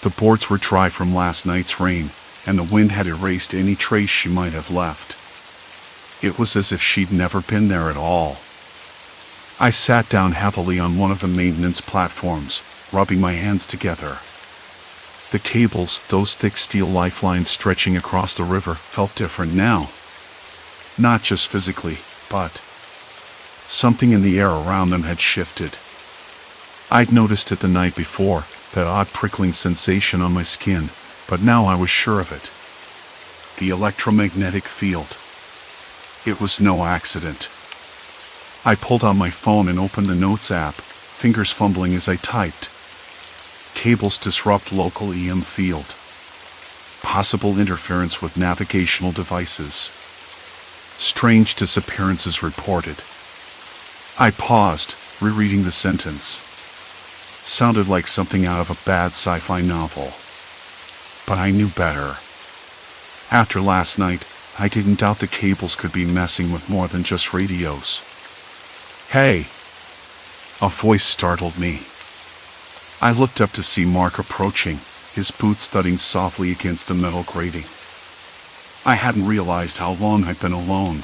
The boards were dry from last night's rain, and the wind had erased any trace she might have left. It was as if she'd never been there at all. I sat down heavily on one of the maintenance platforms, rubbing my hands together. The cables, those thick steel lifelines stretching across the river, felt different now. Not just physically, but something in the air around them had shifted. I'd noticed it the night before, that odd prickling sensation on my skin, but now I was sure of it. The electromagnetic field. It was no accident. I pulled out my phone and opened the Notes app, fingers fumbling as I typed. Cables disrupt local EM field. Possible interference with navigational devices. Strange disappearances reported. I paused, rereading the sentence. Sounded like something out of a bad sci-fi novel. But I knew better. After last night, I didn't doubt the cables could be messing with more than just radios. Hey! A voice startled me. I looked up to see Mark approaching, his boots thudding softly against the metal grating. I hadn't realized how long I'd been alone.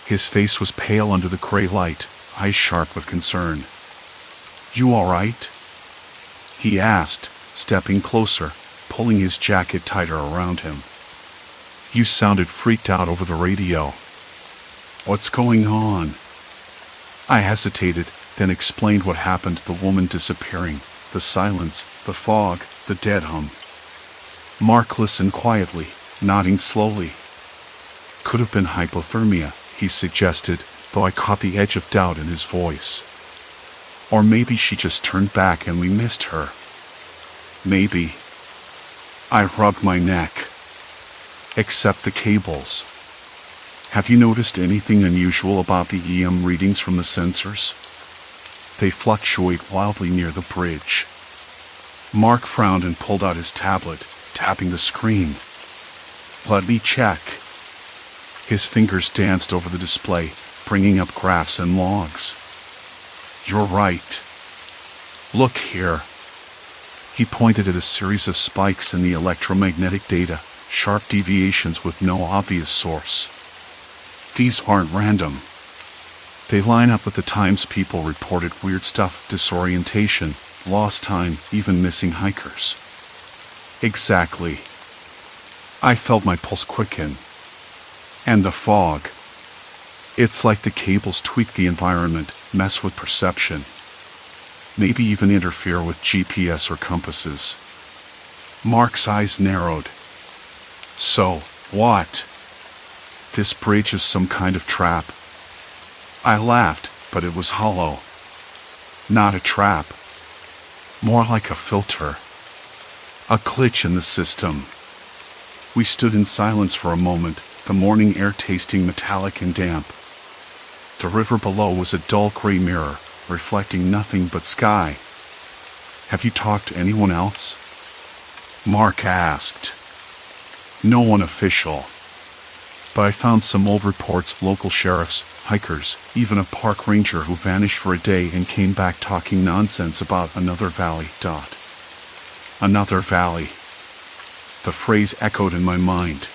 His face was pale under the gray light, eyes sharp with concern. "You all right?" he asked, stepping closer, pulling his jacket tighter around him. "You sounded freaked out over the radio. What's going on?" I hesitated, then explained what happened to the woman disappearing, the silence, the fog, the dead hum. Mark listened quietly, nodding slowly. "Could have been hypothermia," he suggested, though I caught the edge of doubt in his voice. "Or maybe she just turned back and we missed her." "Maybe." I rubbed my neck. "Except the cables. Have you noticed anything unusual about the EM readings from the sensors? They fluctuate wildly near the bridge." Mark frowned and pulled out his tablet, tapping the screen. "Let me check." His fingers danced over the display, bringing up graphs and logs. "You're right. Look here." He pointed at a series of spikes in the electromagnetic data, sharp deviations with no obvious source. "These aren't random. They line up with the times people reported weird stuff, disorientation, lost time, even missing hikers." "Exactly." I felt my pulse quicken. And the fog. It's like the cables tweak the environment, mess with perception. Maybe even interfere with GPS or compasses. Mark's eyes narrowed. So, what? This bridge is some kind of trap. I laughed, but it was hollow. Not a trap. More like a filter. A glitch in the system. We stood in silence for a moment, the morning air tasting metallic and damp. The river below was a dull gray mirror, reflecting nothing but sky. Have you talked to anyone else? Mark asked. No one official. But I found some old reports, local sheriffs, hikers, even a park ranger who vanished for a day and came back talking nonsense about another valley. Another valley. The phrase echoed in my mind.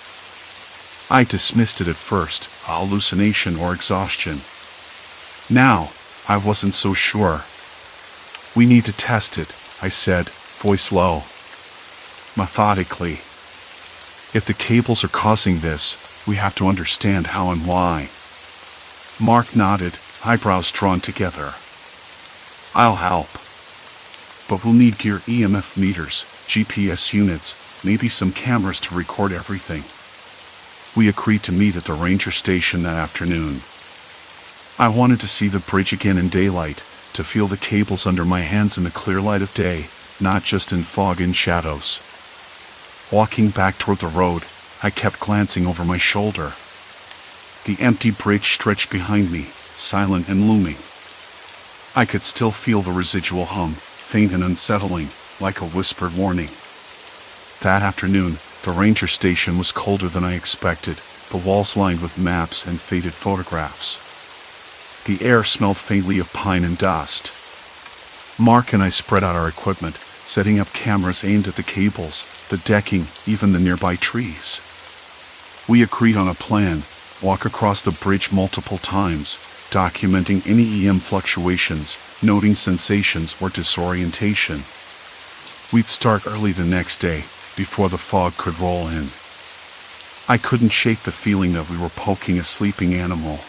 I dismissed it at first, a hallucination or exhaustion. Now, I wasn't so sure. We need to test it, I said, voice low. Methodically. If the cables are causing this, we have to understand how and why. Mark nodded, eyebrows drawn together. I'll help. But we'll need gear, EMF meters, GPS units, maybe some cameras to record everything. We agreed to meet at the ranger station that afternoon. I wanted to see the bridge again in daylight, to feel the cables under my hands in the clear light of day, not just in fog and shadows. Walking back toward the road, I kept glancing over my shoulder. The empty bridge stretched behind me, silent and looming. I could still feel the residual hum, faint and unsettling, like a whispered warning. That afternoon, the ranger station was colder than I expected, the walls lined with maps and faded photographs. The air smelled faintly of pine and dust. Mark and I spread out our equipment, setting up cameras aimed at the cables, the decking, even the nearby trees. We agreed on a plan, walk across the bridge multiple times, documenting any EM fluctuations, noting sensations or disorientation. We'd start early the next day, before the fog could roll in. I couldn't shake the feeling that we were poking a sleeping animal.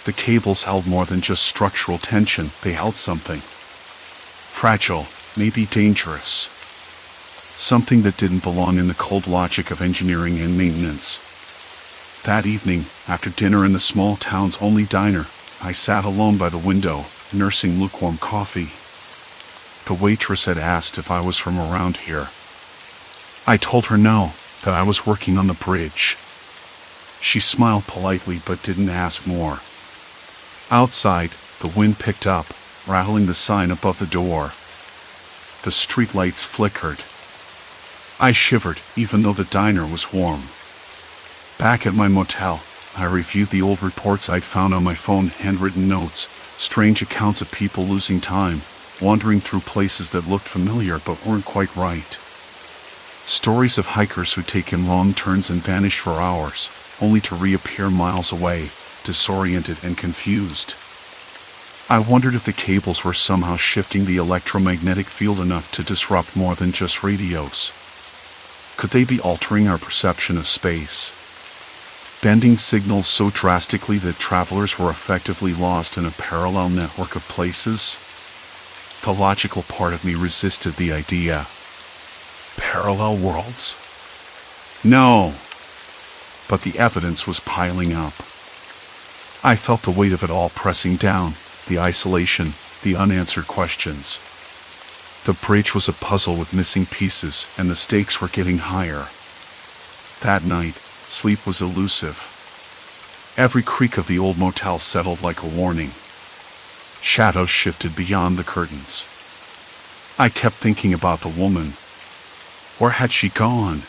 The cables held more than just structural tension, they held something. Fragile, maybe dangerous. Something that didn't belong in the cold logic of engineering and maintenance. That evening, after dinner in the small town's only diner, I sat alone by the window, nursing lukewarm coffee. The waitress had asked if I was from around here. I told her no, that I was working on the bridge. She smiled politely but didn't ask more. Outside, the wind picked up, rattling the sign above the door. The streetlights flickered. I shivered, even though the diner was warm. Back at my motel, I reviewed the old reports I'd found on my phone, handwritten notes, strange accounts of people losing time, wandering through places that looked familiar but weren't quite right. Stories of hikers who'd taken wrong turns and vanished for hours, only to reappear miles away, disoriented and confused. I wondered if the cables were somehow shifting the electromagnetic field enough to disrupt more than just radios. Could they be altering our perception of space? Bending signals so drastically that travelers were effectively lost in a parallel network of places? The logical part of me resisted the idea. Parallel worlds? No! But the evidence was piling up. I felt the weight of it all pressing down, the isolation, the unanswered questions. The bridge was a puzzle with missing pieces, and the stakes were getting higher. That night, sleep was elusive. Every creak of the old motel settled like a warning. Shadows shifted beyond the curtains. I kept thinking about the woman. Where had she gone?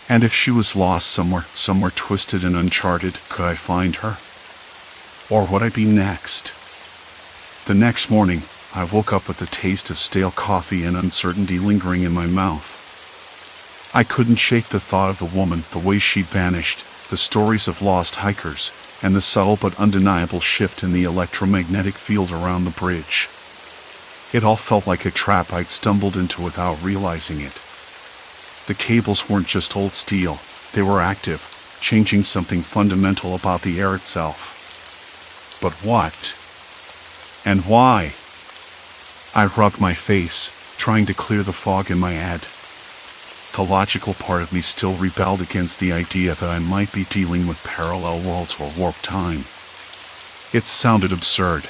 And if she was lost somewhere twisted and uncharted, could I find her? Or would I be next? The next morning, I woke up with the taste of stale coffee and uncertainty lingering in my mouth. I couldn't shake the thought of the woman, the way she'd vanished, the stories of lost hikers, and the subtle but undeniable shift in the electromagnetic field around the bridge. It all felt like a trap I'd stumbled into without realizing it. The cables weren't just old steel, they were active, changing something fundamental about the air itself. But what? And why? I rubbed my face, trying to clear the fog in my head. The logical part of me still rebelled against the idea that I might be dealing with parallel worlds or warped time. It sounded absurd.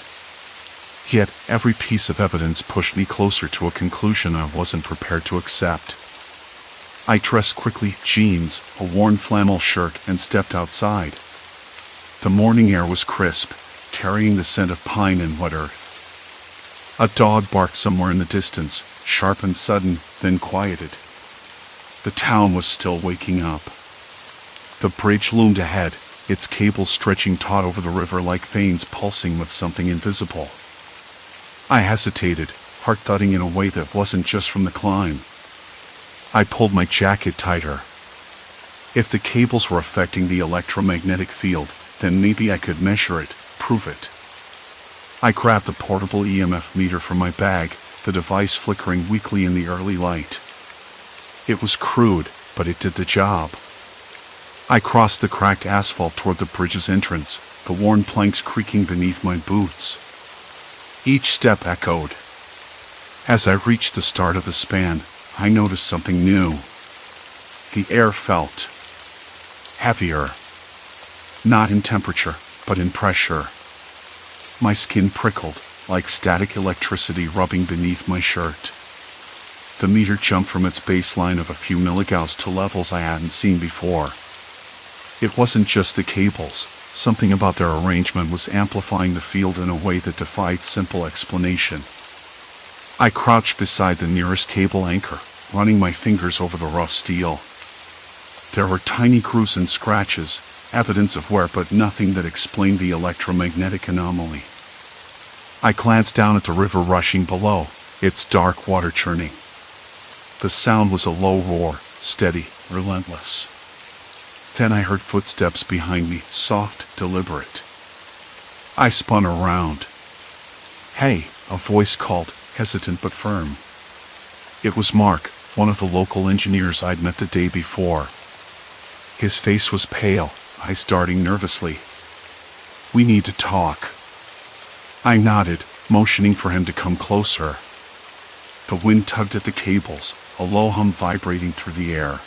Yet, every piece of evidence pushed me closer to a conclusion I wasn't prepared to accept. I dressed quickly, jeans, a worn flannel shirt, and stepped outside. The morning air was crisp, carrying the scent of pine and wet earth. A dog barked somewhere in the distance, sharp and sudden, then quieted. The town was still waking up. The bridge loomed ahead, its cables stretching taut over the river like veins pulsing with something invisible. I hesitated, heart thudding in a way that wasn't just from the climb. I pulled my jacket tighter. If the cables were affecting the electromagnetic field, then maybe I could measure it, prove it. I grabbed the portable EMF meter from my bag, the device flickering weakly in the early light. It was crude, but it did the job. I crossed the cracked asphalt toward the bridge's entrance, the worn planks creaking beneath my boots. Each step echoed. As I reached the start of the span, I noticed something new. The air felt heavier. Not in temperature, but in pressure. My skin prickled, like static electricity rubbing beneath my shirt. The meter jumped from its baseline of a few milligauss to levels I hadn't seen before. It wasn't just the cables. Something about their arrangement was amplifying the field in a way that defied simple explanation. I crouched beside the nearest cable anchor, running my fingers over the rough steel. There were tiny grooves and scratches, evidence of wear but nothing that explained the electromagnetic anomaly. I glanced down at the river rushing below, its dark water churning. The sound was a low roar, steady, relentless. Then I heard footsteps behind me, soft, deliberate. I spun around. "Hey," a voice called, hesitant but firm. It was Mark, one of the local engineers I'd met the day before. His face was pale, eyes darting nervously. "We need to talk." I nodded, motioning for him to come closer. The wind tugged at the cables, a low hum vibrating through the air.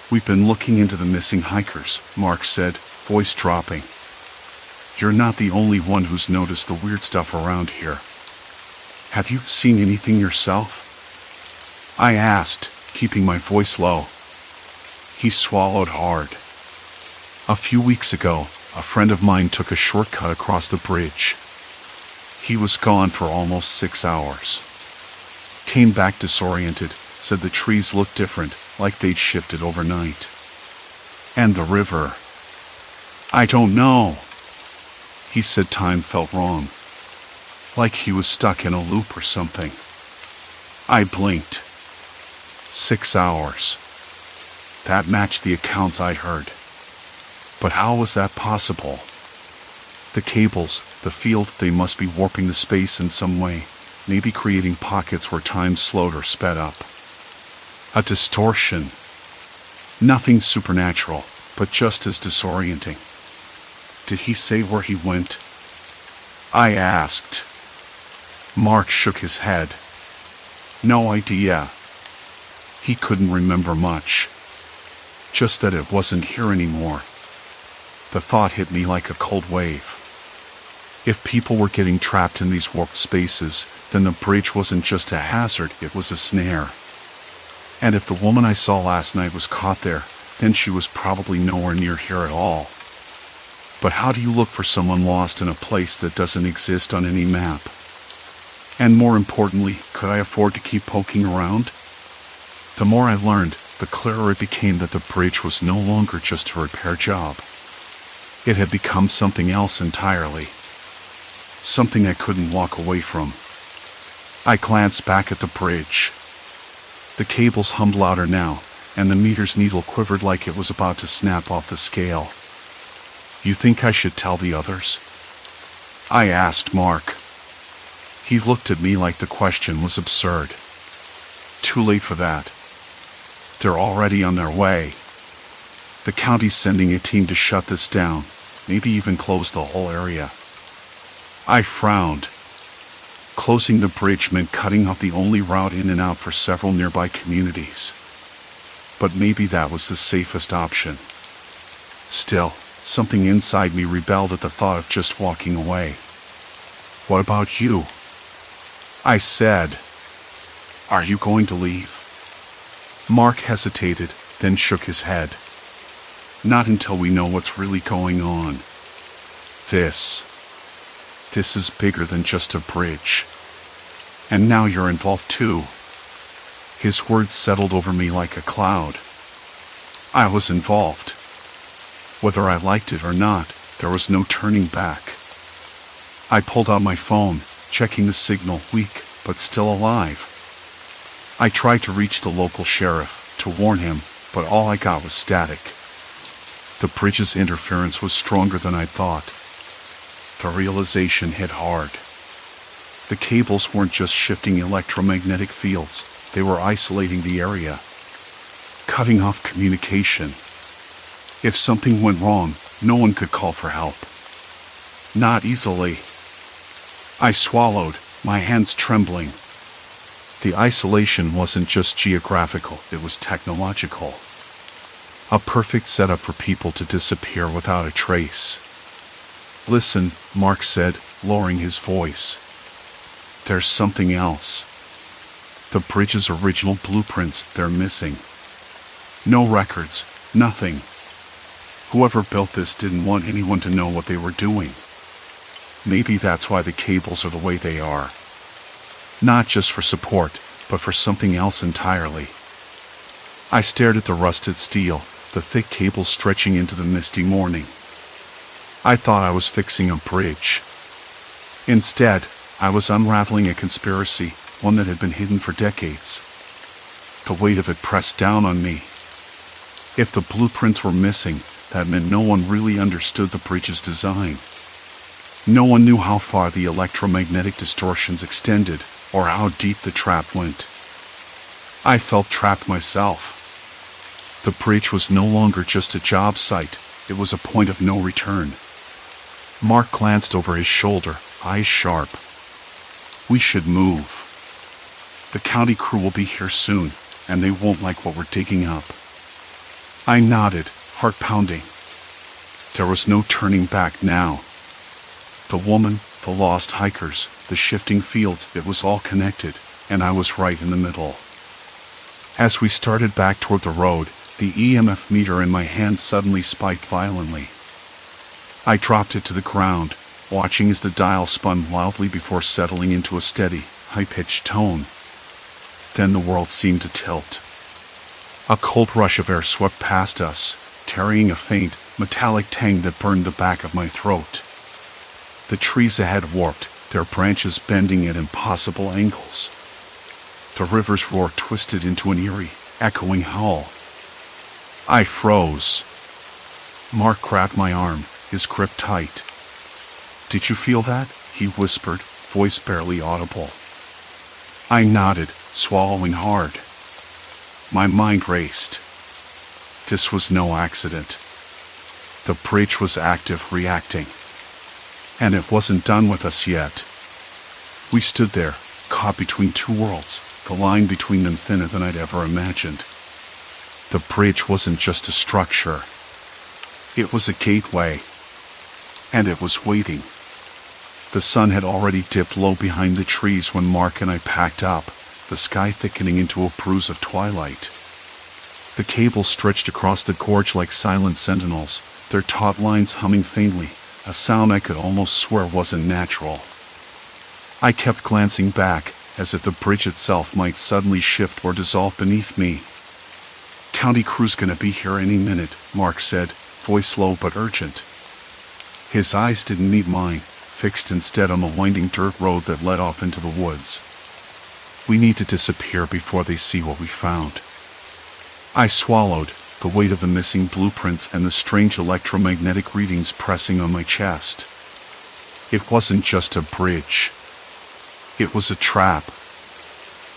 "We've been looking into the missing hikers," Mark said, voice dropping. "You're not the only one who's noticed the weird stuff around here. Have you seen anything yourself?" I asked, keeping my voice low. He swallowed hard. "A few weeks ago, a friend of mine took a shortcut across the bridge. He was gone for almost 6 hours. Came back disoriented, said the trees looked different, like they'd shifted overnight. And the river. I don't know. He said time felt wrong. Like he was stuck in a loop or something." I blinked. 6 hours. That matched the accounts I heard. But how was that possible? The cables, the field, they must be warping the space in some way, maybe creating pockets where time slowed or sped up. A distortion. Nothing supernatural, but just as disorienting. Did he say where he went? I asked. Mark shook his head. No idea. He couldn't remember much. Just that it wasn't here anymore. The thought hit me like a cold wave. If people were getting trapped in these warped spaces, then the bridge wasn't just a hazard, it was a snare. And if the woman I saw last night was caught there, then she was probably nowhere near here at all. But how do you look for someone lost in a place that doesn't exist on any map? And more importantly, could I afford to keep poking around? The more I learned, the clearer it became that the bridge was no longer just a repair job. It had become something else entirely. Something I couldn't walk away from. I glanced back at the bridge. The cables hummed louder now, and the meter's needle quivered like it was about to snap off the scale. You think I should tell the others? I asked Mark. He looked at me like the question was absurd. Too late for that. They're already on their way. The county's sending a team to shut this down, maybe even close the whole area. I frowned. Closing the bridge meant cutting off the only route in and out for several nearby communities. But maybe that was the safest option. Still, something inside me rebelled at the thought of just walking away. "What about you?" I said. "Are you going to leave?" Mark hesitated, then shook his head. "Not until we know what's really going on. This is bigger than just a bridge. And now you're involved too." His words settled over me like a cloud. I was involved. Whether I liked it or not, there was no turning back. I pulled out my phone, checking the signal, weak, but still alive. I tried to reach the local sheriff, to warn him, but all I got was static. The bridge's interference was stronger than I thought. The realization hit hard. The cables weren't just shifting electromagnetic fields, they were isolating the area, cutting off communication. If something went wrong, no one could call for help. Not easily. I swallowed, my hands trembling. The isolation wasn't just geographical, it was technological. A perfect setup for people to disappear without a trace. "Listen," Mark said, lowering his voice. "There's something else. The bridge's original blueprints, they're missing. No records, nothing. Whoever built this didn't want anyone to know what they were doing. Maybe that's why the cables are the way they are. Not just for support, but for something else entirely." I stared at the rusted steel, the thick cables stretching into the misty morning. I thought I was fixing a bridge. Instead, I was unraveling a conspiracy, one that had been hidden for decades. The weight of it pressed down on me. If the blueprints were missing, that meant no one really understood the bridge's design. No one knew how far the electromagnetic distortions extended, or how deep the trap went. I felt trapped myself. The bridge was no longer just a job site, it was a point of no return. Mark glanced over his shoulder, eyes sharp. "We should move. The county crew will be here soon, and they won't like what we're digging up." I nodded, heart pounding. There was no turning back now. The woman, the lost hikers, the shifting fields, it was all connected, and I was right in the middle. As we started back toward the road, the EMF meter in my hand suddenly spiked violently. I dropped it to the ground, watching as the dial spun wildly before settling into a steady, high-pitched tone. Then the world seemed to tilt. A cold rush of air swept past us, carrying a faint, metallic tang that burned the back of my throat. The trees ahead warped, their branches bending at impossible angles. The river's roar twisted into an eerie, echoing howl. I froze. Mark grabbed my arm, his grip tight. "Did you feel that?" he whispered, voice barely audible. I nodded, swallowing hard. My mind raced. This was no accident. The bridge was active, reacting. And it wasn't done with us yet. We stood there, caught between two worlds, the line between them thinner than I'd ever imagined. The bridge wasn't just a structure. It was a gateway. And it was waiting. The sun had already dipped low behind the trees when Mark and I packed up, the sky thickening into a bruise of twilight. The cables stretched across the gorge like silent sentinels, their taut lines humming faintly, a sound I could almost swear wasn't natural. I kept glancing back, as if the bridge itself might suddenly shift or dissolve beneath me. "County crew's gonna be here any minute," Mark said, voice low but urgent. His eyes didn't meet mine, fixed instead on the winding dirt road that led off into the woods. "We need to disappear before they see what we found." I swallowed, the weight of the missing blueprints and the strange electromagnetic readings pressing on my chest. It wasn't just a bridge. It was a trap.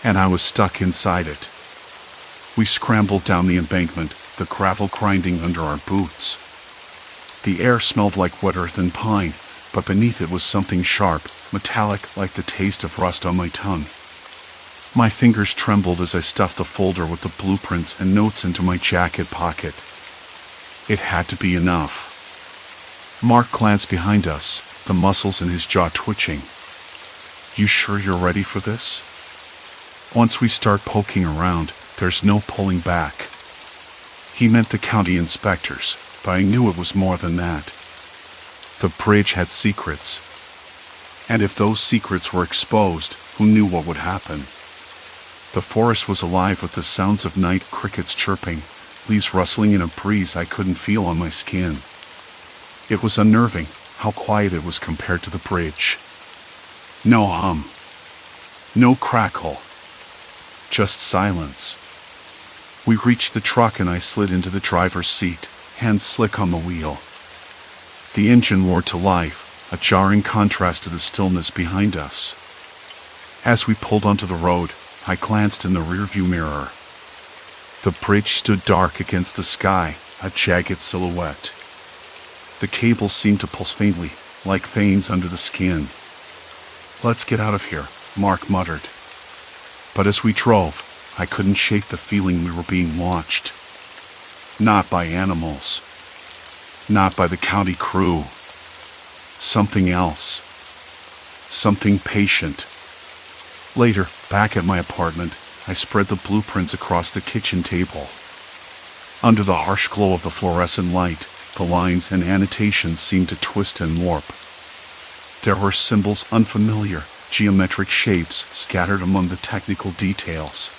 And I was stuck inside it. We scrambled down the embankment, the gravel grinding under our boots. The air smelled like wet earth and pine, but beneath it was something sharp, metallic, like the taste of rust on my tongue. My fingers trembled as I stuffed the folder with the blueprints and notes into my jacket pocket. It had to be enough. Mark glanced behind us, the muscles in his jaw twitching. "You sure you're ready for this? Once we start poking around, there's no pulling back." He meant the county inspectors, but I knew it was more than that. The bridge had secrets. And if those secrets were exposed, who knew what would happen? The forest was alive with the sounds of night crickets chirping, leaves rustling in a breeze I couldn't feel on my skin. It was unnerving how quiet it was compared to the bridge. No hum. No crackle. Just silence. We reached the truck and I slid into the driver's seat, hands slick on the wheel. The engine roared to life, a jarring contrast to the stillness behind us. As we pulled onto the road, I glanced in the rearview mirror. The bridge stood dark against the sky, a jagged silhouette. The cables seemed to pulse faintly, like veins under the skin. "Let's get out of here," Mark muttered. But as we drove, I couldn't shake the feeling we were being watched. Not by animals. Not by the county crew. Something else. Something patient. Later, back at my apartment, I spread the blueprints across the kitchen table. Under the harsh glow of the fluorescent light, the lines and annotations seemed to twist and warp. There were symbols unfamiliar, geometric shapes scattered among the technical details.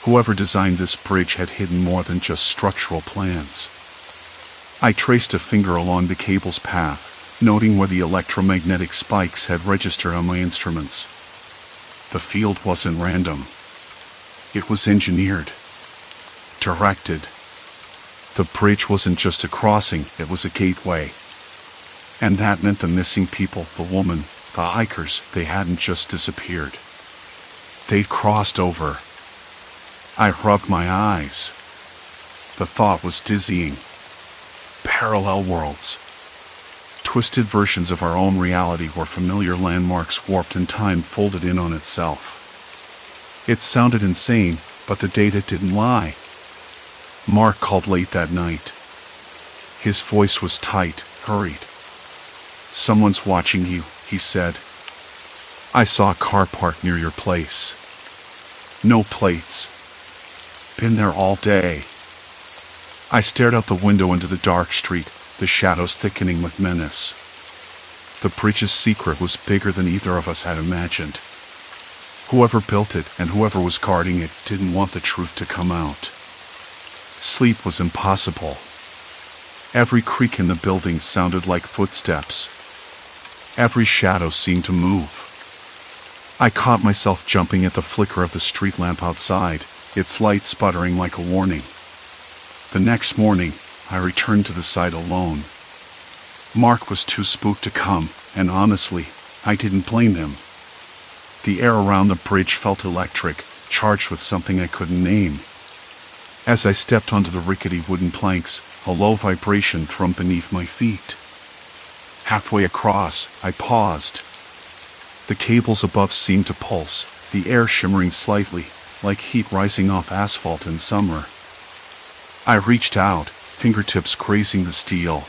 Whoever designed this bridge had hidden more than just structural plans. I traced a finger along the cable's path, noting where the electromagnetic spikes had registered on my instruments. The field wasn't random. It was engineered. Directed. The bridge wasn't just a crossing, it was a gateway. And that meant the missing people, the woman, the hikers, they hadn't just disappeared. They'd crossed over. I rubbed my eyes. The thought was dizzying. Parallel worlds. Twisted versions of our own reality where familiar landmarks warped and time folded in on itself. It sounded insane, but the data didn't lie. Mark called late that night. His voice was tight, hurried. "Someone's watching you," he said. "I saw a car parked near your place. No plates. Been there all day." I stared out the window into the dark street, the shadows thickening with menace. The bridge's secret was bigger than either of us had imagined. Whoever built it and whoever was guarding it didn't want the truth to come out. Sleep was impossible. Every creak in the building sounded like footsteps. Every shadow seemed to move. I caught myself jumping at the flicker of the street lamp outside, its light sputtering like a warning. The next morning, I returned to the site alone. Mark was too spooked to come, and honestly, I didn't blame him. The air around the bridge felt electric, charged with something I couldn't name. As I stepped onto the rickety wooden planks, a low vibration thrummed beneath my feet. Halfway across, I paused. The cables above seemed to pulse, the air shimmering slightly, like heat rising off asphalt in summer. I reached out, fingertips grazing the steel.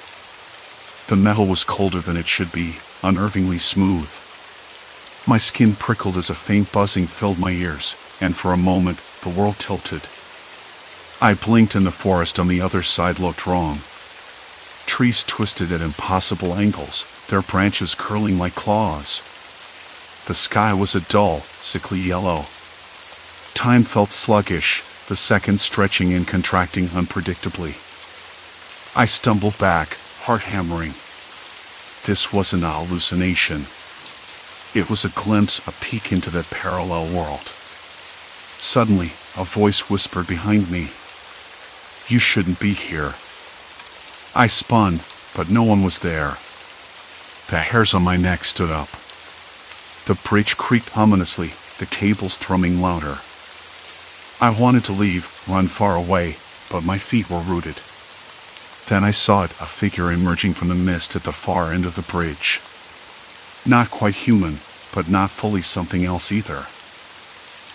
The metal was colder than it should be, unnervingly smooth. My skin prickled as a faint buzzing filled my ears, and for a moment, the world tilted. I blinked and the forest on the other side looked wrong. Trees twisted at impossible angles, their branches curling like claws. The sky was a dull, sickly yellow. Time felt sluggish, the seconds stretching and contracting unpredictably. I stumbled back, heart hammering. This wasn't a hallucination. It was a glimpse, a peek into that parallel world. Suddenly, a voice whispered behind me. "You shouldn't be here." I spun, but no one was there. The hairs on my neck stood up. The bridge creaked ominously, the cables thrumming louder. I wanted to leave, run far away, but my feet were rooted. Then I saw it, a figure emerging from the mist at the far end of the bridge. Not quite human, but not fully something else either.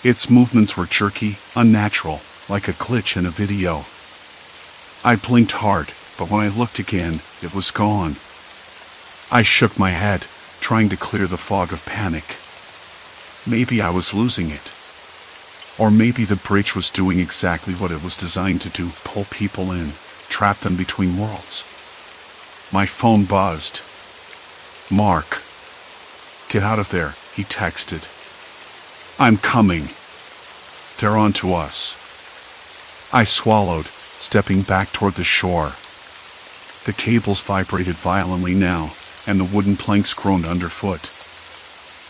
Its movements were jerky, unnatural, like a glitch in a video. I blinked hard, but when I looked again, it was gone. I shook my head, trying to clear the fog of panic. Maybe I was losing it. Or maybe the bridge was doing exactly what it was designed to do, pull people in, trap them between worlds. My phone buzzed. "Mark. Get out of there," he texted. "I'm coming. They're on to us." I swallowed, stepping back toward the shore. The cables vibrated violently now, and the wooden planks groaned underfoot.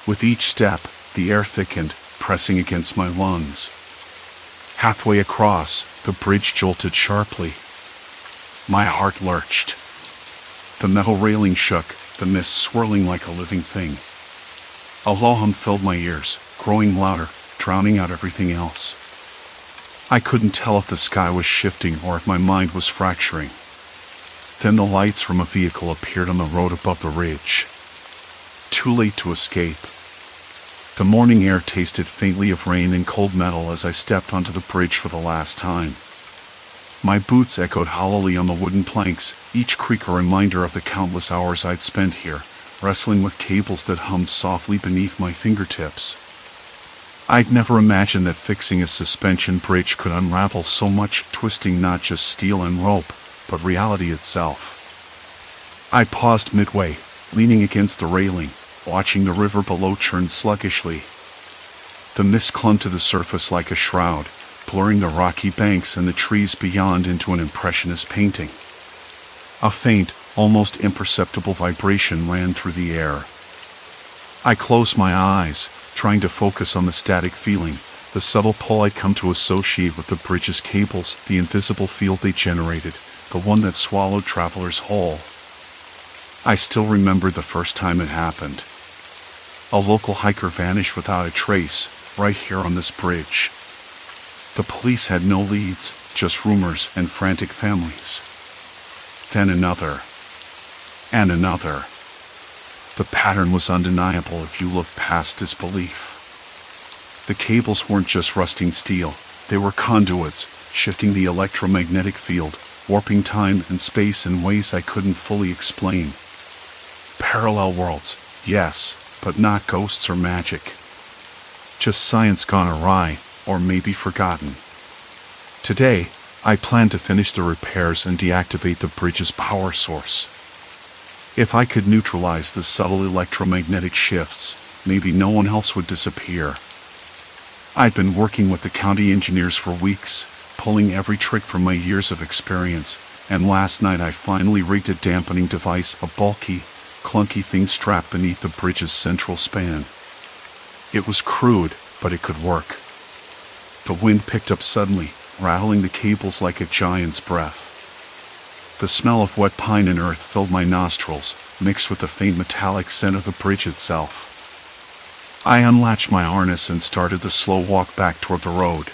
With each step, the air thickened, pressing against my lungs. Halfway across, the bridge jolted sharply. My heart lurched. The metal railing shook, the mist swirling like a living thing. A low hum filled my ears, growing louder, drowning out everything else. I couldn't tell if the sky was shifting or if my mind was fracturing. Then the lights from a vehicle appeared on the road above the ridge. Too late to escape. The morning air tasted faintly of rain and cold metal as I stepped onto the bridge for the last time. My boots echoed hollowly on the wooden planks, each creak a reminder of the countless hours I'd spent here, wrestling with cables that hummed softly beneath my fingertips. I'd never imagined that fixing a suspension bridge could unravel so much, twisting not just steel and rope, but reality itself. I paused midway, leaning against the railing, watching the river below churn sluggishly. The mist clung to the surface like a shroud, blurring the rocky banks and the trees beyond into an impressionist painting. A faint, almost imperceptible vibration ran through the air. I closed my eyes, trying to focus on the static feeling, the subtle pull I'd come to associate with the bridge's cables, the invisible field they generated, the one that swallowed travelers whole. I still remembered the first time it happened. A local hiker vanished without a trace, right here on this bridge. The police had no leads, just rumors and frantic families. Then another. And another. The pattern was undeniable if you looked past disbelief. The cables weren't just rusting steel, they were conduits, shifting the electromagnetic field, warping time and space in ways I couldn't fully explain. Parallel worlds, yes, but not ghosts or magic. Just science gone awry, or maybe forgotten. Today, I plan to finish the repairs and deactivate the bridge's power source. If I could neutralize the subtle electromagnetic shifts, maybe no one else would disappear. I'd been working with the county engineers for weeks, pulling every trick from my years of experience, and last night I finally rigged a dampening device, a bulky, clunky thing strapped beneath the bridge's central span. It was crude, but it could work. The wind picked up suddenly, rattling the cables like a giant's breath. The smell of wet pine and earth filled my nostrils, mixed with the faint metallic scent of the bridge itself. I unlatched my harness and started the slow walk back toward the road.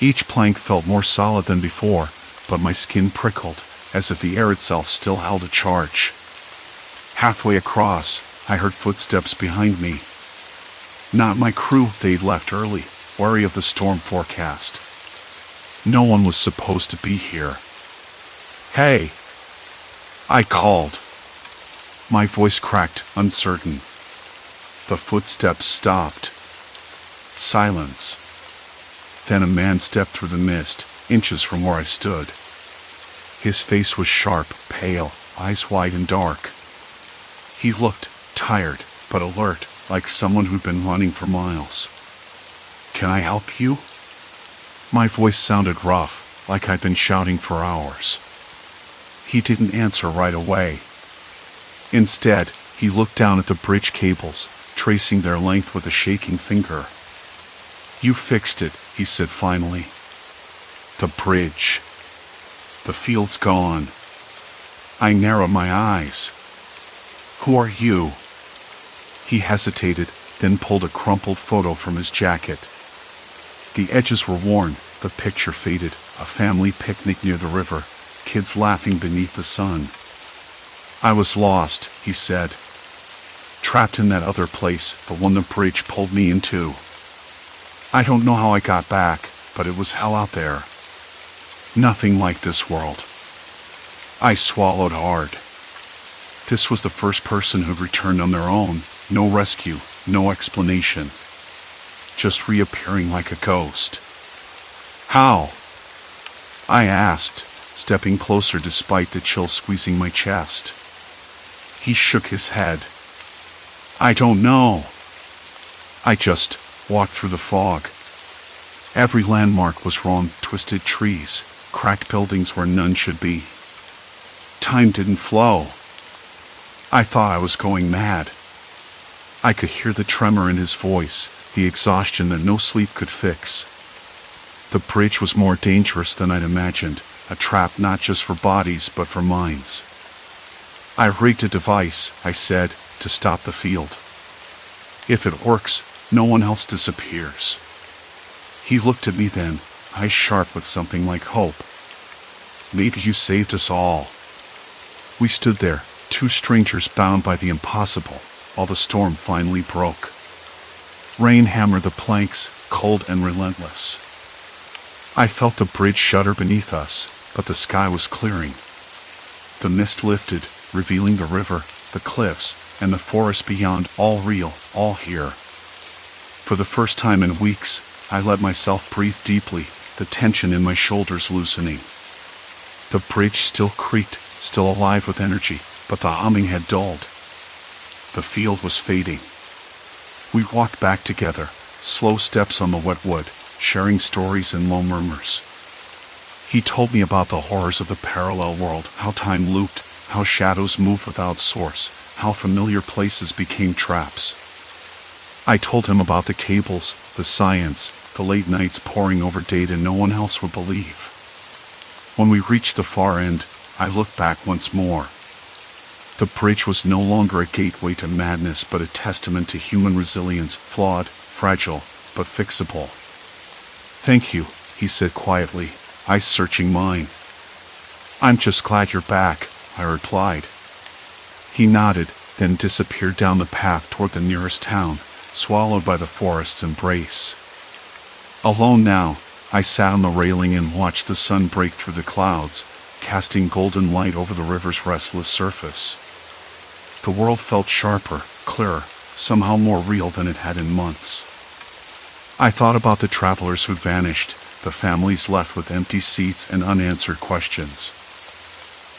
Each plank felt more solid than before, but my skin prickled, as if the air itself still held a charge. Halfway across, I heard footsteps behind me. Not my crew, they'd left early, wary of the storm forecast. No one was supposed to be here. "Hey!" I called. My voice cracked, uncertain. The footsteps stopped. Silence. Then a man stepped through the mist, inches from where I stood. His face was sharp, pale, eyes wide and dark. He looked tired, but alert, like someone who'd been running for miles. "Can I help you?" My voice sounded rough, like I'd been shouting for hours. He didn't answer right away. Instead, he looked down at the bridge cables, tracing their length with a shaking finger. "You fixed it," he said finally. "The bridge. The field's gone." I narrowed my eyes. "Who are you?" He hesitated, then pulled a crumpled photo from his jacket. The edges were worn, the picture faded, a family picnic near the river, kids laughing beneath the sun. I was lost, he said. Trapped in that other place, the one the bridge pulled me into. I don't know how I got back, but it was hell out there. Nothing like this world. I swallowed hard. This was the first person who'd returned on their own, no rescue, no explanation. Just reappearing like a ghost. How? I asked, stepping closer despite the chill squeezing my chest. He shook his head. I don't know. I just walked through the fog. Every landmark was wrong, twisted trees, cracked buildings where none should be. Time didn't flow. I thought I was going mad. I could hear the tremor in his voice, the exhaustion that no sleep could fix. The bridge was more dangerous than I'd imagined, a trap not just for bodies but for minds. I rigged a device, I said, to stop the field. If it works, no one else disappears. He looked at me then, eyes sharp with something like hope. Maybe you saved us all. We stood there, two strangers bound by the impossible, while the storm finally broke. Rain hammered the planks, cold and relentless. I felt the bridge shudder beneath us, but the sky was clearing. The mist lifted, revealing the river, the cliffs, and the forest beyond, all real, all here. For the first time in weeks, I let myself breathe deeply, the tension in my shoulders loosening. The bridge still creaked, still alive with energy, but the humming had dulled. The field was fading. We walked back together, slow steps on the wet wood, sharing stories and low murmurs. He told me about the horrors of the parallel world, how time looped, how shadows moved without source, how familiar places became traps. I told him about the cables, the science, the late nights poring over data no one else would believe. When we reached the far end, I looked back once more. The bridge was no longer a gateway to madness but a testament to human resilience, flawed, fragile, but fixable. Thank you, he said quietly, eyes searching mine. I'm just glad you're back, I replied. He nodded, then disappeared down the path toward the nearest town, swallowed by the forest's embrace. Alone now, I sat on the railing and watched the sun break through the clouds, casting golden light over the river's restless surface. The world felt sharper, clearer, somehow more real than it had in months. I thought about the travelers who'd vanished, the families left with empty seats and unanswered questions.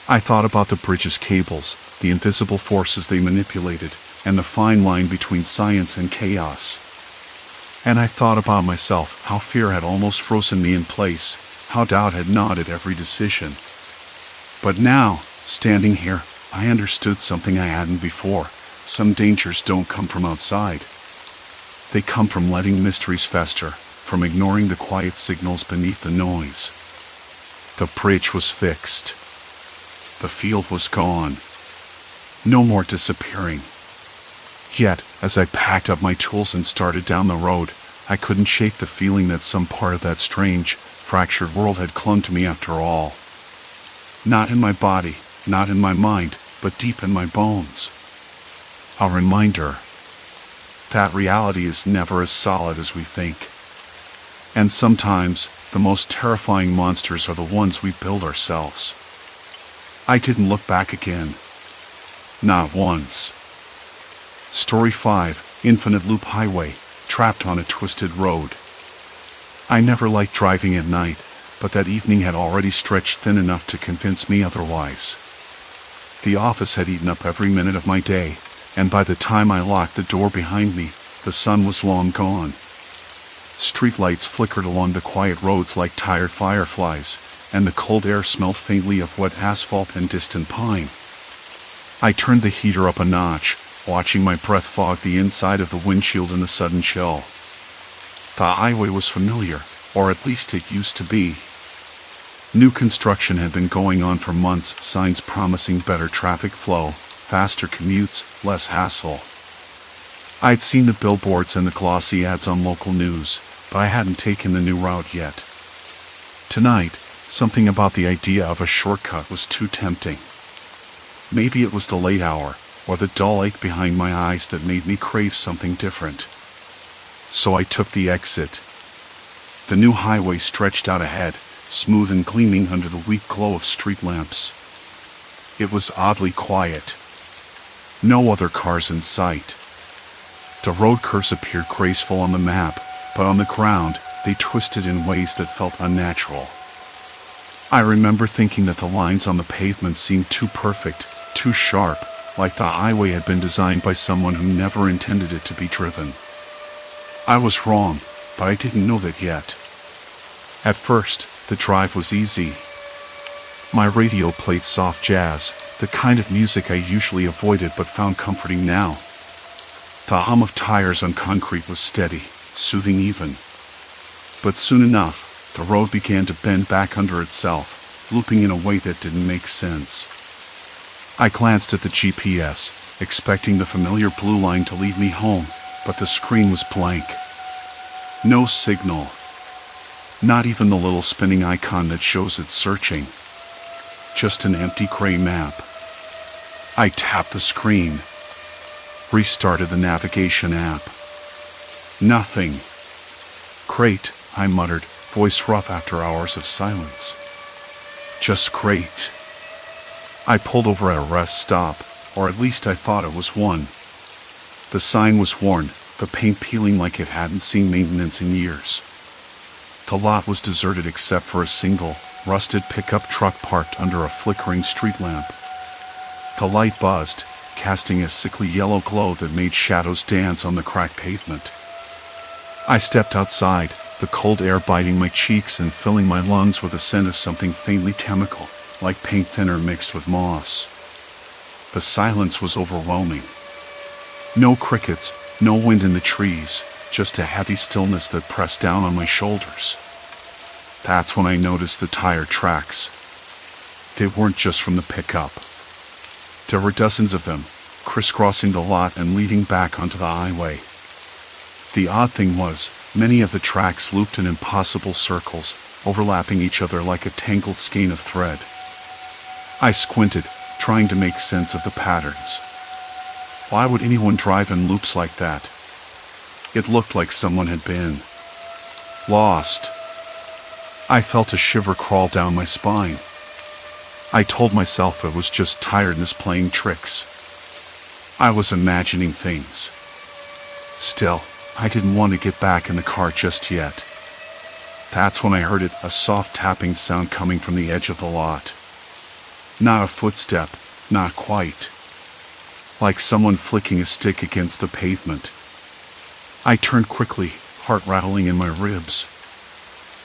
I thought about the bridge's cables, the invisible forces they manipulated, and the fine line between science and chaos. And I thought about myself, how fear had almost frozen me in place, how doubt had gnawed at every decision. But now, standing here, I understood something I hadn't before. Some dangers don't come from outside. They come from letting mysteries fester, from ignoring the quiet signals beneath the noise. The bridge was fixed. The field was gone. No more disappearing. Yet, as I packed up my tools and started down the road, I couldn't shake the feeling that some part of that strange, fractured world had clung to me after all. Not in my body, not in my mind, but deep in my bones. A reminder that reality is never as solid as we think. And sometimes, the most terrifying monsters are the ones we build ourselves. I didn't look back again. Not once. Story 5, Infinite Loop Highway, trapped on a twisted road. I never liked driving at night, but that evening had already stretched thin enough to convince me otherwise. The office had eaten up every minute of my day, and by the time I locked the door behind me, the sun was long gone. Streetlights flickered along the quiet roads like tired fireflies, and the cold air smelled faintly of wet asphalt and distant pine. I turned the heater up a notch, watching my breath fog the inside of the windshield in the sudden chill. The highway was familiar, or at least it used to be. New construction had been going on for months, signs promising better traffic flow, faster commutes, less hassle. I'd seen the billboards and the glossy ads on local news, but I hadn't taken the new route yet. Tonight, something about the idea of a shortcut was too tempting. Maybe it was the late hour, or the dull ache behind my eyes that made me crave something different. So I took the exit. The new highway stretched out ahead, smooth and gleaming under the weak glow of street lamps. It was oddly quiet. No other cars in sight. The road curves appeared graceful on the map, but on the ground, they twisted in ways that felt unnatural. I remember thinking that the lines on the pavement seemed too perfect, too sharp, like the highway had been designed by someone who never intended it to be driven. I was wrong, but I didn't know that yet. At first, the drive was easy. My radio played soft jazz, the kind of music I usually avoided but found comforting now. The hum of tires on concrete was steady, soothing even. But soon enough, the road began to bend back under itself, looping in a way that didn't make sense. I glanced at the GPS, expecting the familiar blue line to lead me home, but the screen was blank. No signal. Not even the little spinning icon that shows it's searching. Just an empty gray map. I tapped the screen. Restarted the navigation app. Nothing. Great, I muttered, voice rough after hours of silence. Just great. I pulled over at a rest stop, or at least I thought it was one. The sign was worn, the paint peeling like it hadn't seen maintenance in years. The lot was deserted except for a single, rusted pickup truck parked under a flickering street lamp. The light buzzed, casting a sickly yellow glow that made shadows dance on the cracked pavement. I stepped outside, the cold air biting my cheeks and filling my lungs with a scent of something faintly chemical, like paint thinner mixed with moss. The silence was overwhelming. No crickets, no wind in the trees, just a heavy stillness that pressed down on my shoulders. That's when I noticed the tire tracks. They weren't just from the pickup. There were dozens of them, crisscrossing the lot and leading back onto the highway. The odd thing was, many of the tracks looped in impossible circles, overlapping each other like a tangled skein of thread. I squinted, trying to make sense of the patterns. Why would anyone drive in loops like that? It looked like someone had been lost. I felt a shiver crawl down my spine. I told myself it was just tiredness playing tricks. I was imagining things. Still, I didn't want to get back in the car just yet. That's when I heard it, a soft tapping sound coming from the edge of the lot. Not a footstep, not quite. Like someone flicking a stick against the pavement. I turned quickly, heart rattling in my ribs.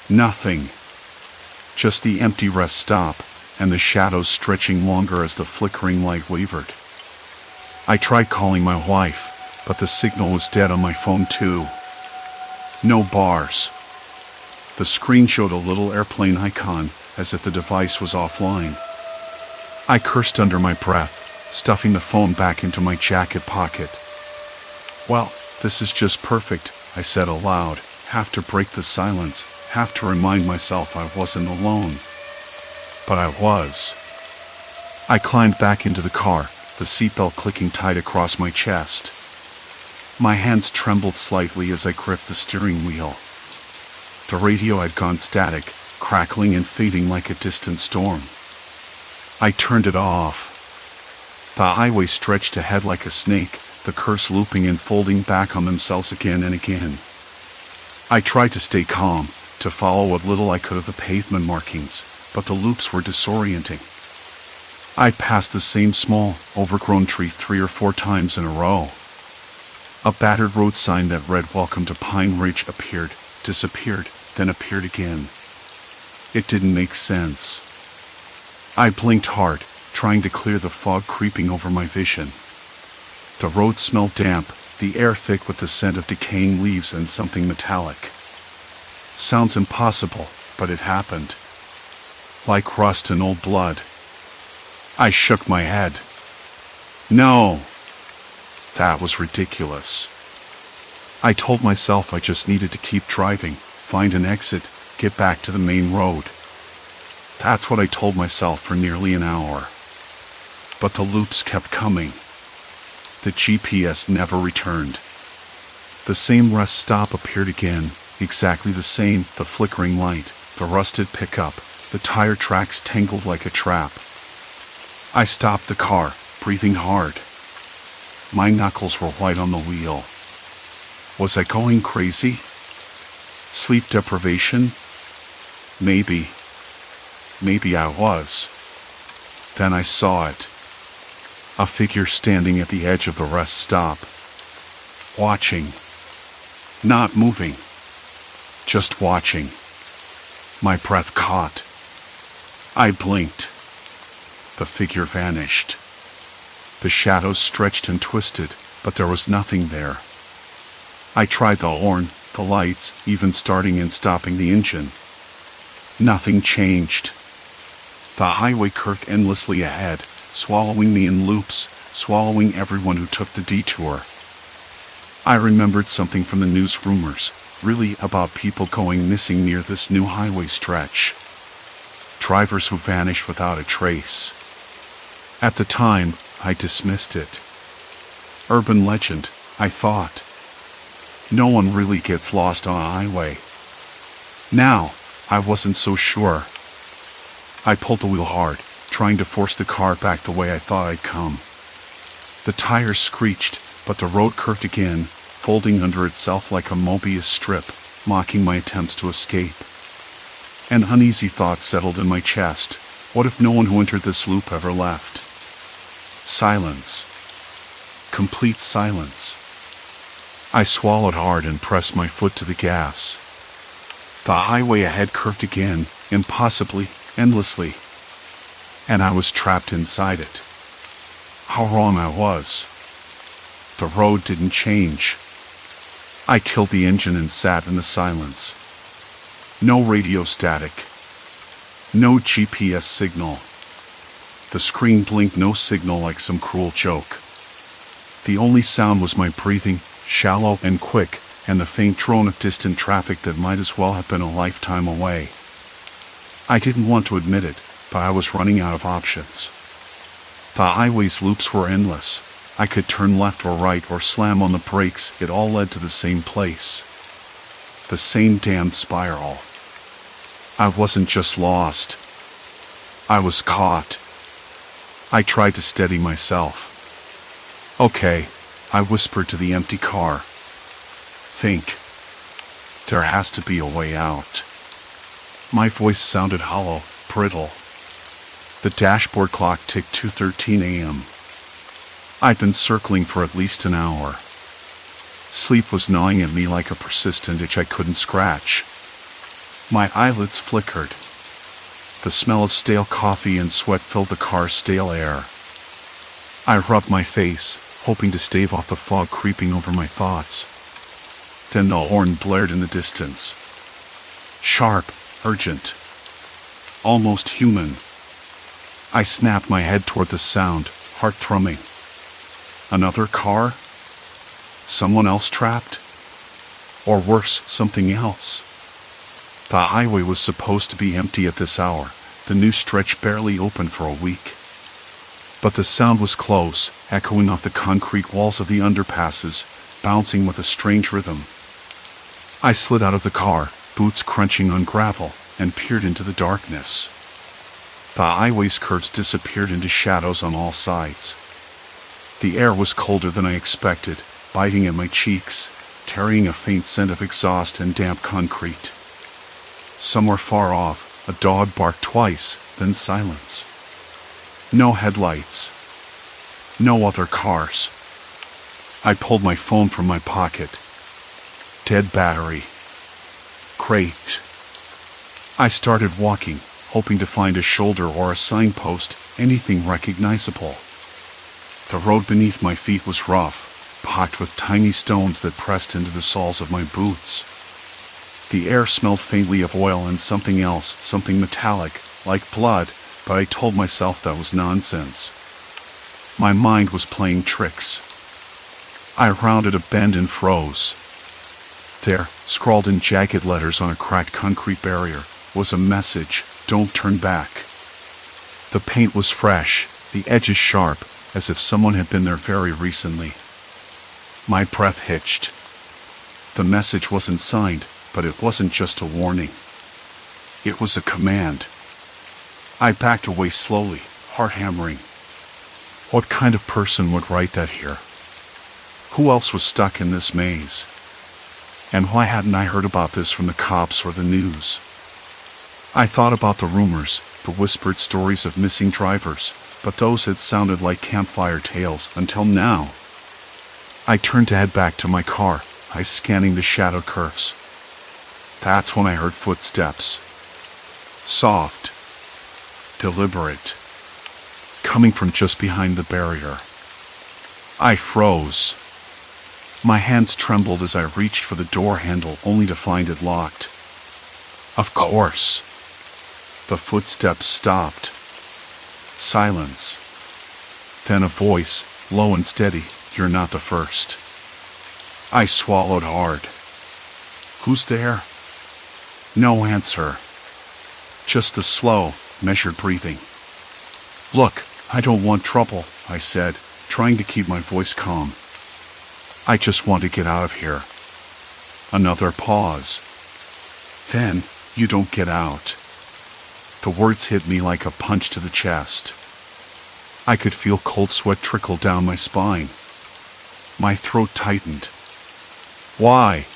Nothing. Just the empty rest stop, and the shadows stretching longer as the flickering light wavered. I tried calling my wife, but the signal was dead on my phone too. No bars. The screen showed a little airplane icon, as if the device was offline. I cursed under my breath, stuffing the phone back into my jacket pocket. Well, this is just perfect, I said aloud, half to break the silence, half to remind myself I wasn't alone. But I was. I climbed back into the car, the seatbelt clicking tight across my chest. My hands trembled slightly as I gripped the steering wheel. The radio had gone static, crackling and fading like a distant storm. I turned it off. The highway stretched ahead like a snake, the curves looping and folding back on themselves again and again. I tried to stay calm, to follow what little I could of the pavement markings, but the loops were disorienting. I passed the same small, overgrown tree 3 or 4 times in a row. A battered road sign that read "Welcome to Pine Ridge" appeared, disappeared, then appeared again. It didn't make sense. I blinked hard, trying to clear the fog creeping over my vision. The road smelled damp, the air thick with the scent of decaying leaves and something metallic. Sounds impossible, but it happened. Like rust and old blood. I shook my head. No! That was ridiculous. I told myself I just needed to keep driving, find an exit, get back to the main road. That's what I told myself for nearly an hour. But the loops kept coming. The GPS never returned. The same rest stop appeared again, exactly the same, the flickering light, the rusted pickup, the tire tracks tangled like a trap. I stopped the car, breathing hard. My knuckles were white on the wheel. Was I going crazy? Sleep deprivation? Maybe. Maybe I was. Then I saw it. A figure standing at the edge of the rest stop. Watching. Not moving. Just watching. My breath caught. I blinked. The figure vanished. The shadows stretched and twisted, but there was nothing there. I tried the horn, the lights, even starting and stopping the engine. Nothing changed. The highway curved endlessly ahead, swallowing me in loops, swallowing everyone who took the detour. I remembered something from the news rumors, really about people going missing near this new highway stretch. Drivers who vanished without a trace. At the time, I dismissed it. Urban legend, I thought. No one really gets lost on a highway. Now, I wasn't so sure. I pulled the wheel hard, trying to force the car back the way I thought I'd come. The tires screeched, but the road curved again, folding under itself like a Mobius strip, mocking my attempts to escape. An uneasy thought settled in my chest. What if no one who entered this loop ever left? Silence. Complete silence. I swallowed hard and pressed my foot to the gas. The highway ahead curved again, impossibly, endlessly. And I was trapped inside it. How wrong I was. The road didn't change. I killed the engine and sat in the silence. No radio static. No GPS signal. The screen blinked no signal like some cruel joke. The only sound was my breathing, shallow and quick, and the faint drone of distant traffic that might as well have been a lifetime away. I didn't want to admit it, but I was running out of options. The highway's loops were endless. I could turn left or right or slam on the brakes, it all led to the same place. The same damned spiral. I wasn't just lost. I was caught. I tried to steady myself. Okay, I whispered to the empty car. Think. There has to be a way out. My voice sounded hollow, brittle. The dashboard clock ticked 2:13 a.m. I'd been circling for at least an hour. Sleep was gnawing at me like a persistent itch I couldn't scratch. My eyelids flickered. The smell of stale coffee and sweat filled the car's stale air. I rubbed my face, hoping to stave off the fog creeping over my thoughts. Then the horn blared in the distance. Sharp, urgent. Almost human. I snapped my head toward the sound, heart thrumming. Another car? Someone else trapped? Or worse, something else. The highway was supposed to be empty at this hour, the new stretch barely open for a week. But the sound was close, echoing off the concrete walls of the underpasses, bouncing with a strange rhythm. I slid out of the car, boots crunching on gravel, and peered into the darkness. The highway's curves disappeared into shadows on all sides. The air was colder than I expected, biting at my cheeks, carrying a faint scent of exhaust and damp concrete. Somewhere far off, a dog barked twice, then silence. No headlights. No other cars. I pulled my phone from my pocket. Dead battery. Great. I started walking, hoping to find a shoulder or a signpost, anything recognizable. The road beneath my feet was rough, pocked with tiny stones that pressed into the soles of my boots. The air smelled faintly of oil and something else, something metallic, like blood, but I told myself that was nonsense. My mind was playing tricks. I rounded a bend and froze. There, scrawled in jagged letters on a cracked concrete barrier, was a message: "Don't turn back." The paint was fresh, the edges sharp, as if someone had been there very recently. My breath hitched. The message wasn't signed, but it wasn't just a warning. It was a command. I backed away slowly, heart hammering. What kind of person would write that here? Who else was stuck in this maze? And why hadn't I heard about this from the cops or the news? I thought about the rumors, the whispered stories of missing drivers, but those had sounded like campfire tales until now. I turned to head back to my car, eyes scanning the shadow curves. That's when I heard footsteps. Soft, deliberate, coming from just behind the barrier. I froze. My hands trembled as I reached for the door handle, only to find it locked. Of course. The footsteps stopped. Silence. Then a voice, low and steady: "You're not the first." I swallowed hard. "Who's there?" No answer. Just the slow, measured breathing. "Look, I don't want trouble," I said, trying to keep my voice calm. "I just want to get out of here." Another pause. Then, "You don't get out." The words hit me like a punch to the chest. I could feel cold sweat trickle down my spine. My throat tightened. Why?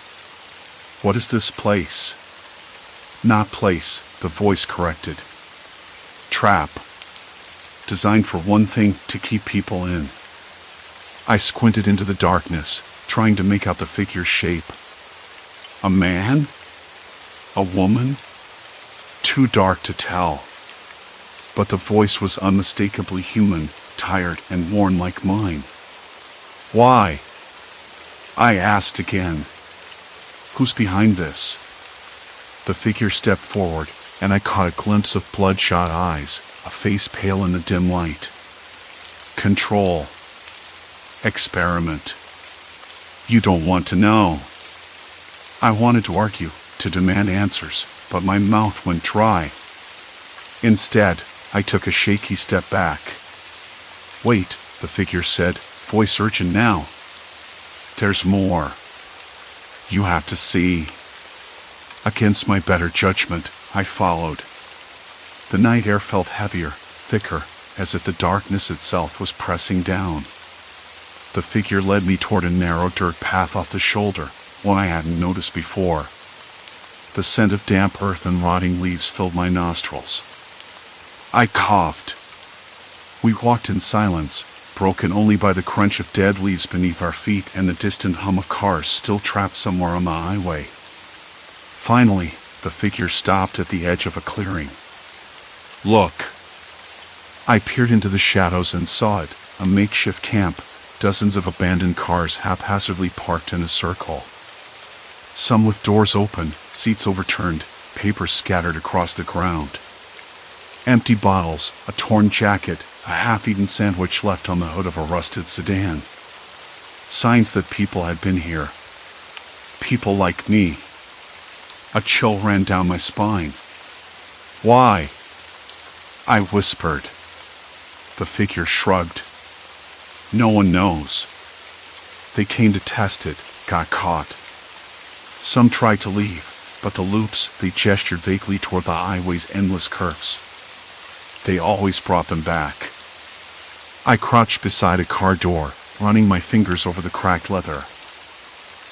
What is this place? Not place, the voice corrected. Trap. Designed for one thing: to keep people in. I squinted into the darkness, trying to make out the figure's shape. A man? A woman? Too dark to tell. But the voice was unmistakably human, tired and worn like mine. Why? I asked again. Who's behind this? The figure stepped forward, and I caught a glimpse of bloodshot eyes, a face pale in the dim light. Control. Experiment. You don't want to know. I wanted to argue, to demand answers, but my mouth went dry. Instead, I took a shaky step back. Wait, the figure said, voice urgent now. There's more. You have to see. Against my better judgment, I followed. The night air felt heavier, thicker, as if the darkness itself was pressing down. The figure led me toward a narrow dirt path off the shoulder, one I hadn't noticed before. The scent of damp earth and rotting leaves filled my nostrils. I coughed. We walked in silence, broken only by the crunch of dead leaves beneath our feet and the distant hum of cars still trapped somewhere on the highway. Finally, the figure stopped at the edge of a clearing. Look. I peered into the shadows and saw it, a makeshift camp, dozens of abandoned cars haphazardly parked in a circle. Some with doors open, seats overturned, papers scattered across the ground. Empty bottles, a torn jacket, a half-eaten sandwich left on the hood of a rusted sedan. Signs that people had been here. People like me. A chill ran down my spine. Why? I whispered. The figure shrugged. No one knows. They came to test it, got caught. Some tried to leave, but the loops, they gestured vaguely toward the highway's endless curves. They always brought them back. I crouched beside a car door, running my fingers over the cracked leather.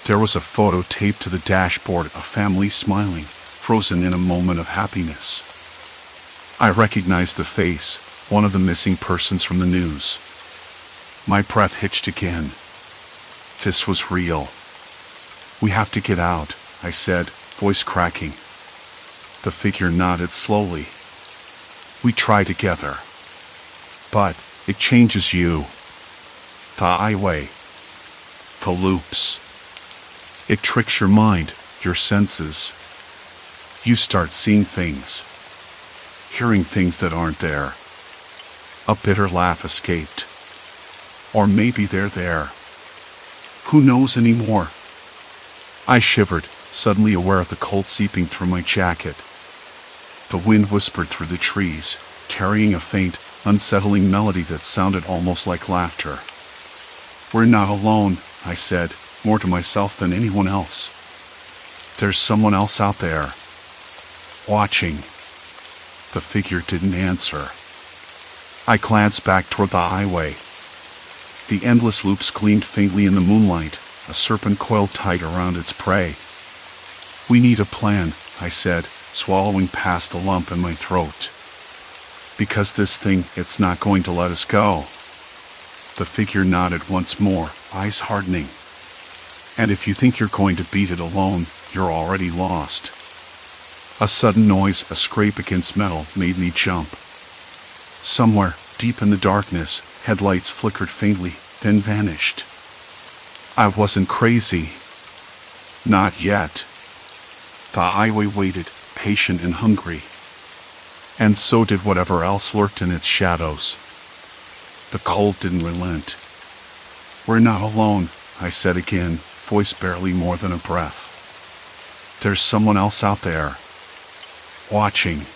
There was a photo taped to the dashboard, a family smiling, frozen in a moment of happiness. I recognized the face, one of the missing persons from the news. My breath hitched again. This was real. We have to get out, I said, voice cracking. The figure nodded slowly. We try together. But it changes you. The highway. The loops. It tricks your mind, your senses. You start seeing things. Hearing things that aren't there. A bitter laugh escaped. Or maybe they're there. Who knows anymore? I shivered, suddenly aware of the cold seeping through my jacket. The wind whispered through the trees, carrying a faint, unsettling melody that sounded almost like laughter. "We're not alone," I said, more to myself than anyone else. "There's someone else out there. Watching." The figure didn't answer. I glanced back toward the highway. The endless loops gleamed faintly in the moonlight, a serpent coiled tight around its prey. "We need a plan," I said, swallowing past the lump in my throat. "Because this thing, it's not going to let us go." The figure nodded once more, eyes hardening. "And if you think you're going to beat it alone, you're already lost." A sudden noise, a scrape against metal, made me jump. Somewhere, deep in the darkness, headlights flickered faintly, then vanished. I wasn't crazy. Not yet. The highway waited, patient and hungry. And so did whatever else lurked in its shadows. The cold didn't relent. "We're not alone," I said again, voice barely more than a breath. "There's someone else out there. Watching."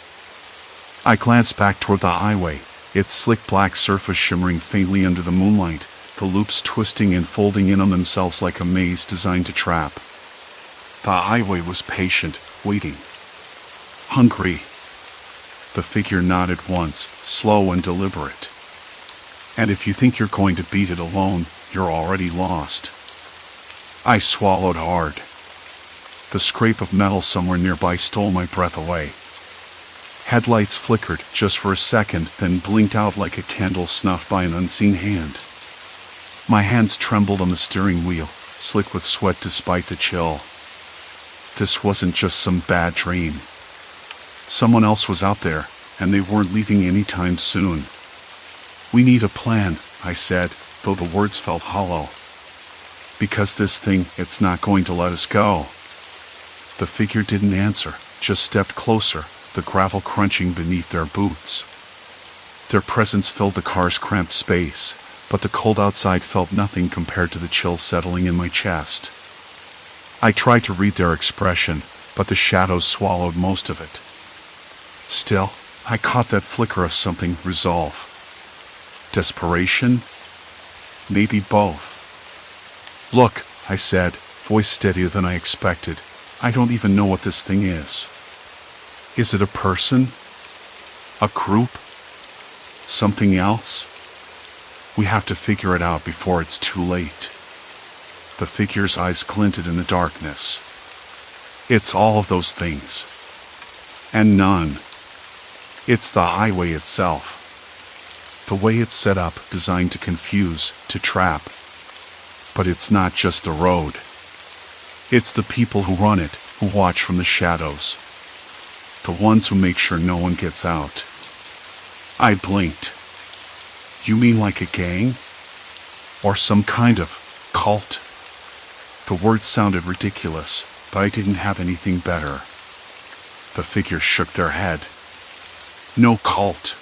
I glanced back toward the highway, its slick black surface shimmering faintly under the moonlight, the loops twisting and folding in on themselves like a maze designed to trap. The highway was patient, waiting. Hungry. The figure nodded once, slow and deliberate. "And if you think you're going to beat it alone, you're already lost." I swallowed hard. The scrape of metal somewhere nearby stole my breath away. Headlights flickered just for a second, then blinked out like a candle snuffed by an unseen hand. My hands trembled on the steering wheel, slick with sweat despite the chill. This wasn't just some bad dream. Someone else was out there, and they weren't leaving anytime soon. "We need a plan," I said, though the words felt hollow. "Because this thing, it's not going to let us go." The figure didn't answer, just stepped closer, the gravel crunching beneath their boots. Their presence filled the car's cramped space, but the cold outside felt nothing compared to the chill settling in my chest. I tried to read their expression, but the shadows swallowed most of it. Still, I caught that flicker of something, resolve. Desperation? Maybe both. "Look," I said, voice steadier than I expected. "I don't even know what this thing is. Is it a person? A group? Something else? We have to figure it out before it's too late." The figure's eyes glinted in the darkness. "It's all of those things. And none. It's the highway itself. The way it's set up, designed to confuse, to trap. But it's not just the road. It's the people who run it, who watch from the shadows. The ones who make sure no one gets out." I blinked. "You mean like a gang? Or some kind of cult?" The words sounded ridiculous, but I didn't have anything better. The figure shook their head. "No cult.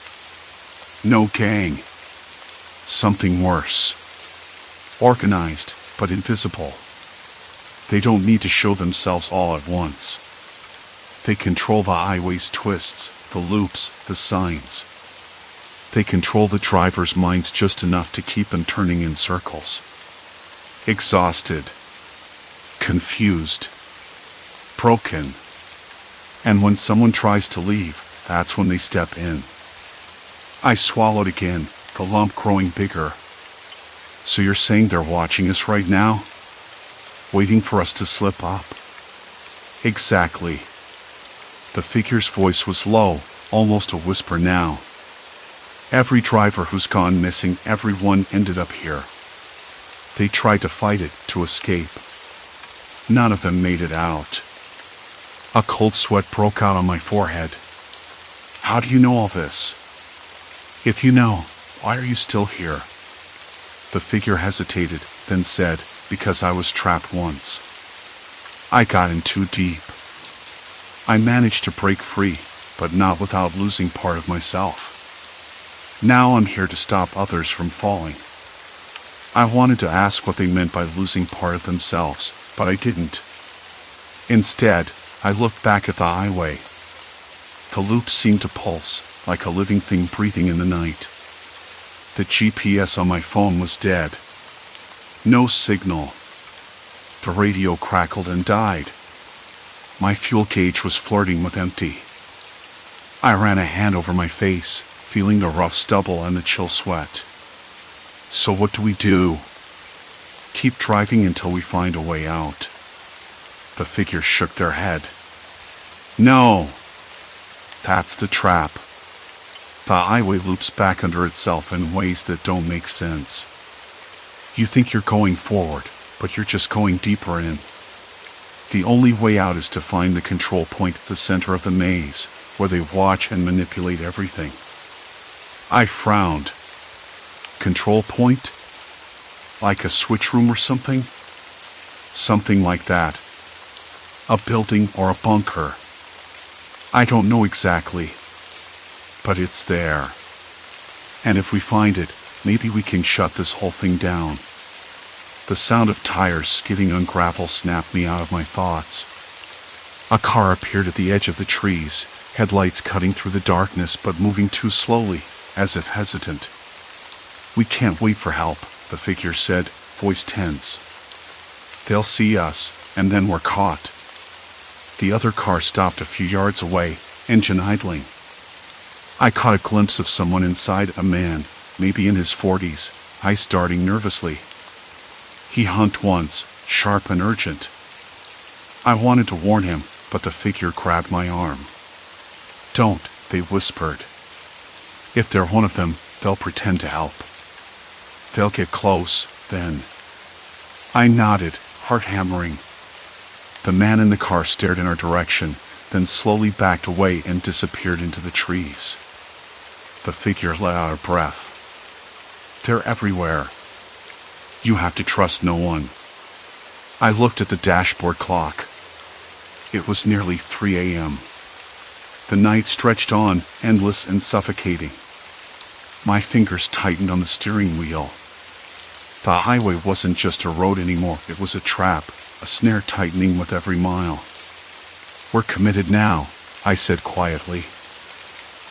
No gang. Something worse. Organized, but invisible. They don't need to show themselves all at once. They control the highway's twists, the loops, the signs. They control the driver's minds just enough to keep them turning in circles. Exhausted. Confused. Broken. And when someone tries to leave, that's when they step in." I swallowed again, the lump growing bigger. "So you're saying they're watching us right now? Waiting for us to slip up?" "Exactly." The figure's voice was low, almost a whisper now. "Every driver who's gone missing, everyone ended up here. They tried to fight it, to escape. None of them made it out." A cold sweat broke out on my forehead. "How do you know all this? If you know, why are you still here?" The figure hesitated, then said, "Because I was trapped once. I got in too deep. I managed to break free, but not without losing part of myself. Now I'm here to stop others from falling." I wanted to ask what they meant by losing part of themselves, but I didn't. Instead, I looked back at the highway. The loop seemed to pulse, like a living thing breathing in the night. The GPS on my phone was dead. No signal. The radio crackled and died. My fuel gauge was flirting with empty. I ran a hand over my face, feeling the rough stubble and the chill sweat. So what do? Keep driving until we find a way out. The figure shook their head. No. That's the trap. The highway loops back under itself in ways that don't make sense. You think you're going forward, but you're just going deeper in. The only way out is to find the control point at the center of the maze, where they watch and manipulate everything. I frowned. Control point? Like a switch room or something? Something like that. A building or a bunker. I don't know exactly. But it's there. And if we find it, maybe we can shut this whole thing down. The sound of tires skidding on gravel snapped me out of my thoughts. A car appeared at the edge of the trees, headlights cutting through the darkness but moving too slowly, as if hesitant. We can't wait for help, the figure said, voice tense. They'll see us, and then we're caught. The other car stopped a few yards away, engine idling. I caught a glimpse of someone inside, a man, maybe in his 40s, eyes darting nervously. He honked once, sharp and urgent. I wanted to warn him, but the figure grabbed my arm. Don't, they whispered. If they're one of them, they'll pretend to help. They'll get close, then. I nodded, heart hammering. The man in the car stared in our direction, then slowly backed away and disappeared into the trees. The figure let out a breath. They're everywhere. You have to trust no one. I looked at the dashboard clock. It was nearly 3 a.m. The night stretched on, endless and suffocating. My fingers tightened on the steering wheel. The highway wasn't just a road anymore, it was a trap, a snare tightening with every mile. We're committed now, I said quietly.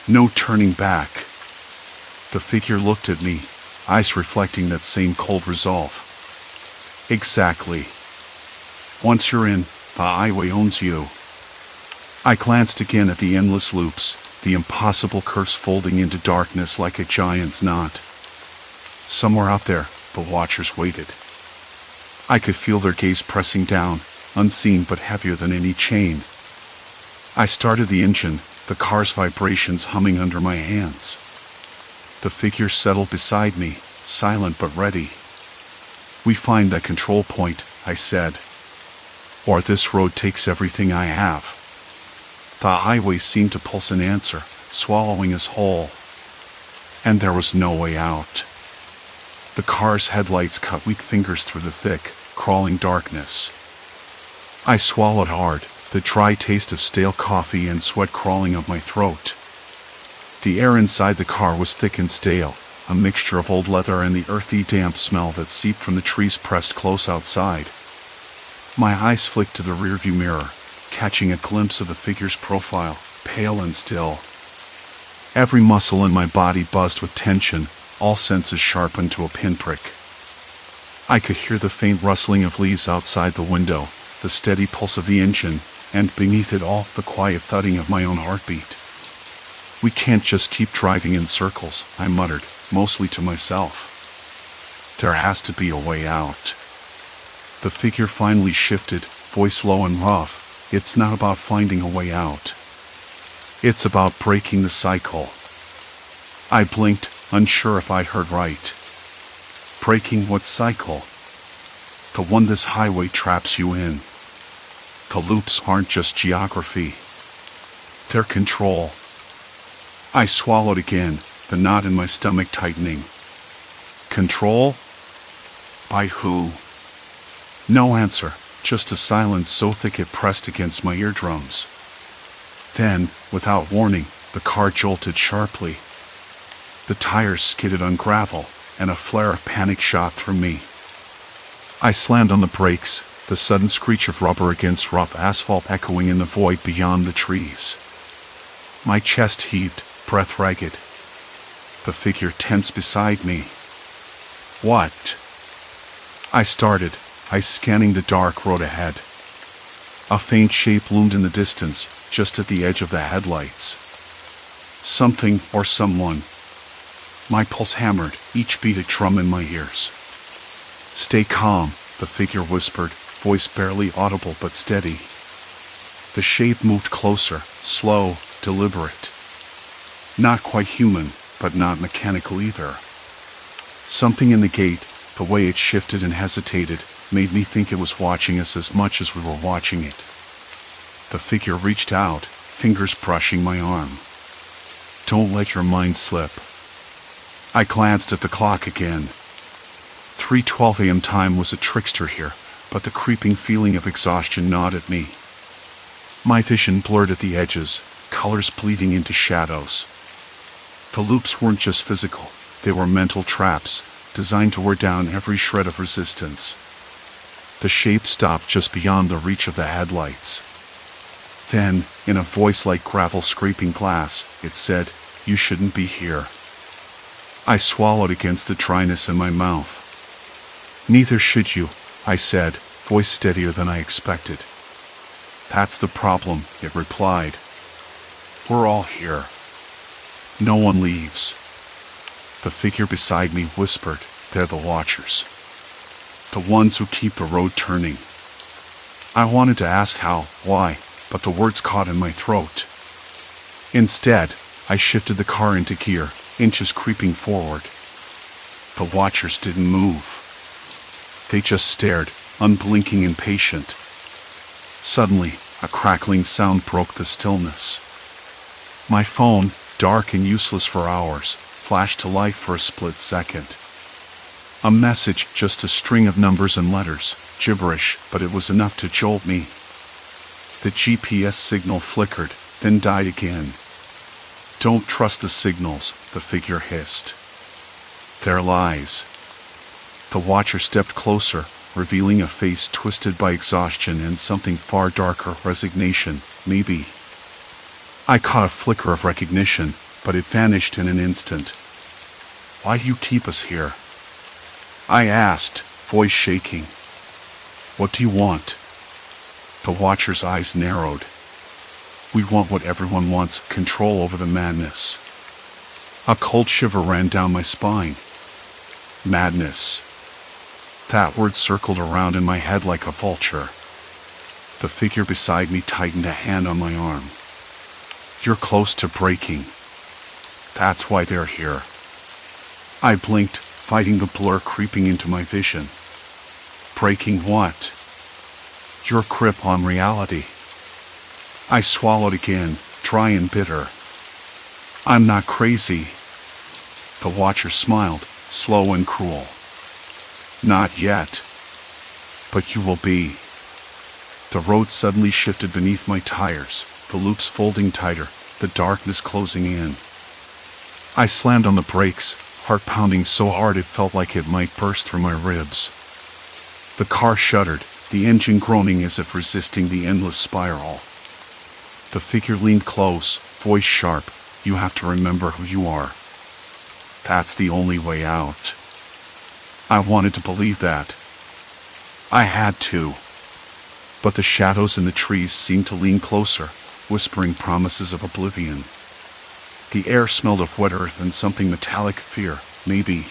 No turning back. The figure looked at me, eyes reflecting that same cold resolve. Exactly. Once you're in, the highway owns you. I glanced again at the endless loops, the impossible curves folding into darkness like a giant's knot. Somewhere out there, the watchers waited. I could feel their gaze pressing down, unseen but heavier than any chain. I started the engine, the car's vibrations humming under my hands. The figure settled beside me, silent but ready. We find that control point, I said. Or this road takes everything I have. The highway seemed to pulse an answer, swallowing us whole. And there was no way out. The car's headlights cut weak fingers through the thick, crawling darkness. I swallowed hard, the dry taste of stale coffee and sweat crawling up my throat. The air inside the car was thick and stale, a mixture of old leather and the earthy damp smell that seeped from the trees pressed close outside. My eyes flicked to the rearview mirror, catching a glimpse of the figure's profile, pale and still. Every muscle in my body buzzed with tension, all senses sharpened to a pinprick. I could hear the faint rustling of leaves outside the window, the steady pulse of the engine, and beneath it all, the quiet thudding of my own heartbeat. We can't just keep driving in circles, I muttered, mostly to myself. There has to be a way out. The figure finally shifted, voice low and rough. It's not about finding a way out. It's about breaking the cycle. I blinked, unsure if I heard right. Breaking what cycle? The one this highway traps you in. The loops aren't just geography. They're control. I swallowed again, the knot in my stomach tightening. Control? By who? No answer, just a silence so thick it pressed against my eardrums. Then, without warning, the car jolted sharply. The tires skidded on gravel, and a flare of panic shot through me. I slammed on the brakes, the sudden screech of rubber against rough asphalt echoing in the void beyond the trees. My chest heaved, breath ragged. The figure tense beside me. What? I started, eyes scanning the dark road ahead. A faint shape loomed in the distance, just at the edge of the headlights. Something or someone. My pulse hammered, each beat a drum in my ears. Stay calm, the figure whispered, voice barely audible but steady. The shape moved closer, slow, deliberate. Not quite human, but not mechanical either. Something in the gait, the way it shifted and hesitated, made me think it was watching us as much as we were watching it. The figure reached out, fingers brushing my arm. Don't let your mind slip. I glanced at the clock again. 3:12 a.m. time was a trickster here, but the creeping feeling of exhaustion gnawed at me. My vision blurred at the edges, colors bleeding into shadows. The loops weren't just physical, they were mental traps, designed to wear down every shred of resistance. The shape stopped just beyond the reach of the headlights. Then, in a voice like gravel scraping glass, it said, "You shouldn't be here." I swallowed against the dryness in my mouth. "Neither should you," I said, voice steadier than I expected. "That's the problem," it replied. "We're all here. No one leaves." The figure beside me whispered, "They're the watchers. The ones who keep the road turning." I wanted to ask how, why, but the words caught in my throat. Instead, I shifted the car into gear, inches creeping forward. The watchers didn't move. They just stared, unblinking and patient. Suddenly, a crackling sound broke the stillness. My phone, dark and useless for hours, flashed to life for a split second. A message, just a string of numbers and letters, gibberish, but it was enough to jolt me. The GPS signal flickered, then died again. "Don't trust the signals," the figure hissed. "They're lies." The watcher stepped closer, revealing a face twisted by exhaustion and something far darker, resignation, maybe. I caught a flicker of recognition, but it vanished in an instant. "Why do you keep us here?" I asked, voice shaking. "What do you want?" The watcher's eyes narrowed. "We want what everyone wants, control over the madness." A cold shiver ran down my spine. Madness. That word circled around in my head like a vulture. The figure beside me tightened a hand on my arm. "You're close to breaking. That's why they're here." I blinked, fighting the blur creeping into my vision. Breaking what? Your grip on reality. I swallowed again, dry and bitter. "I'm not crazy." The watcher smiled, slow and cruel. "Not yet. But you will be." The road suddenly shifted beneath my tires, the loops folding tighter, the darkness closing in. I slammed on the brakes, heart pounding so hard it felt like it might burst through my ribs. The car shuddered, the engine groaning as if resisting the endless spiral. The figure leaned close, voice sharp, "You have to remember who you are. That's the only way out." I wanted to believe that. I had to. But the shadows in the trees seemed to lean closer, whispering promises of oblivion. The air smelled of wet earth and something metallic, fear, maybe.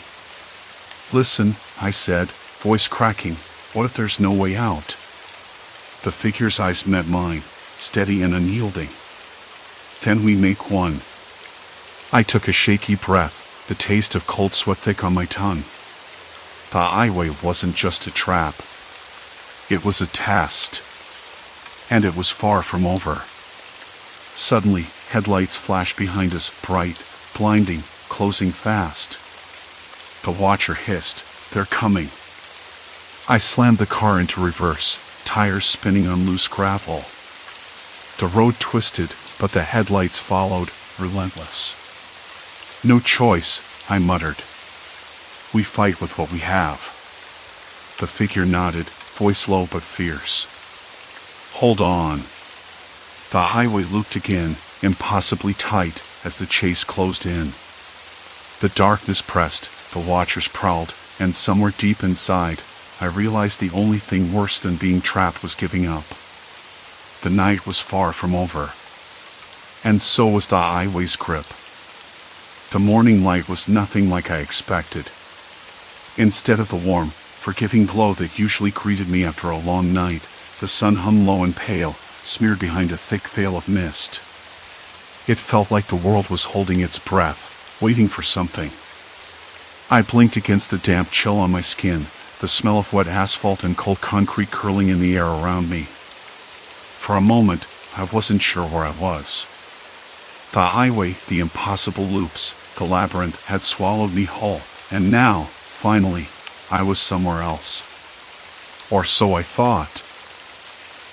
"Listen," I said, voice cracking, "what if there's no way out?" The figure's eyes met mine, steady and unyielding. "Then we make one." I took a shaky breath, the taste of cold sweat thick on my tongue. The highway wasn't just a trap. It was a test. And it was far from over. Suddenly, headlights flashed behind us, bright, blinding, closing fast. The watcher hissed, "They're coming." I slammed the car into reverse, tires spinning on loose gravel. The road twisted, but the headlights followed, relentless. "No choice," I muttered. "We fight with what we have." The figure nodded, voice low but fierce. Hold on. The highway looped again, impossibly tight, as the chase closed in. The darkness pressed, the watchers prowled, and somewhere deep inside, I realized the only thing worse than being trapped was giving up. The night was far from over. And so was the highway's grip. The morning light was nothing like I expected. Instead of the warm, forgiving glow that usually greeted me after a long night, the sun hung low and pale, smeared behind a thick veil of mist. It felt like the world was holding its breath, waiting for something. I blinked against the damp chill on my skin, the smell of wet asphalt and cold concrete curling in the air around me. For a moment, I wasn't sure where I was. The highway, the impossible loops, the labyrinth had swallowed me whole, and now, finally, I was somewhere else. Or so I thought.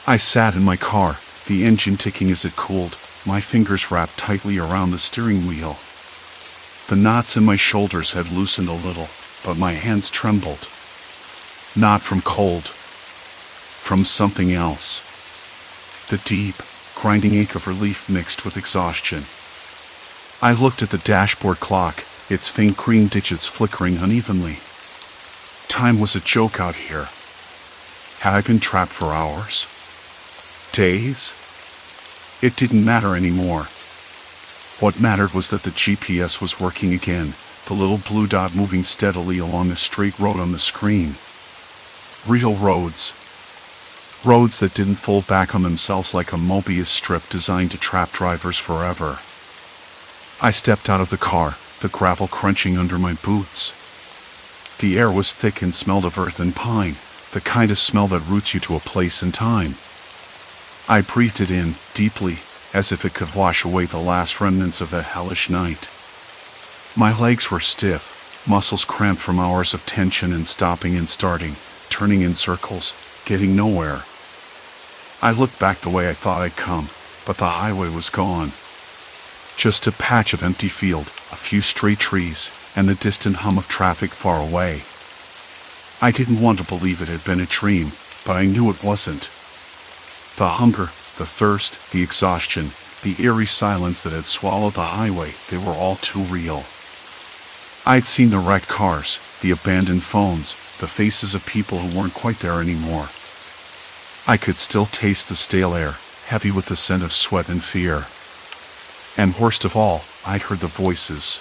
I sat in my car, the engine ticking as it cooled, my fingers wrapped tightly around the steering wheel. The knots in my shoulders had loosened a little, but my hands trembled. Not from cold. From something else. The deep, grinding ache of relief mixed with exhaustion. I looked at the dashboard clock, its faint green digits flickering unevenly. Time was a joke out here. Had I been trapped for hours? Days? It didn't matter anymore. What mattered was that the GPS was working again, the little blue dot moving steadily along the straight road on the screen. Real roads. Roads that didn't fold back on themselves like a Mobius strip designed to trap drivers forever. I stepped out of the car, the gravel crunching under my boots. The air was thick and smelled of earth and pine, the kind of smell that roots you to a place and time. I breathed it in, deeply, as if it could wash away the last remnants of that hellish night. My legs were stiff, muscles cramped from hours of tension and stopping and starting, turning in circles, getting nowhere. I looked back the way I thought I'd come, but the highway was gone. Just a patch of empty field, a few stray trees, and the distant hum of traffic far away. I didn't want to believe it had been a dream, but I knew it wasn't. The hunger, the thirst, the exhaustion, the eerie silence that had swallowed the highway, they were all too real. I'd seen the wrecked cars, the abandoned phones, the faces of people who weren't quite there anymore. I could still taste the stale air, heavy with the scent of sweat and fear. And worst of all, I'd heard the voices.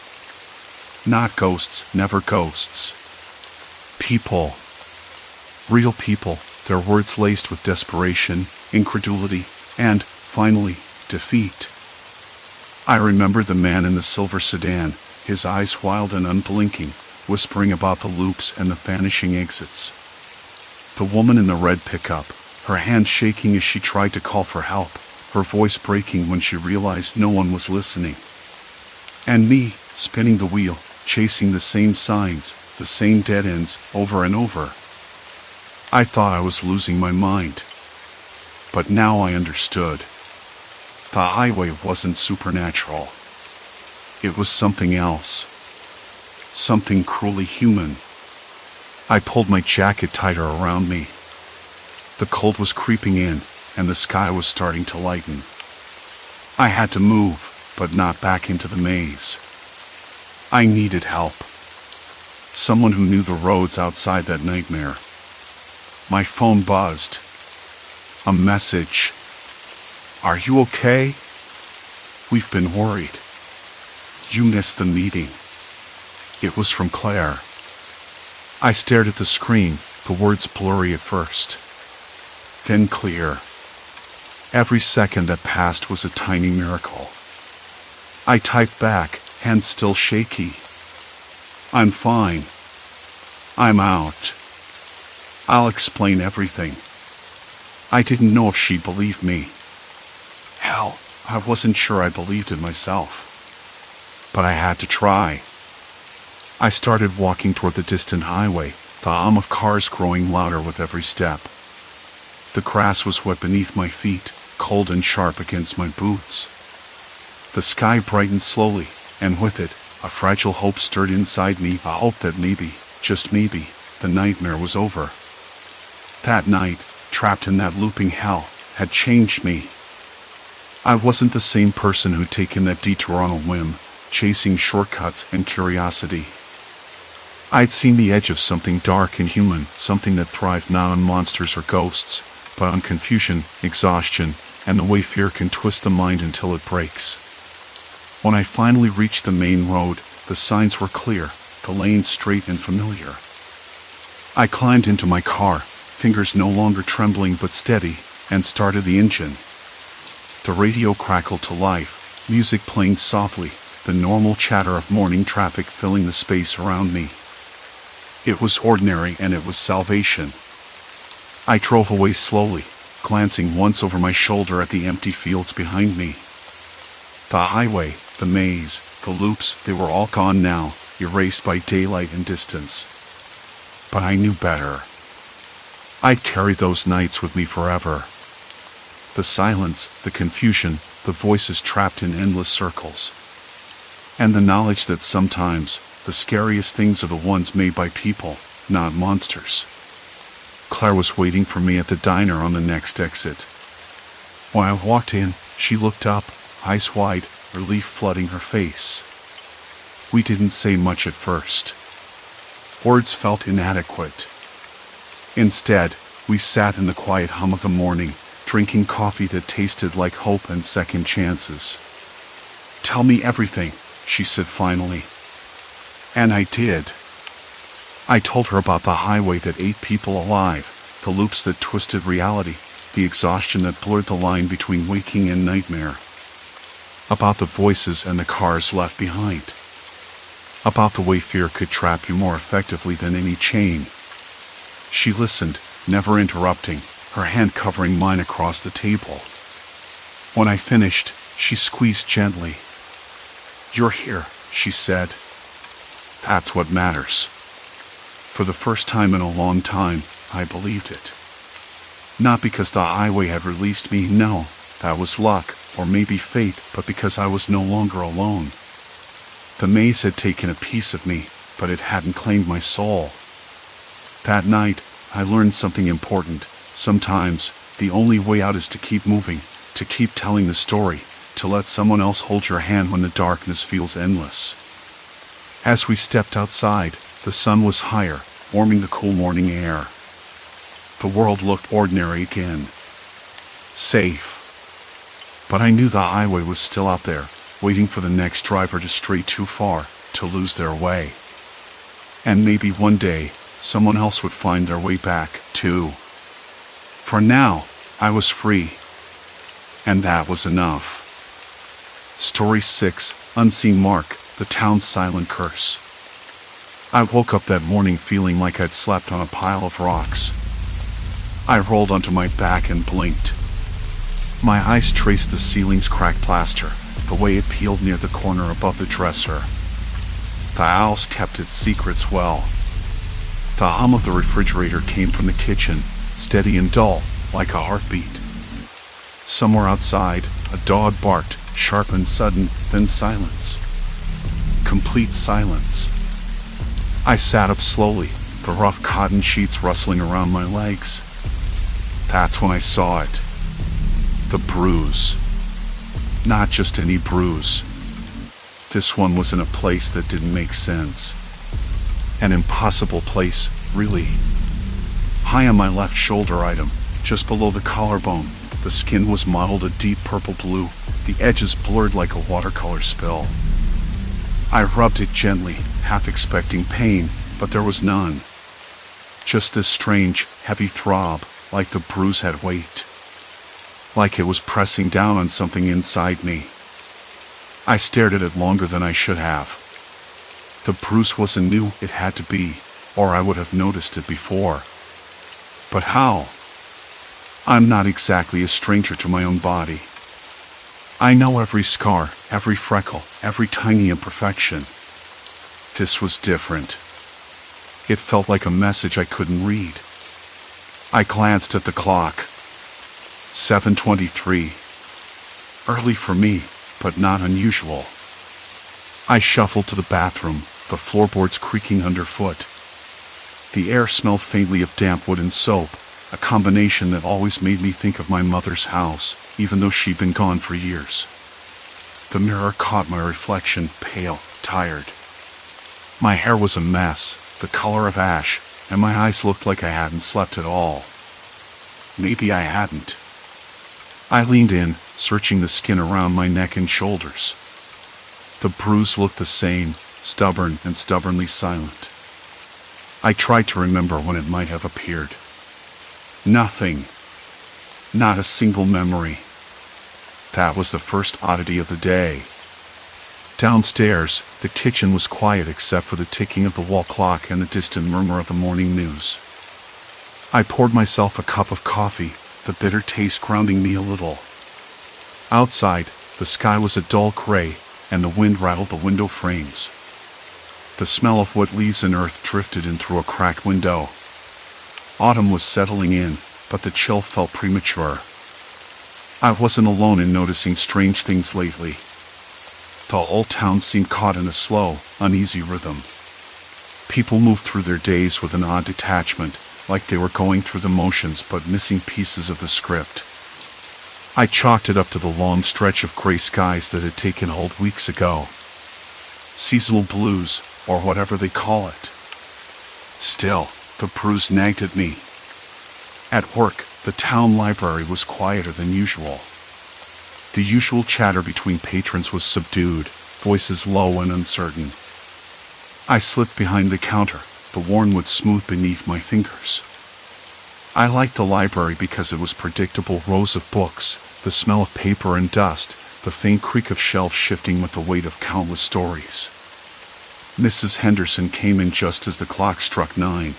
Not ghosts, never ghosts. People. Real people, their words laced with desperation, incredulity, and, finally, defeat. I remembered the man in the silver sedan, his eyes wild and unblinking, whispering about the loops and the vanishing exits. The woman in the red pickup, her hand shaking as she tried to call for help, her voice breaking when she realized no one was listening. And me, spinning the wheel, chasing the same signs, the same dead ends, over and over. I thought I was losing my mind. But now I understood. The highway wasn't supernatural. It was something else. Something cruelly human. I pulled my jacket tighter around me. The cold was creeping in, and the sky was starting to lighten. I had to move, but not back into the maze. I needed help. Someone who knew the roads outside that nightmare. My phone buzzed. A message. Are you okay? We've been worried. You missed the meeting. It was from Claire. I stared at the screen, the words blurry at first. Then clear. Every second that passed was a tiny miracle. I typed back, hands still shaky. I'm fine. I'm out. I'll explain everything. I didn't know if she'd believe me. Hell, I wasn't sure I believed it myself. But I had to try. I started walking toward the distant highway, the hum of cars growing louder with every step. The grass was wet beneath my feet, cold and sharp against my boots. The sky brightened slowly, and with it, a fragile hope stirred inside me, a hope that maybe, just maybe, the nightmare was over. That night, trapped in that looping hell, had changed me. I wasn't the same person who'd taken that detour on a whim, chasing shortcuts and curiosity. I'd seen the edge of something dark and human, something that thrived not on monsters or ghosts, but on confusion, exhaustion, and the way fear can twist the mind until it breaks. When I finally reached the main road, the signs were clear, the lanes straight and familiar. I climbed into my car, fingers no longer trembling but steady, and started the engine. The radio crackled to life, music playing softly, the normal chatter of morning traffic filling the space around me. It was ordinary and it was salvation. I drove away slowly, glancing once over my shoulder at the empty fields behind me. The highway, the maze, the loops, they were all gone now, erased by daylight and distance. But I knew better. I'd carry those nights with me forever. The silence, the confusion, the voices trapped in endless circles. And the knowledge that sometimes, the scariest things are the ones made by people, not monsters. Claire was waiting for me at the diner on the next exit. When I walked in, she looked up, eyes wide, relief flooding her face. We didn't say much at first. Words felt inadequate. Instead, we sat in the quiet hum of the morning, drinking coffee that tasted like hope and second chances. "Tell me everything," she said finally. And I did. I told her about the highway that ate people alive, the loops that twisted reality, the exhaustion that blurred the line between waking and nightmare. About the voices and the cars left behind. About the way fear could trap you more effectively than any chain. She listened, never interrupting, her hand covering mine across the table. When I finished, she squeezed gently. "You're here," she said. "That's what matters." For the first time in a long time, I believed it. Not because the highway had released me, no, that was luck, or maybe fate, but because I was no longer alone. The maze had taken a piece of me, but it hadn't claimed my soul. That night, I learned something important. Sometimes, the only way out is to keep moving, to keep telling the story, to let someone else hold your hand when the darkness feels endless. As we stepped outside, the sun was higher, warming the cool morning air. The world looked ordinary again. Safe. But I knew the highway was still out there, waiting for the next driver to stray too far, to lose their way. And maybe one day, someone else would find their way back, too. For now, I was free. And that was enough. Story 6, Unseen Mark, the town's silent curse. I woke up that morning feeling like I'd slept on a pile of rocks. I rolled onto my back and blinked. My eyes traced the ceiling's cracked plaster, the way it peeled near the corner above the dresser. The owls kept its secrets well. The hum of the refrigerator came from the kitchen, steady and dull, like a heartbeat. Somewhere outside, a dog barked, sharp and sudden, then silence. Complete silence. I sat up slowly, the rough cotton sheets rustling around my legs. That's when I saw it. The bruise. Not just any bruise. This one was in a place that didn't make sense. An impossible place, really. High on my left shoulder item, just below the collarbone, the skin was mottled a deep purple blue, the edges blurred like a watercolor spill. I rubbed it gently, half expecting pain, but there was none. Just this strange, heavy throb, like the bruise had weight. Like it was pressing down on something inside me. I stared at it longer than I should have. The bruise wasn't new, it had to be, or I would have noticed it before. But how? I'm not exactly a stranger to my own body. I know every scar, every freckle, every tiny imperfection. This was different. It felt like a message I couldn't read. I glanced at the clock. 7:23. Early for me, but not unusual. I shuffled to the bathroom, the floorboards creaking underfoot. The air smelled faintly of damp wood and soap, a combination that always made me think of my mother's house, even though she'd been gone for years. The mirror caught my reflection, pale, tired. My hair was a mess, the color of ash, and my eyes looked like I hadn't slept at all. Maybe I hadn't. I leaned in, searching the skin around my neck and shoulders. The bruise looked the same, stubborn and stubbornly silent. I tried to remember when it might have appeared. Nothing. Not a single memory. That was the first oddity of the day. Downstairs, the kitchen was quiet except for the ticking of the wall clock and the distant murmur of the morning news. I poured myself a cup of coffee, the bitter taste grounding me a little. Outside, the sky was a dull gray, and the wind rattled the window frames. The smell of wet leaves and earth drifted in through a cracked window. Autumn was settling in, but the chill felt premature. I wasn't alone in noticing strange things lately. The whole town seemed caught in a slow, uneasy rhythm. People moved through their days with an odd detachment, like they were going through the motions but missing pieces of the script. I chalked it up to the long stretch of gray skies that had taken hold weeks ago. Seasonal blues, or whatever they call it. Still, the bruise nagged at me. At work, the town library was quieter than usual. The usual chatter between patrons was subdued, voices low and uncertain. I slipped behind the counter, the wormwood smooth beneath my fingers. I liked the library because it was predictable rows of books, the smell of paper and dust, the faint creak of shelves shifting with the weight of countless stories. Mrs. Henderson came in just as the clock struck 9.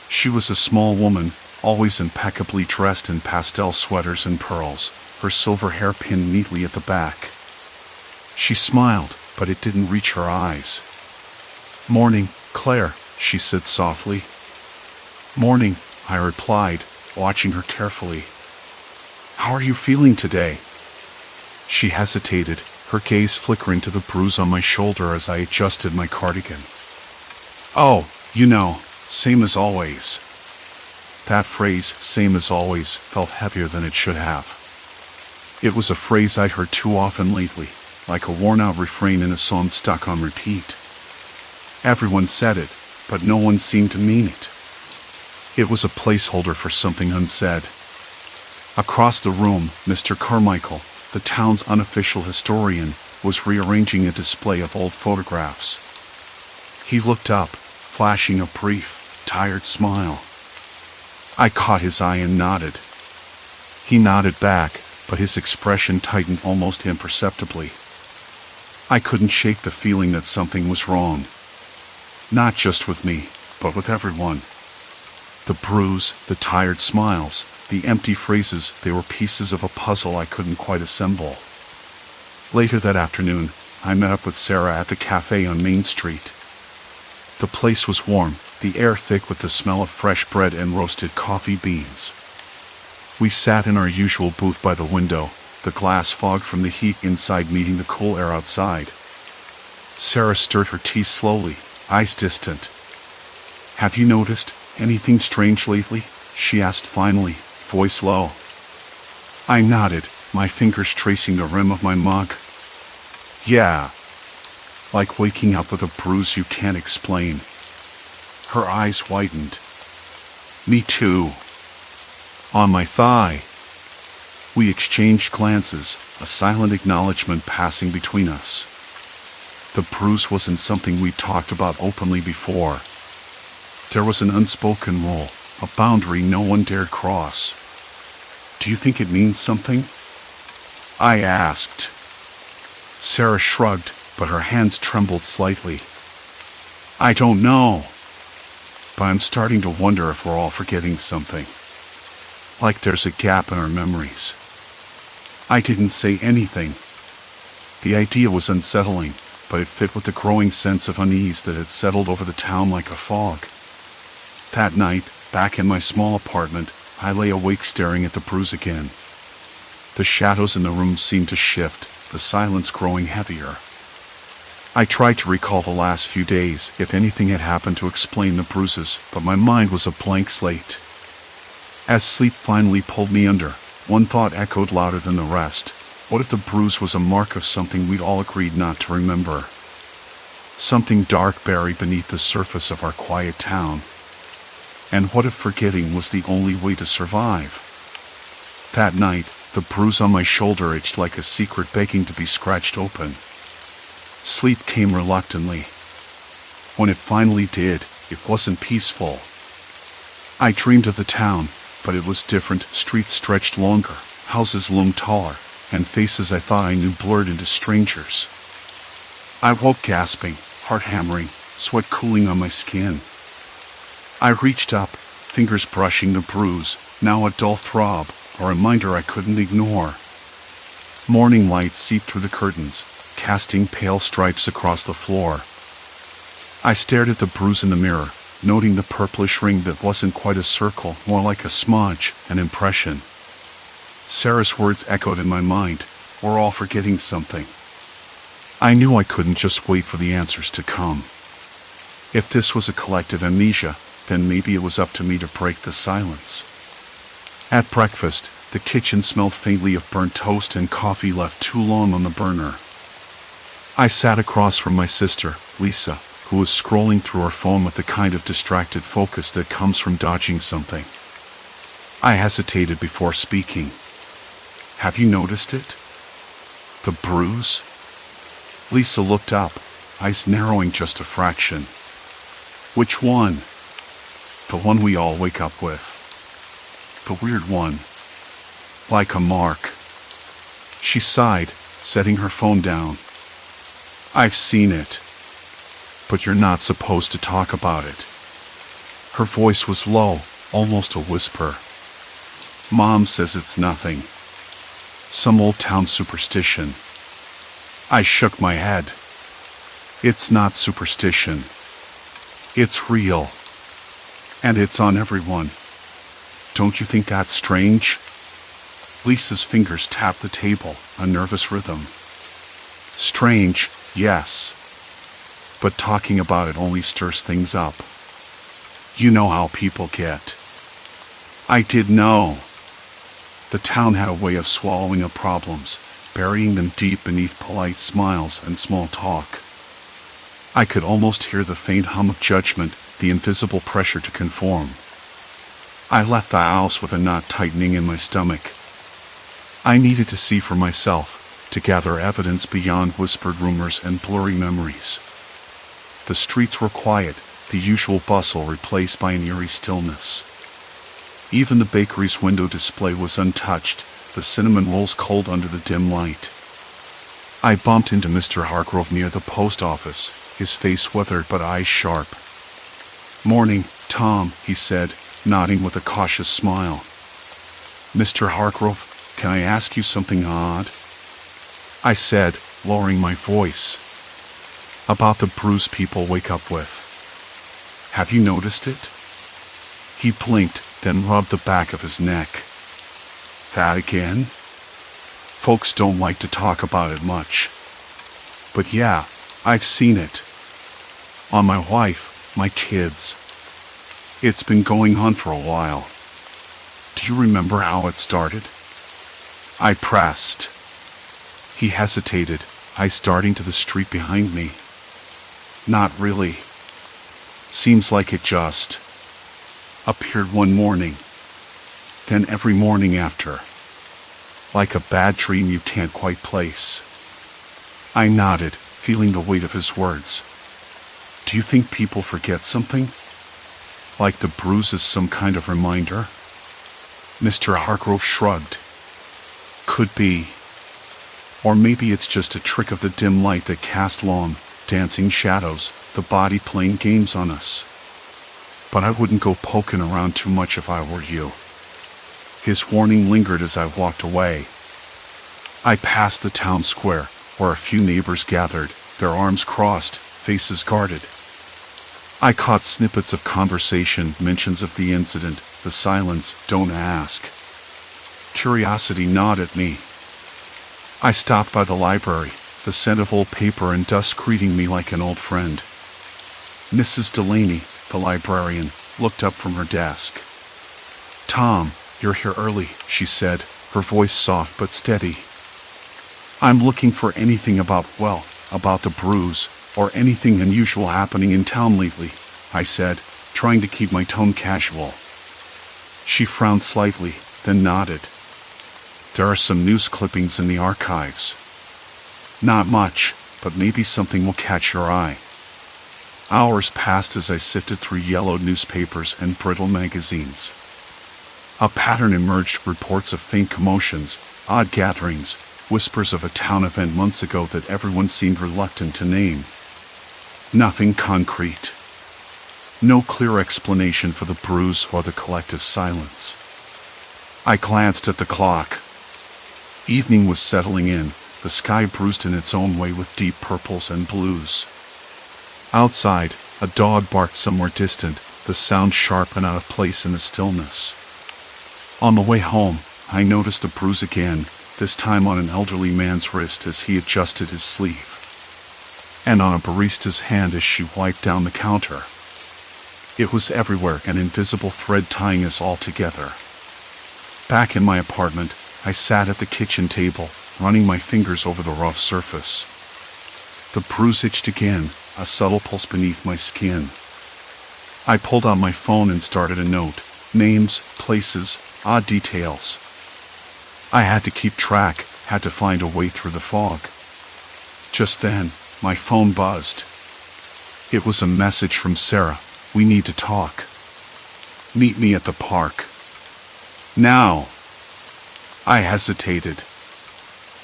She was a small woman, always impeccably dressed in pastel sweaters and pearls, her silver hair pinned neatly at the back. She smiled, but it didn't reach her eyes. "Morning, Claire," she said softly. "Morning," I replied, watching her carefully. "How are you feeling today?" She hesitated, her gaze flickering to the bruise on my shoulder as I adjusted my cardigan. "Oh, same as always." That phrase, "same as always," felt heavier than it should have. It was a phrase I'd heard too often lately, like a worn-out refrain in a song stuck on repeat. Everyone said it, but no one seemed to mean it. It was a placeholder for something unsaid. Across the room, Mr. Carmichael, the town's unofficial historian, was rearranging a display of old photographs. He looked up, flashing a brief, tired smile. I caught his eye and nodded. He nodded back, but his expression tightened almost imperceptibly. I couldn't shake the feeling that something was wrong. Not just with me, but with everyone. The bruise, the tired smiles, the empty phrases, they were pieces of a puzzle I couldn't quite assemble. Later that afternoon, I met up with Sarah at the cafe on Main Street. The place was warm, the air thick with the smell of fresh bread and roasted coffee beans. We sat in our usual booth by the window, the glass fogged from the heat inside meeting the cool air outside. Sarah stirred her tea slowly, eyes distant. "Have you noticed anything strange lately?" she asked finally, voice low. I nodded, my fingers tracing the rim of my mug. "Yeah. Like waking up with a bruise you can't explain." Her eyes widened. "Me too. On my thigh." We exchanged glances, a silent acknowledgement passing between us. The bruise wasn't something we'd talked about openly before. There was an unspoken rule, a boundary no one dared cross. "Do you think it means something?" I asked. Sarah shrugged, but her hands trembled slightly. "I don't know. But I'm starting to wonder if we're all forgetting something. Like there's a gap in our memories." I didn't say anything. The idea was unsettling, but it fit with the growing sense of unease that had settled over the town like a fog. That night, back in my small apartment, I lay awake staring at the bruise again. The shadows in the room seemed to shift, the silence growing heavier. I tried to recall the last few days, if anything had happened to explain the bruises, but my mind was a blank slate. As sleep finally pulled me under, one thought echoed louder than the rest. What if the bruise was a mark of something we'd all agreed not to remember? Something dark buried beneath the surface of our quiet town. And what if forgetting was the only way to survive? That night, the bruise on my shoulder itched like a secret begging to be scratched open. Sleep came reluctantly. When it finally did, it wasn't peaceful. I dreamed of the town, but it was different. Streets stretched longer, houses loomed taller, and faces I thought I knew blurred into strangers. I woke gasping, heart hammering, sweat cooling on my skin. I reached up, fingers brushing the bruise, now a dull throb, a reminder I couldn't ignore. Morning light seeped through the curtains, casting pale stripes across the floor. I stared at the bruise in the mirror, noting the purplish ring that wasn't quite a circle, more like a smudge, an impression. Sarah's words echoed in my mind, "We're all forgetting something." I knew I couldn't just wait for the answers to come. If this was a collective amnesia, then maybe it was up to me to break the silence. At breakfast, the kitchen smelled faintly of burnt toast and coffee left too long on the burner. I sat across from my sister, Lisa, who was scrolling through her phone with the kind of distracted focus that comes from dodging something. I hesitated before speaking. "Have you noticed it? The bruise?" Lisa looked up, eyes narrowing just a fraction. "Which one?" "The one we all wake up with. The weird one. Like a mark." She sighed, setting her phone down. "I've seen it. But you're not supposed to talk about it." Her voice was low, almost a whisper. "Mom says it's nothing. Some old town superstition." I shook my head. "It's not superstition. It's real. And it's on everyone. Don't you think that's strange?" Lisa's fingers tapped the table, a nervous rhythm. "Strange, yes. But talking about it only stirs things up. You know how people get." I did know. The town had a way of swallowing up problems, burying them deep beneath polite smiles and small talk. I could almost hear the faint hum of judgment, the invisible pressure to conform. I left the house with a knot tightening in my stomach. I needed to see for myself, to gather evidence beyond whispered rumors and blurry memories. The streets were quiet, the usual bustle replaced by an eerie stillness. Even the bakery's window display was untouched, the cinnamon rolls cold under the dim light. I bumped into Mr. Hargrove near the post office, his face weathered but eyes sharp. "Morning, Tom," he said, nodding with a cautious smile. "Mr. Hargrove, can I ask you something odd?" I said, lowering my voice. "About the bruise people wake up with. Have you noticed it?" He blinked, then rubbed the back of his neck. "That again? Folks don't like to talk about it much. But yeah, I've seen it. On my wife, my kids. It's been going on for a while. Do you remember how it started?" I pressed. He hesitated, eyes darting to the street behind me. "Not really. Seems like it just appeared one morning, then every morning after. Like a bad dream you can't quite place." I nodded, feeling the weight of his words. "Do you think people forget something? Like the bruise is some kind of reminder?" Mr. Hargrove shrugged. "Could be. Or maybe it's just a trick of the dim light that casts long, dancing shadows, the body playing games on us. But I wouldn't go poking around too much if I were you." His warning lingered as I walked away. I passed the town square, where a few neighbors gathered, their arms crossed, faces guarded. I caught snippets of conversation, mentions of the incident, the silence, "Don't ask." Curiosity gnawed at me. I stopped by the library, the scent of old paper and dust greeting me like an old friend. Mrs. Delaney, the librarian, looked up from her desk. "Tom, you're here early," she said, her voice soft but steady. "I'm looking for anything about the bruise, or anything unusual happening in town lately," I said, trying to keep my tone casual. She frowned slightly, then nodded. "There are some news clippings in the archives. Not much, but maybe something will catch your eye." Hours passed as I sifted through yellowed newspapers and brittle magazines. A pattern emerged: reports of faint commotions, odd gatherings, whispers of a town event months ago that everyone seemed reluctant to name. Nothing concrete. No clear explanation for the bruise or the collective silence. I glanced at the clock. Evening was settling in, the sky bruised in its own way with deep purples and blues. Outside, a dog barked somewhere distant, the sound sharp and out of place in the stillness. On the way home, I noticed a bruise again, this time on an elderly man's wrist as he adjusted his sleeve, and on a barista's hand as she wiped down the counter. It was everywhere, an invisible thread tying us all together. Back in my apartment, I sat at the kitchen table, running my fingers over the rough surface. The bruise itched again, a subtle pulse beneath my skin. I pulled out my phone and started a note: names, places, odd details. I had to keep track, had to find a way through the fog. Just then, my phone buzzed. It was a message from Sarah: "We need to talk. Meet me at the park. Now." I hesitated.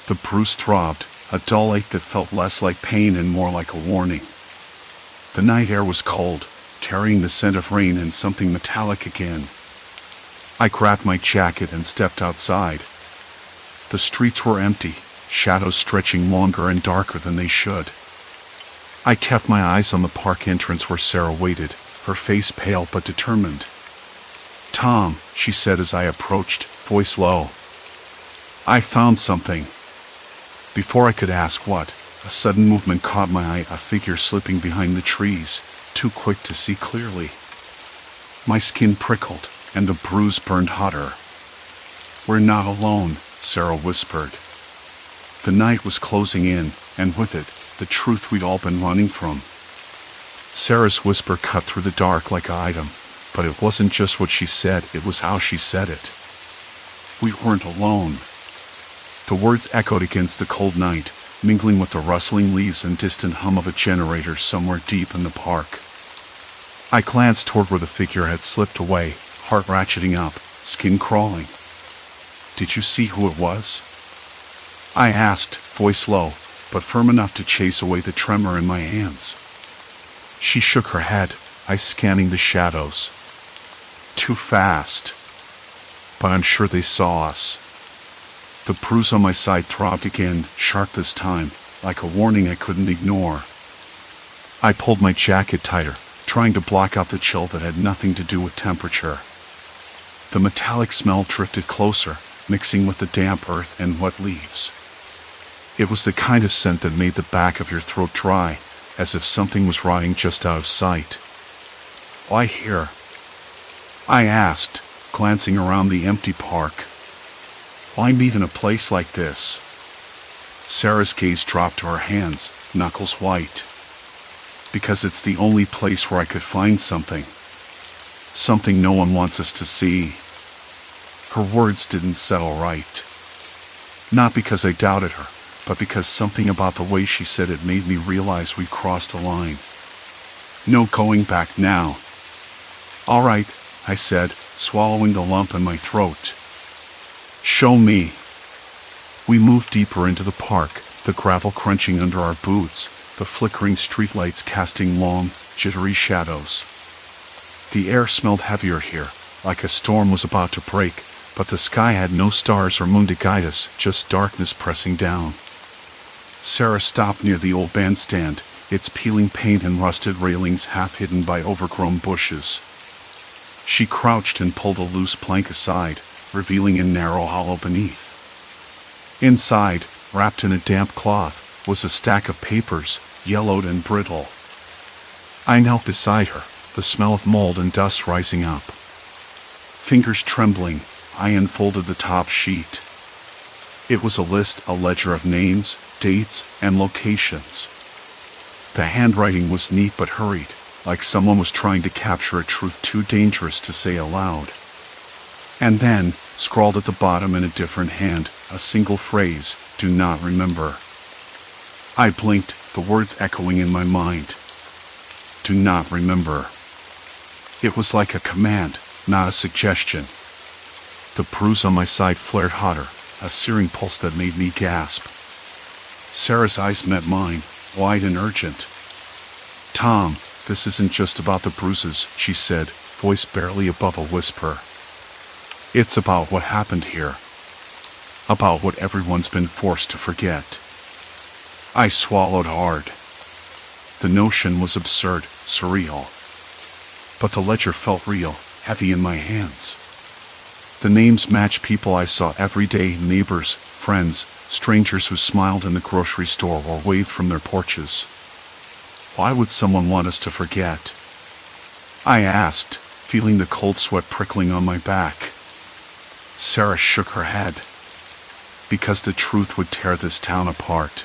The bruise throbbed, a dull ache that felt less like pain and more like a warning. The night air was cold, carrying the scent of rain and something metallic again. I grabbed my jacket and stepped outside. The streets were empty, shadows stretching longer and darker than they should. I kept my eyes on the park entrance where Sarah waited, her face pale but determined. "Tom," she said as I approached, voice low. "I found something." Before I could ask what, a sudden movement caught my eye, a figure slipping behind the trees, too quick to see clearly. My skin prickled, and the bruise burned hotter. "We're not alone," Sarah whispered. The night was closing in, and with it, the truth we'd all been running from. Sarah's whisper cut through the dark like an item, but it wasn't just what she said, it was how she said it. We weren't alone. The words echoed against the cold night, mingling with the rustling leaves and distant hum of a generator somewhere deep in the park. I glanced toward where the figure had slipped away, heart ratcheting up, skin crawling. "Did you see who it was?" I asked, voice low, but firm enough to chase away the tremor in my hands. She shook her head, eyes scanning the shadows. "Too fast. But I'm sure they saw us." The bruise on my side throbbed again, sharp this time, like a warning I couldn't ignore. I pulled my jacket tighter, trying to block out the chill that had nothing to do with temperature. The metallic smell drifted closer, mixing with the damp earth and wet leaves. It was the kind of scent that made the back of your throat dry, as if something was rotting just out of sight. "Why here?" I asked, glancing around the empty park. "Why meet in a place like this?" Sarah's gaze dropped to her hands, knuckles white. "Because it's the only place where I could find something. Something no one wants us to see." Her words didn't settle right. Not because I doubted her, but because something about the way she said it made me realize we'd crossed a line. No going back now. "All right," I said, swallowing the lump in my throat. "Show me." We moved deeper into the park, the gravel crunching under our boots, the flickering streetlights casting long, jittery shadows. The air smelled heavier here, like a storm was about to break, but the sky had no stars or moon to guide us, just darkness pressing down. Sarah stopped near the old bandstand, its peeling paint and rusted railings half hidden by overgrown bushes. She crouched and pulled a loose plank aside, revealing a narrow hollow beneath. Inside, wrapped in a damp cloth, was a stack of papers, yellowed and brittle. I knelt beside her, the smell of mold and dust rising up. Fingers trembling, I unfolded the top sheet. It was a ledger of names, dates, and locations. The handwriting was neat but hurried, like someone was trying to capture a truth too dangerous to say aloud. And then, scrawled at the bottom in a different hand, a single phrase, "Do not remember." I blinked, the words echoing in my mind. Do not remember. It was like a command, not a suggestion. The bruise on my side flared hotter, a searing pulse that made me gasp. Sarah's eyes met mine, wide and urgent. "Tom, this isn't just about the bruises," she said, voice barely above a whisper. "It's about what happened here. About what everyone's been forced to forget." I swallowed hard. The notion was absurd, surreal. But the ledger felt real, heavy in my hands. The names matched people I saw every day, neighbors, friends, strangers who smiled in the grocery store or waved from their porches. Why would someone want us to forget? I asked, feeling the cold sweat prickling on my back. Sarah shook her head. Because the truth would tear this town apart.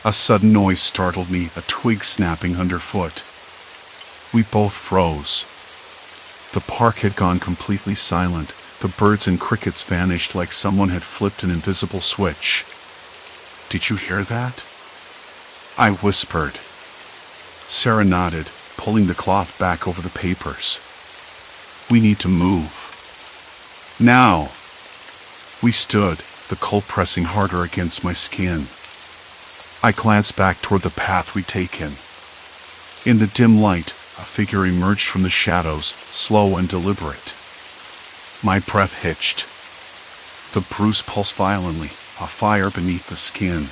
A sudden noise startled me, a twig snapping underfoot. We both froze. The park had gone completely silent. The birds and crickets vanished like someone had flipped an invisible switch. "Did you hear that?" I whispered. Sarah nodded, pulling the cloth back over the papers. "We need to move. Now." We stood, the cold pressing harder against my skin. I glanced back toward the path we'd taken. In the dim light, a figure emerged from the shadows, slow and deliberate. My breath hitched. The bruise pulsed violently, a fire beneath the skin.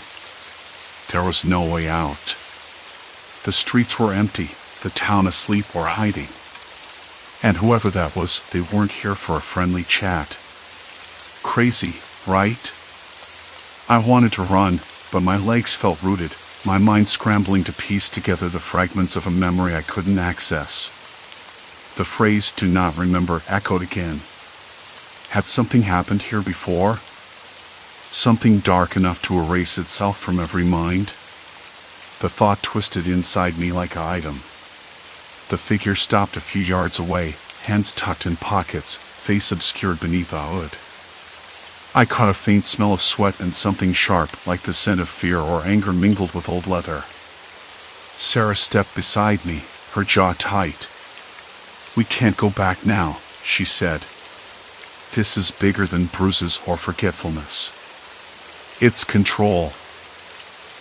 There was no way out. The streets were empty, the town asleep or hiding. And whoever that was, they weren't here for a friendly chat. Crazy, right? I wanted to run, but my legs felt rooted, my mind scrambling to piece together the fragments of a memory I couldn't access. The phrase "do not remember" echoed again. Had something happened here before? Something dark enough to erase itself from every mind? The thought twisted inside me like an item. The figure stopped a few yards away, hands tucked in pockets, face obscured beneath a hood. I caught a faint smell of sweat and something sharp, like the scent of fear or anger mingled with old leather. Sarah stepped beside me, her jaw tight. "We can't go back now," she said. "This is bigger than bruises or forgetfulness. It's control.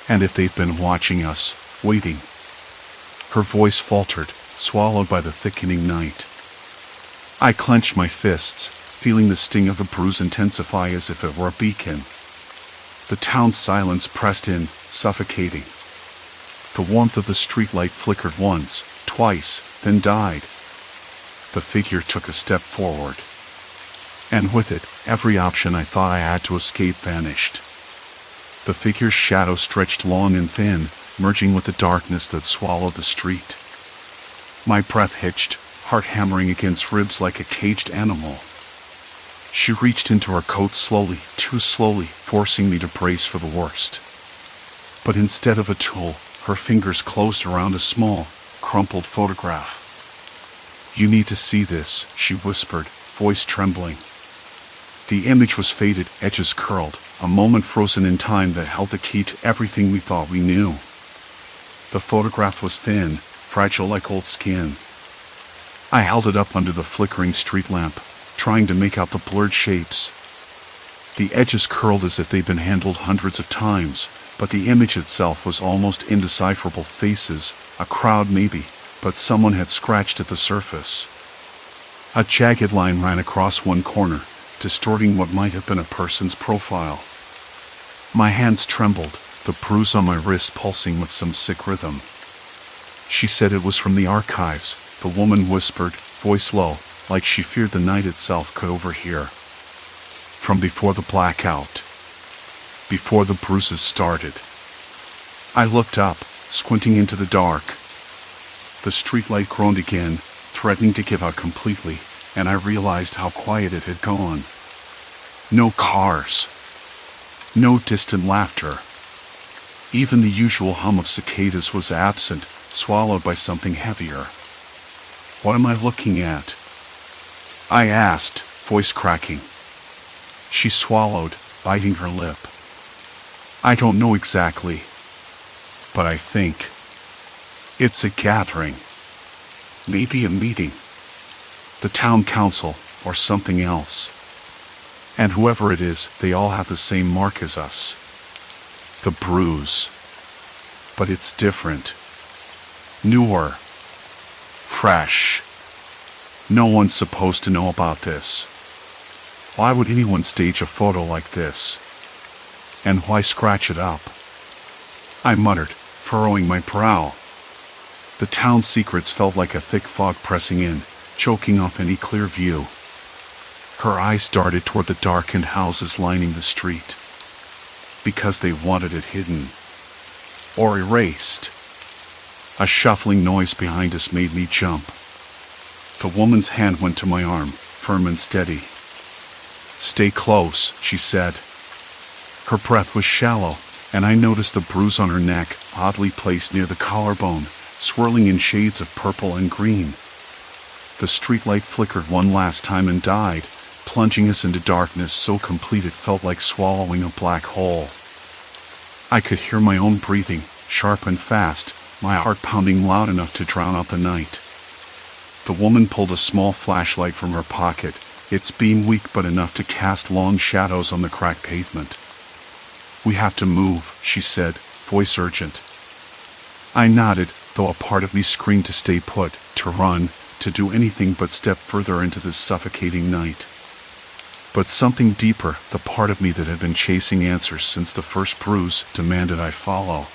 And if they've been watching us, waiting." Her voice faltered, swallowed by the thickening night. I clenched my fists, feeling the sting of the bruise intensify as if it were a beacon. The town's silence pressed in, suffocating. The warmth of the streetlight flickered once, twice, then died. The figure took a step forward. And with it, every option I thought I had to escape vanished. The figure's shadow stretched long and thin, merging with the darkness that swallowed the street. My breath hitched, heart hammering against ribs like a caged animal. She reached into her coat slowly, too slowly, forcing me to brace for the worst. But instead of a tool, her fingers closed around a small, crumpled photograph. "You need to see this," she whispered, voice trembling. The image was faded, edges curled, a moment frozen in time that held the key to everything we thought we knew. The photograph was thin, fragile like old skin. I held it up under the flickering street lamp, trying to make out the blurred shapes. The edges curled as if they'd been handled hundreds of times, but the image itself was almost indecipherable. Faces, a crowd maybe, but someone had scratched at the surface. A jagged line ran across one corner, distorting what might have been a person's profile. My hands trembled, the bruise on my wrist pulsing with some sick rhythm. "She said it was from the archives," the woman whispered, voice low, like she feared the night itself could overhear. "From before the blackout. Before the bruises started." I looked up, squinting into the dark. The streetlight groaned again, threatening to give out completely, and I realized how quiet it had gone. No cars. No distant laughter. Even the usual hum of cicadas was absent, swallowed by something heavier. What am I looking at? I asked, voice cracking. She swallowed, biting her lip. I don't know exactly, but I think it's a gathering. Maybe a meeting. The town council, or something else. And whoever it is, they all have the same mark as us. The bruise. But it's different. Newer. Fresh. No one's supposed to know about this. Why would anyone stage a photo like this? And why scratch it up? I muttered, furrowing my brow. The town's secrets felt like a thick fog pressing in, choking off any clear view. Her eyes darted toward the darkened houses lining the street. Because they wanted it hidden. Or erased. A shuffling noise behind us made me jump. The woman's hand went to my arm, firm and steady. Stay close, she said. Her breath was shallow, and I noticed a bruise on her neck, oddly placed near the collarbone, swirling in shades of purple and green. The streetlight flickered one last time and died, plunging us into darkness so complete it felt like swallowing a black hole. I could hear my own breathing, sharp and fast, my heart pounding loud enough to drown out the night. The woman pulled a small flashlight from her pocket, its beam weak but enough to cast long shadows on the cracked pavement. We have to move, she said, voice urgent. I nodded, though a part of me screamed to stay put, to run, to do anything but step further into this suffocating night. But something deeper, the part of me that had been chasing answers since the first bruise, demanded I follow.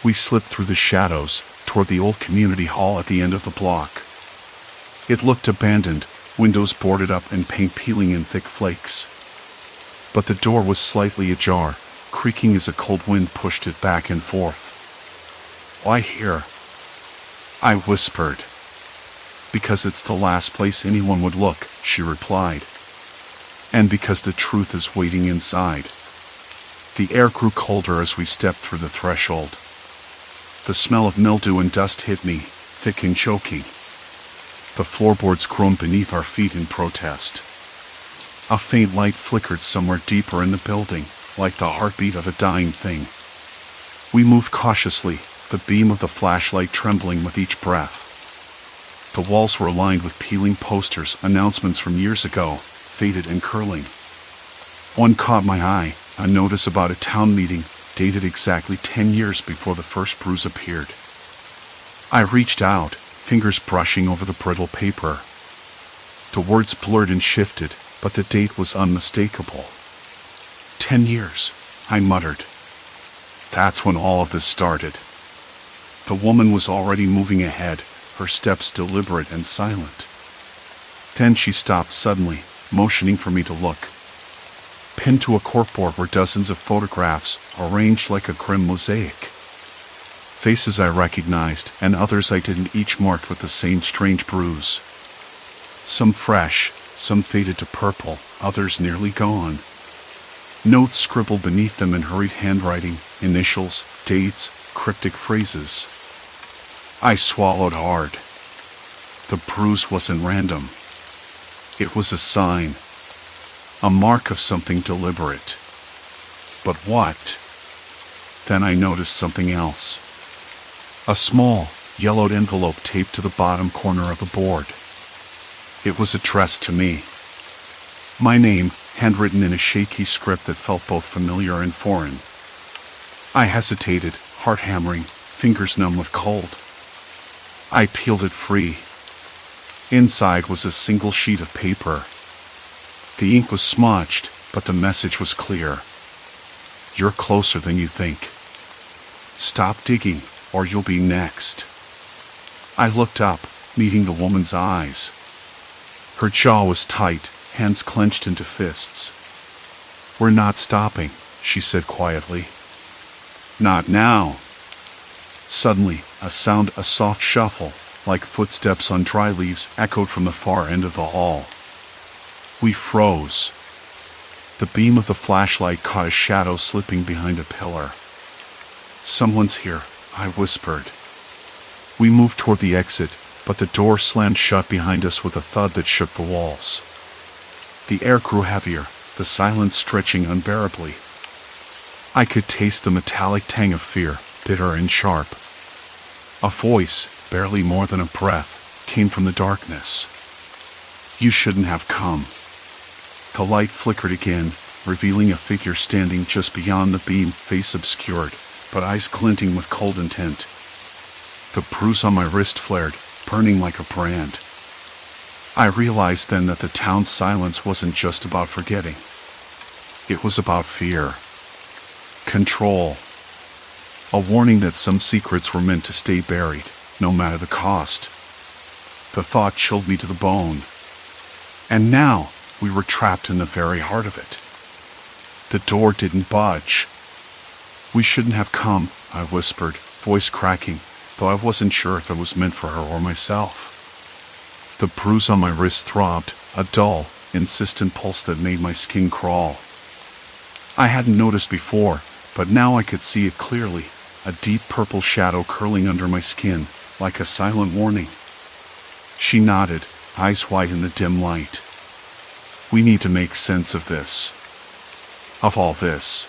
We slipped through the shadows, toward the old community hall at the end of the block. It looked abandoned, windows boarded up and paint peeling in thick flakes. But the door was slightly ajar, creaking as a cold wind pushed it back and forth. Why here? I whispered. Because it's the last place anyone would look, she replied. And because the truth is waiting inside. The air grew colder as we stepped through the threshold. The smell of mildew and dust hit me, thick and choking. The floorboards groaned beneath our feet in protest. A faint light flickered somewhere deeper in the building, like the heartbeat of a dying thing. We moved cautiously, the beam of the flashlight trembling with each breath. The walls were lined with peeling posters, announcements from years ago, faded and curling. One caught my eye, a notice about a town meeting, dated exactly 10 years before the first bruise appeared. I reached out, fingers brushing over the brittle paper. The words blurred and shifted, but the date was unmistakable. 10 years, I muttered. That's when all of this started. The woman was already moving ahead, her steps deliberate and silent. Then she stopped suddenly, motioning for me to look. Pinned to a corkboard were dozens of photographs, arranged like a grim mosaic. Faces I recognized, and others I didn't, each marked with the same strange bruise. Some fresh, some faded to purple, others nearly gone. Notes scribbled beneath them in hurried handwriting, initials, dates, cryptic phrases. I swallowed hard. The bruise wasn't random. It was a sign. A mark of something deliberate. But what? Then I noticed something else. A small, yellowed envelope taped to the bottom corner of the board. It was addressed to me. My name, handwritten in a shaky script that felt both familiar and foreign. I hesitated, heart hammering, fingers numb with cold. I peeled it free. Inside was a single sheet of paper. The ink was smudged, but the message was clear. You're closer than you think. Stop digging, or you'll be next. I looked up, meeting the woman's eyes. Her jaw was tight, hands clenched into fists. We're not stopping, she said quietly. Not now. Suddenly, a soft shuffle, like footsteps on dry leaves, echoed from the far end of the hall. We froze. The beam of the flashlight caught a shadow slipping behind a pillar. "Someone's here," I whispered. We moved toward the exit, but the door slammed shut behind us with a thud that shook the walls. The air grew heavier, the silence stretching unbearably. I could taste the metallic tang of fear, bitter and sharp. A voice, barely more than a breath, came from the darkness. "You shouldn't have come." The light flickered again, revealing a figure standing just beyond the beam, face obscured, but eyes glinting with cold intent. The bruise on my wrist flared, burning like a brand. I realized then that the town's silence wasn't just about forgetting. It was about fear. Control. A warning that some secrets were meant to stay buried, no matter the cost. The thought chilled me to the bone. And now, we were trapped in the very heart of it. The door didn't budge. "We shouldn't have come," I whispered, voice cracking, though I wasn't sure if it was meant for her or myself. The bruise on my wrist throbbed, a dull, insistent pulse that made my skin crawl. I hadn't noticed before, but now I could see it clearly, a deep purple shadow curling under my skin, like a silent warning. She nodded, eyes wide in the dim light. "We need to make sense of this. Of all this."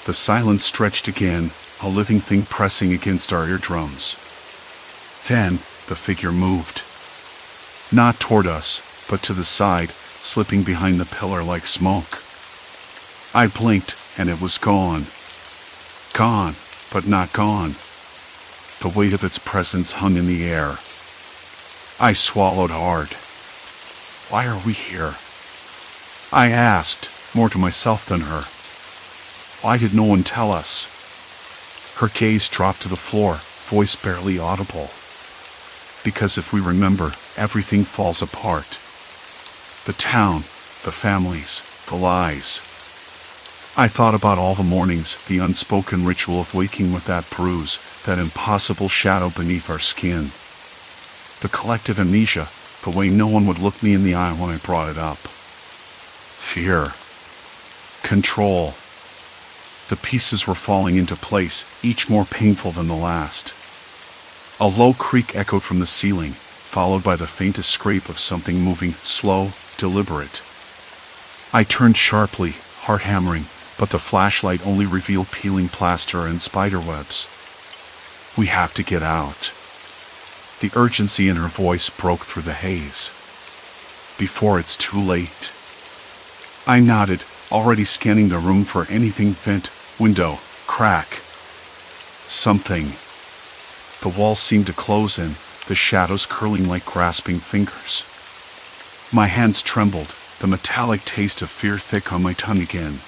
The silence stretched again, a living thing pressing against our eardrums. Then, the figure moved. Not toward us, but to the side, slipping behind the pillar like smoke. I blinked, and it was gone. Gone, but not gone. The weight of its presence hung in the air. I swallowed hard. "Why are we here?" I asked, more to myself than her. "Why did no one tell us?" Her gaze dropped to the floor, voice barely audible. "Because if we remember, everything falls apart. The town, the families, the lies." I thought about all the mornings, the unspoken ritual of waking with that bruise, that impossible shadow beneath our skin. The collective amnesia, the way no one would look me in the eye when I brought it up. Fear. Control. The pieces were falling into place, each more painful than the last. A low creak echoed from the ceiling, followed by the faintest scrape of something moving, slow, deliberate. I turned sharply, heart hammering, but the flashlight only revealed peeling plaster and spiderwebs. "We have to get out." The urgency in her voice broke through the haze. "Before it's too late." I nodded, already scanning the room for anything, vent, window, crack. Something. The walls seemed to close in, the shadows curling like grasping fingers. My hands trembled, the metallic taste of fear thick on my tongue again.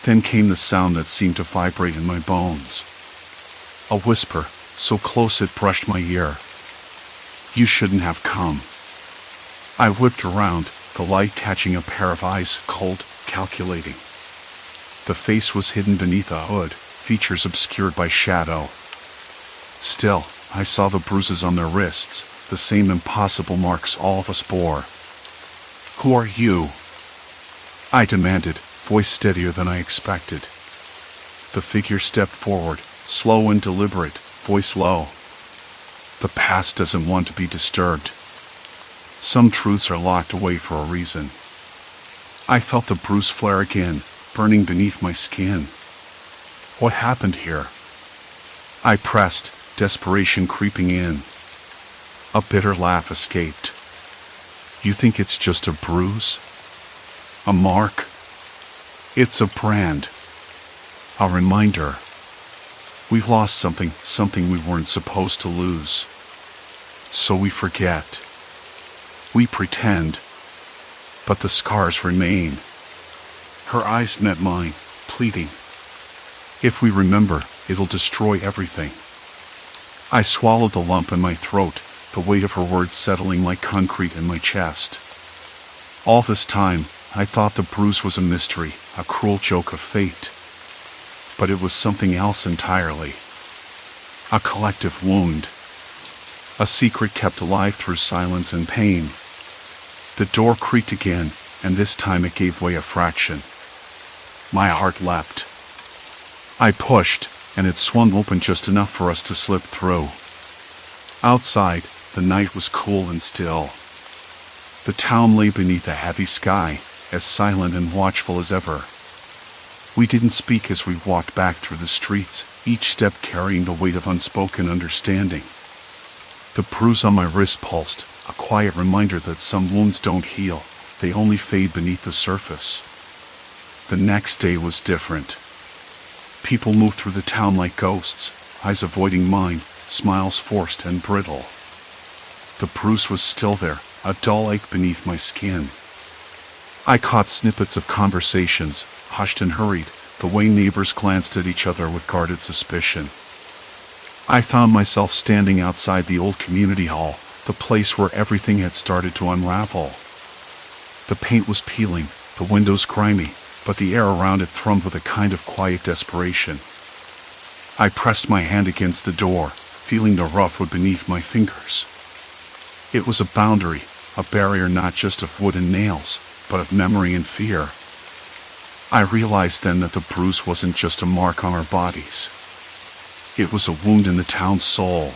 Then came the sound that seemed to vibrate in my bones. A whisper, so close it brushed my ear. "You shouldn't have come." I whipped around, the light catching a pair of eyes, cold, calculating. The face was hidden beneath a hood, features obscured by shadow. Still, I saw the bruises on their wrists, the same impossible marks all of us bore. "Who are you?" I demanded, voice steadier than I expected. The figure stepped forward, slow and deliberate, voice low. "The past doesn't want to be disturbed. Some truths are locked away for a reason." I felt the bruise flare again, burning beneath my skin. What happened here? I pressed, desperation creeping in. A bitter laugh escaped. "You think it's just a bruise? A mark? It's a brand. A reminder. We've lost something we weren't supposed to lose. So we forget. We pretend. But the scars remain." Her eyes met mine, pleading. "If we remember, it'll destroy everything." I swallowed the lump in my throat, the weight of her words settling like concrete in my chest. All this time, I thought the bruise was a mystery, a cruel joke of fate. But it was something else entirely. A collective wound. A secret kept alive through silence and pain. The door creaked again, and this time it gave way a fraction. My heart leapt. I pushed, and it swung open just enough for us to slip through. Outside, the night was cool and still. The town lay beneath a heavy sky, as silent and watchful as ever. We didn't speak as we walked back through the streets, each step carrying the weight of unspoken understanding. The bruise on my wrist pulsed, a quiet reminder that some wounds don't heal, they only fade beneath the surface. The next day was different. People moved through the town like ghosts, eyes avoiding mine, smiles forced and brittle. The bruise was still there, a dull ache beneath my skin. I caught snippets of conversations, hushed and hurried, the way neighbors glanced at each other with guarded suspicion. I found myself standing outside the old community hall, the place where everything had started to unravel. The paint was peeling, the windows grimy, but the air around it thrummed with a kind of quiet desperation. I pressed my hand against the door, feeling the rough wood beneath my fingers. It was a boundary, a barrier not just of wood and nails, but of memory and fear. I realized then that the bruise wasn't just a mark on our bodies. It was a wound in the town's soul.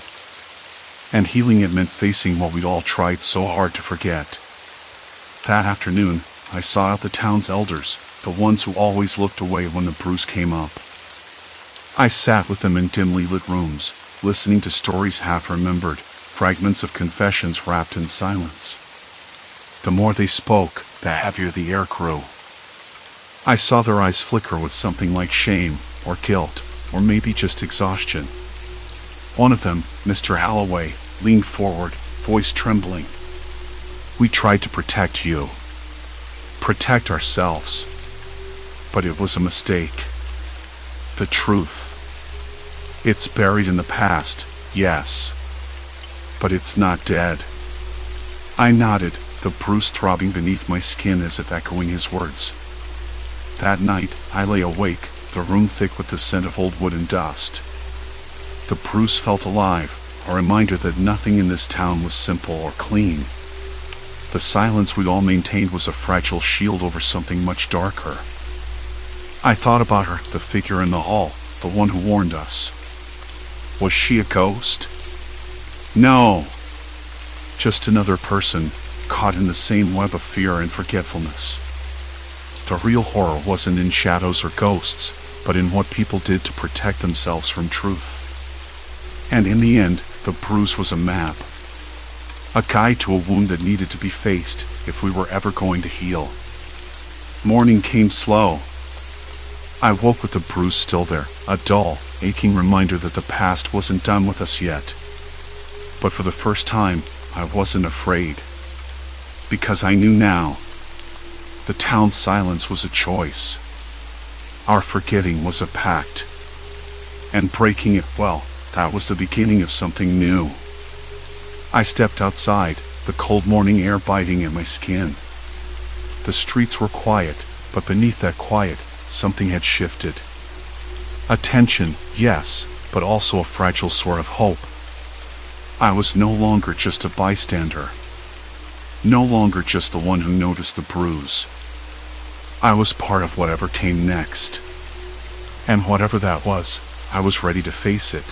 And healing it meant facing what we'd all tried so hard to forget. That afternoon, I sought out the town's elders, the ones who always looked away when the bruise came up. I sat with them in dimly lit rooms, listening to stories half remembered, fragments of confessions wrapped in silence. The more they spoke, the heavier the air grew. I saw their eyes flicker with something like shame, or guilt, or maybe just exhaustion. One of them, Mr. Holloway, leaned forward, voice trembling. "We tried to protect you. Protect ourselves. But it was a mistake. The truth. It's buried in the past, yes. But it's not dead." I nodded, the bruise throbbing beneath my skin as if echoing his words. That night, I lay awake, the room thick with the scent of old wood and dust. The bruise felt alive, a reminder that nothing in this town was simple or clean. The silence we'd all maintained was a fragile shield over something much darker. I thought about her, the figure in the hall, the one who warned us. Was she a ghost? No. Just another person, caught in the same web of fear and forgetfulness. The real horror wasn't in shadows or ghosts, but in what people did to protect themselves from truth. And in the end, the bruise was a map. A guide to a wound that needed to be faced if we were ever going to heal. Morning came slow. I woke with the bruise still there, a dull, aching reminder that the past wasn't done with us yet. But for the first time, I wasn't afraid. Because I knew now. The town's silence was a choice. Our forgetting was a pact. And breaking it, well, that was the beginning of something new. I stepped outside, the cold morning air biting at my skin. The streets were quiet, but beneath that quiet, something had shifted. A tension, yes, but also a fragile sort of hope. I was no longer just a bystander. No longer just the one who noticed the bruise. I was part of whatever came next. And whatever that was, I was ready to face it.